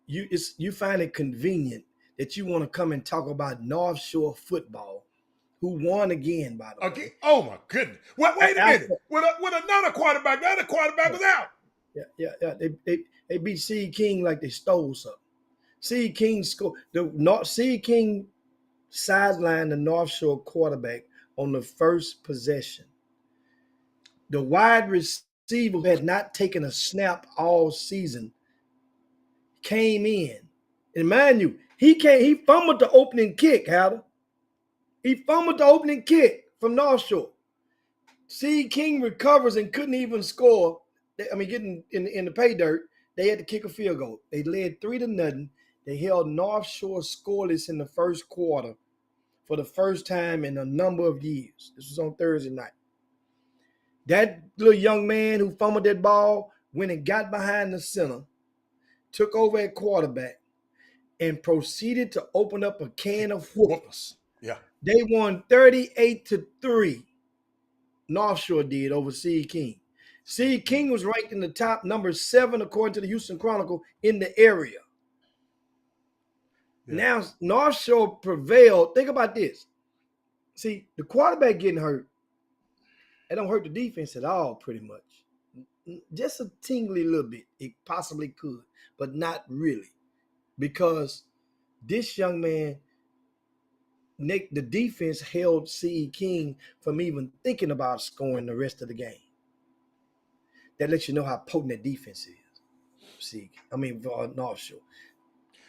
[SPEAKER 6] you find it convenient that you want to come and talk about North Shore football, who won again, by the way.
[SPEAKER 1] Oh, my goodness. Wait a minute. With another quarterback, the other quarterback was out.
[SPEAKER 6] Yeah. They beat C. King like they stole something. C. King scored. C. King sidelined the North Shore quarterback on the first possession. The wide receiver who had not taken a snap all season came in. And mind you, he fumbled the opening kick, Howard. He fumbled the opening kick from North Shore. C. King recovers and couldn't even score. Getting in the pay dirt, they had to kick a field goal. They led 3-0. They held North Shore scoreless in the first quarter for the first time in a number of years. This was on Thursday night. That little young man who fumbled that ball went and got behind the center, took over at quarterback, and proceeded to open up a can of whoopers.
[SPEAKER 1] Yeah.
[SPEAKER 6] They won 38-3. North Shore did over C. King. C. King was ranked in the top number 7, according to the Houston Chronicle, in the area. Yeah. Now, North Shore prevailed. Think about this. See, the quarterback getting hurt, it don't hurt the defense at all, pretty much. Just a tingly little bit. It possibly could, but not really. Because this young man, Nick, the defense held C.E. King from even thinking about scoring the rest of the game. That lets you know how potent that defense is. North Shore.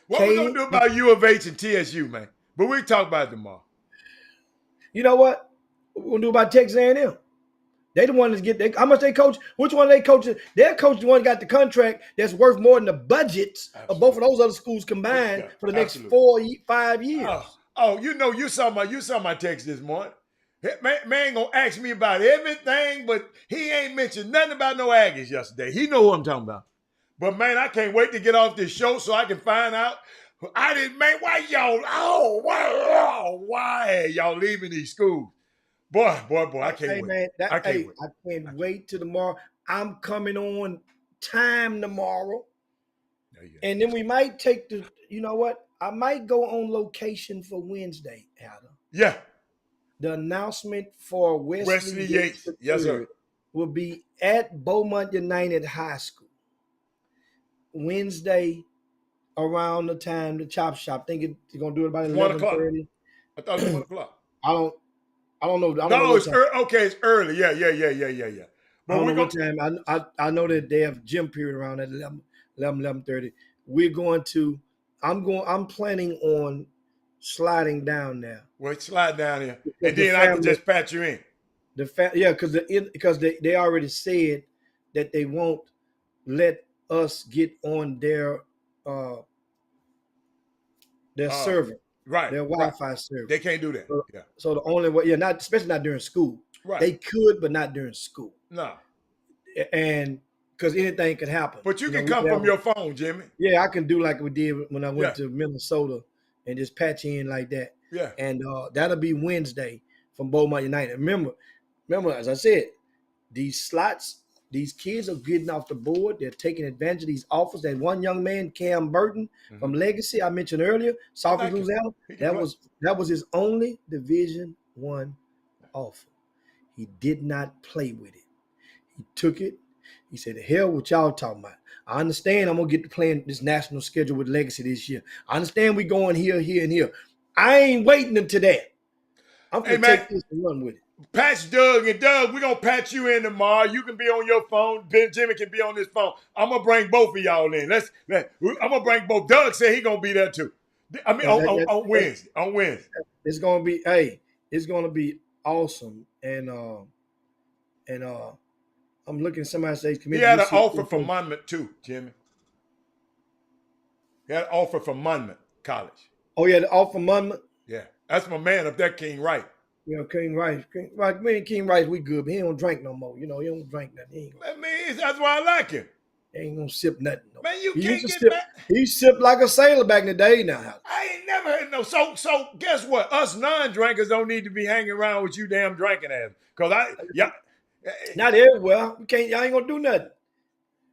[SPEAKER 1] What we going to do about U of H and TSU, man? But we'll talk about it tomorrow.
[SPEAKER 6] You know what? What we're going to do about Texas A&M? They the one that how much they coach? Which one they coach? Their coach the one got the contract that's worth more than the budgets of both of those other schools combined for the next 4-5 years.
[SPEAKER 1] You saw my text this morning. Man gonna ask me about everything, but he ain't mentioned nothing about no Aggies yesterday. He know what I'm talking about. But man, I can't wait to get off this show so I can find out. Why y'all leaving these schools? Boy, I can't wait. I
[SPEAKER 6] can't wait till tomorrow. I'm coming on time tomorrow. And then we might take you know what? I might go on location for Wednesday, Adam.
[SPEAKER 1] Yeah.
[SPEAKER 6] The announcement for Wesley Yates,
[SPEAKER 1] yes, sir,
[SPEAKER 6] will be at Beaumont United High School Wednesday around the time the chop shop. I think it's gonna do it about
[SPEAKER 1] 1:00.
[SPEAKER 6] 11:30.
[SPEAKER 1] I thought it was 1:00.
[SPEAKER 6] I don't know. I don't know
[SPEAKER 1] No,
[SPEAKER 6] what
[SPEAKER 1] it's
[SPEAKER 6] time.
[SPEAKER 1] okay. It's early. Yeah.
[SPEAKER 6] I
[SPEAKER 1] But
[SPEAKER 6] don't
[SPEAKER 1] we
[SPEAKER 6] know what
[SPEAKER 1] gonna
[SPEAKER 6] time. I know that they have gym period around at 11:30. We're going to. I'm planning on sliding down there.
[SPEAKER 1] slide down here,
[SPEAKER 6] Because
[SPEAKER 1] and
[SPEAKER 6] the
[SPEAKER 1] then I can
[SPEAKER 6] family-
[SPEAKER 1] just patch you in.
[SPEAKER 6] Because they already said that they won't let us get on their server,
[SPEAKER 1] Right.
[SPEAKER 6] their Wi-Fi server.
[SPEAKER 1] They can't do that. Yeah.
[SPEAKER 6] So the only way, especially not during school.
[SPEAKER 1] Right.
[SPEAKER 6] They could, but not during school.
[SPEAKER 1] No.
[SPEAKER 6] And because anything could happen.
[SPEAKER 1] But you can come from your phone, Jimmy.
[SPEAKER 6] Yeah, I can do like we did when I went
[SPEAKER 1] Yeah.
[SPEAKER 6] to Minnesota and just patch in like that.
[SPEAKER 1] Yeah.
[SPEAKER 6] And that'll be Wednesday from Beaumont United. Remember, as I said, these slots, these kids are getting off the board. They're taking advantage of these offers. That one young man, Cam Burton from Legacy, I mentioned earlier, South Louisiana, that was his only Division I offer. He did not play with it. He took it. He said, "The hell what y'all talking about? I understand I'm going to get to playing this national schedule with Legacy this year. I understand we going here, here, and here. I ain't waiting until that. I'm going to take this and run with it."
[SPEAKER 1] Patch Doug, and Doug, we're going to patch you in tomorrow. You can be on your phone. Jimmy can be on his phone. I'm going to bring both of y'all in. I'm going to bring both. Doug said he going to be there too. I mean, on Wednesday. On Wednesday.
[SPEAKER 6] It's going to be, it's going to be awesome. And I'm looking at somebody says,
[SPEAKER 1] he had an offer from Monmouth too, Jimmy. He had an offer from Monmouth College.
[SPEAKER 6] Oh, yeah, the offer from Monmouth?
[SPEAKER 1] Yeah. That's my man up there, King Wright.
[SPEAKER 6] King Rice. Me and King Rice, we good, but he don't drink no more. He don't drink nothing.
[SPEAKER 1] That's why I like him.
[SPEAKER 6] He ain't gonna sip nothing. No.
[SPEAKER 1] Man, you
[SPEAKER 6] he
[SPEAKER 1] can't
[SPEAKER 6] get
[SPEAKER 1] get back.
[SPEAKER 6] He sipped like a sailor back in the day now.
[SPEAKER 1] I ain't never heard no. So guess what? Us non-drinkers don't need to be hanging around with you damn drinking ass. Cause
[SPEAKER 6] not everywhere. Y'all ain't gonna do nothing.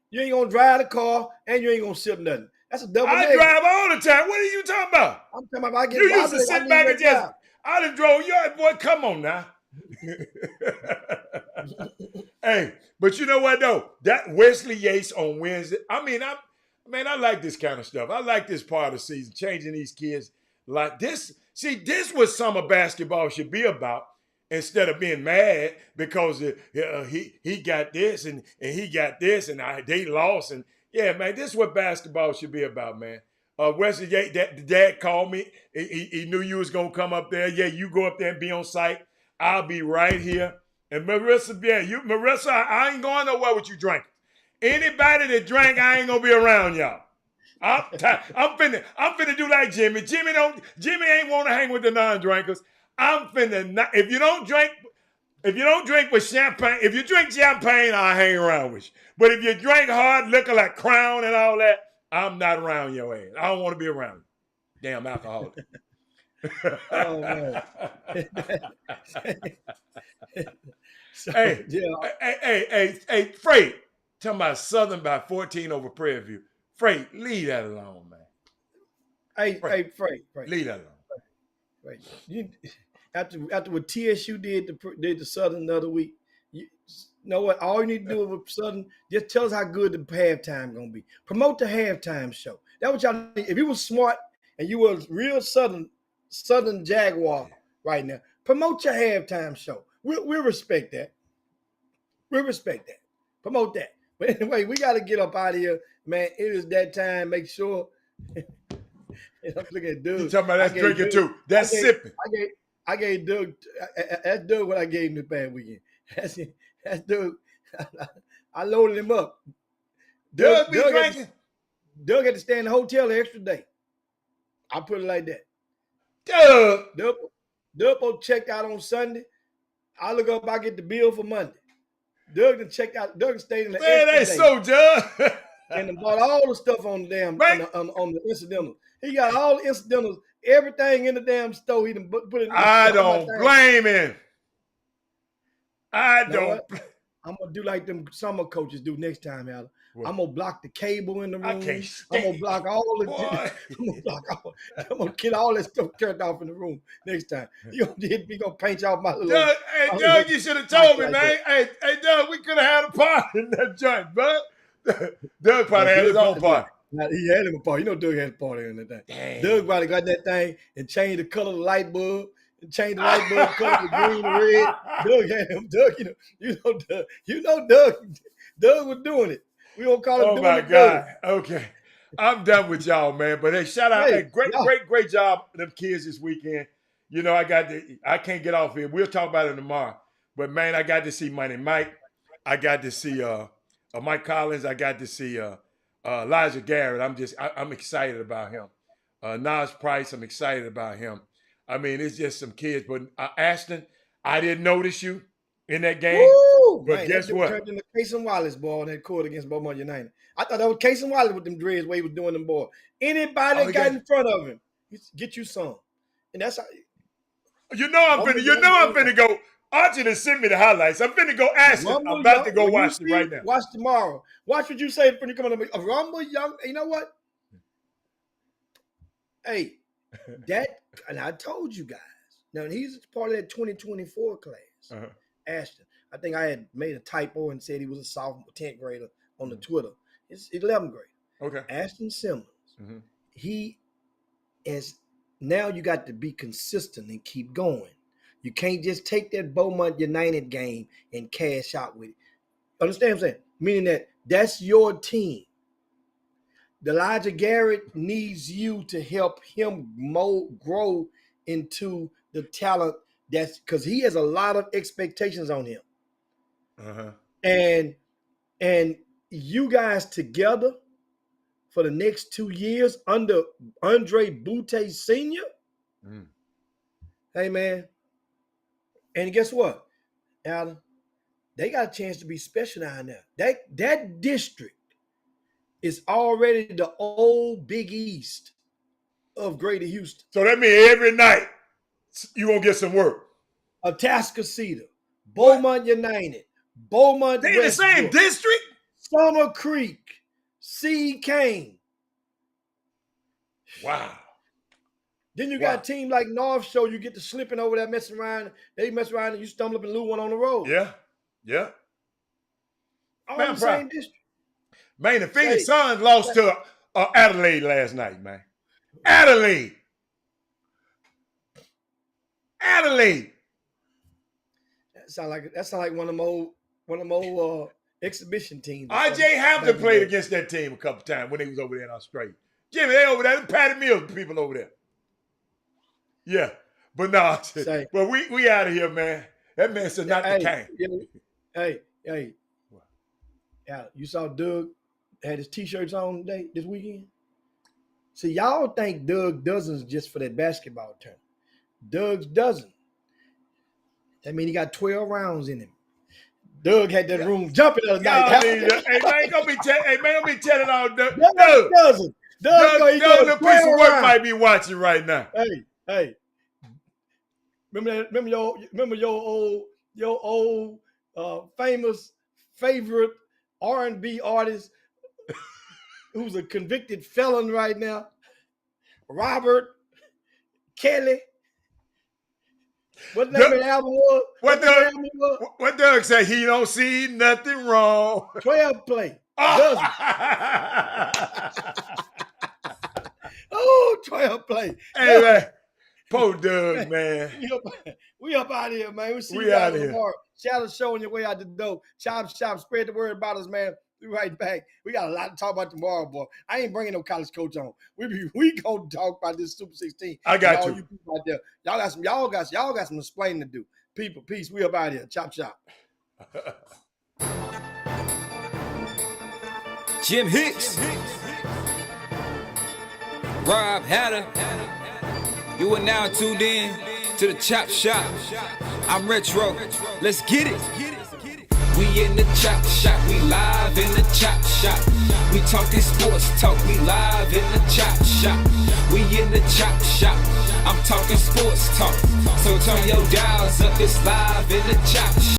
[SPEAKER 6] You ain't gonna drive the car and you ain't gonna sip nothing. That's a double negative.
[SPEAKER 1] drive all the time. What are you talking about?
[SPEAKER 6] I'm talking about
[SPEAKER 1] You used to sit back and just, I done drove your boy. Come on now. Hey, but you know what though? That Wesley Yates on Wednesday. I like this kind of stuff. I like this part of the season, changing these kids like this. See, this was summer basketball should be about. Instead of being mad because he got this and he got this and they lost. And yeah, man, this is what basketball should be about, man. Wesley Yates, the dad called me. He knew you was going to come up there. Yeah, you go up there and be on site. I'll be right here. And Marissa, I ain't going nowhere with you drinking. Anybody that drank, I ain't going to be around y'all. I'm finna do like Jimmy. Jimmy ain't want to hang with the non-drinkers. I'm finna if you don't drink with champagne, if you drink champagne, I'll hang around with you. But if you drink hard liquor like Crown and all that, I'm not around your ass. I don't want to be around you. Damn alcoholic.
[SPEAKER 6] Oh man.
[SPEAKER 1] Hey, Freight. Talking about Southern by 14 over Prairie View. Freight, leave that alone, man.
[SPEAKER 6] Hey, Freight.
[SPEAKER 1] Leave that alone.
[SPEAKER 6] Right. After what TSU did to Southern the other week, you know what? All you need to do with Southern, just tell us how good the halftime gonna be. Promote the halftime show. That's what y'all need. If you were smart and you were real Southern Jaguar right now, promote your halftime show. We'll respect that. Promote that. But anyway, we got to get up out of here, man. It is that time. Make sure. I'm looking at Doug.
[SPEAKER 1] You talking about that drinking too? That's sipping.
[SPEAKER 6] I gave Doug. That's Doug what I gave him this past weekend. That's Doug. I loaded him up.
[SPEAKER 1] Doug be drinking.
[SPEAKER 6] Doug had to stay in the hotel an extra day. I put it like that. Doug checked out on Sunday. I look up. I get the bill for Monday. Doug done checked out. Doug stayed in the extra day.
[SPEAKER 1] So Doug.
[SPEAKER 6] And bought all the stuff on the damn on the incidental. He got all the incidentals, everything in the damn store. He done put it in
[SPEAKER 1] I don't blame him.
[SPEAKER 6] I'm gonna do like them summer coaches do next time, Alan. I'm gonna block the cable in the room. I'm gonna block all the I'm gonna get all that stuff turned off in the room next time. You gonna paint y'all my little
[SPEAKER 1] Doug, you should have told me, man. Hey, Doug, we could have had a party in that joint, bud. Doug probably had his own party.
[SPEAKER 6] Now, he had him a party. You know Doug had a party in that thing.
[SPEAKER 1] Dang.
[SPEAKER 6] Doug probably got that thing and changed the color of the light bulb. And changed the light bulb color to green and red. Doug had him. Doug, Doug was doing it. We don't call him
[SPEAKER 1] Oh,
[SPEAKER 6] doing
[SPEAKER 1] my
[SPEAKER 6] it.
[SPEAKER 1] God. Okay. I'm done with y'all, man. But hey, shout out.
[SPEAKER 6] Hey,
[SPEAKER 1] Hey, great job, them kids this weekend. You know, I can't get off here. We'll talk about it tomorrow. But, man, I got to see Money Mike. I got to see Mike Collins. I got to see Elijah Garrett. I'm excited about him. Nas Price, I'm excited about him. I mean, it's just some kids. But Ashton, I didn't notice you in that game.
[SPEAKER 6] Woo!
[SPEAKER 1] But
[SPEAKER 6] Man,
[SPEAKER 1] guess
[SPEAKER 6] that dude
[SPEAKER 1] what?
[SPEAKER 6] turned into Casey Wallace ball on that court against Beaumont United. I thought that was Casey Wallace with them dreads where he was doing them ball. Anybody that got in front of him, get you some. And that's how.
[SPEAKER 1] I'm finna go. Archie done sent me the highlights. I'm finna go ask him. I'm about to go watch it right now.
[SPEAKER 6] Watch tomorrow. Watch what you say when you come on the Rumble Young. You know what? Hey, and I told you guys. Now, he's part of that 2024 class.
[SPEAKER 1] Uh-huh.
[SPEAKER 6] Ashton. I think I had made a typo and said he was a sophomore, 10th grader on the Twitter. It's 11th grade.
[SPEAKER 1] Okay.
[SPEAKER 6] Ashton Simmons.
[SPEAKER 1] Mm-hmm.
[SPEAKER 6] He is, now you got to be consistent and keep going. You can't just take that Beaumont United game and cash out with it. Understand what I'm saying? Meaning that's your team. Elijah Garrett needs you to help him grow into the talent that's because he has a lot of expectations on him.
[SPEAKER 1] Uh-huh.
[SPEAKER 6] And you guys together for the next 2 years under Andre Boutte Sr. Hey, man. And guess what, Alan? They got a chance to be special down there. That district is already the old Big East of Greater Houston.
[SPEAKER 1] So that means every night you gonna get some work.
[SPEAKER 6] Atascocita, Beaumont United, Beaumont
[SPEAKER 1] They in the same district?
[SPEAKER 6] Summer Creek, C. Kane.
[SPEAKER 1] Wow.
[SPEAKER 6] Then you got a team like North Shore, you get to slipping over there, messing around. They mess around and you stumble up and lose one on the road.
[SPEAKER 1] Yeah.
[SPEAKER 6] All
[SPEAKER 1] Man,
[SPEAKER 6] in the same district.
[SPEAKER 1] Man, the Phoenix Suns lost to Adelaide last night, man. Adelaide.
[SPEAKER 6] That sound like one of them old exhibition teams.
[SPEAKER 1] R.J. Hampton played against that team a couple times when he was over there in Australia. Jimmy, they over there. Patty Mills people over there. Yeah. But no, but we out of here, man. That man said not the king.
[SPEAKER 6] Hey. Yeah, you saw Doug had his t-shirts on this weekend? See, y'all think Doug dozens just for that basketball tournament. Doug's dozen. That means he got 12 rounds in him. Doug had that room jumping the other night.
[SPEAKER 1] Hey, man, don't be telling all Doug.
[SPEAKER 6] Doug doesn't. Doug,
[SPEAKER 1] the piece of work might be watching right now.
[SPEAKER 6] Hey. Remember your old famous favorite R&B artist who's a convicted felon right now, Robert Kelly. What the name of the album was?
[SPEAKER 1] What Doug said? He don't see nothing wrong.
[SPEAKER 6] 12 play. Doesn't. 12 play.
[SPEAKER 1] Hey, man. Poor Doug, man.
[SPEAKER 6] We up out of here, man. We'll see you
[SPEAKER 1] out
[SPEAKER 6] guys
[SPEAKER 1] here.
[SPEAKER 6] tomorrow. Shadow Show on your way out the door. Chop, spread the word about us, man. Be right back. We got a lot to talk about tomorrow, boy. I ain't bringing no college coach on. We gonna talk about this Super 16.
[SPEAKER 1] I got you.
[SPEAKER 6] You people out there. Y'all got some explaining to do. People, peace. We up out of here. Chop.
[SPEAKER 9] Jim Hicks, Rob Hatter. You are now tuned in to the Chop Shop. I'm Retro. Let's get it. We in the Chop Shop. We live in the Chop Shop. We talking sports talk. We live in the Chop Shop. We in the Chop Shop. I'm talking sports talk. So turn your dials up. It's live in the Chop Shop.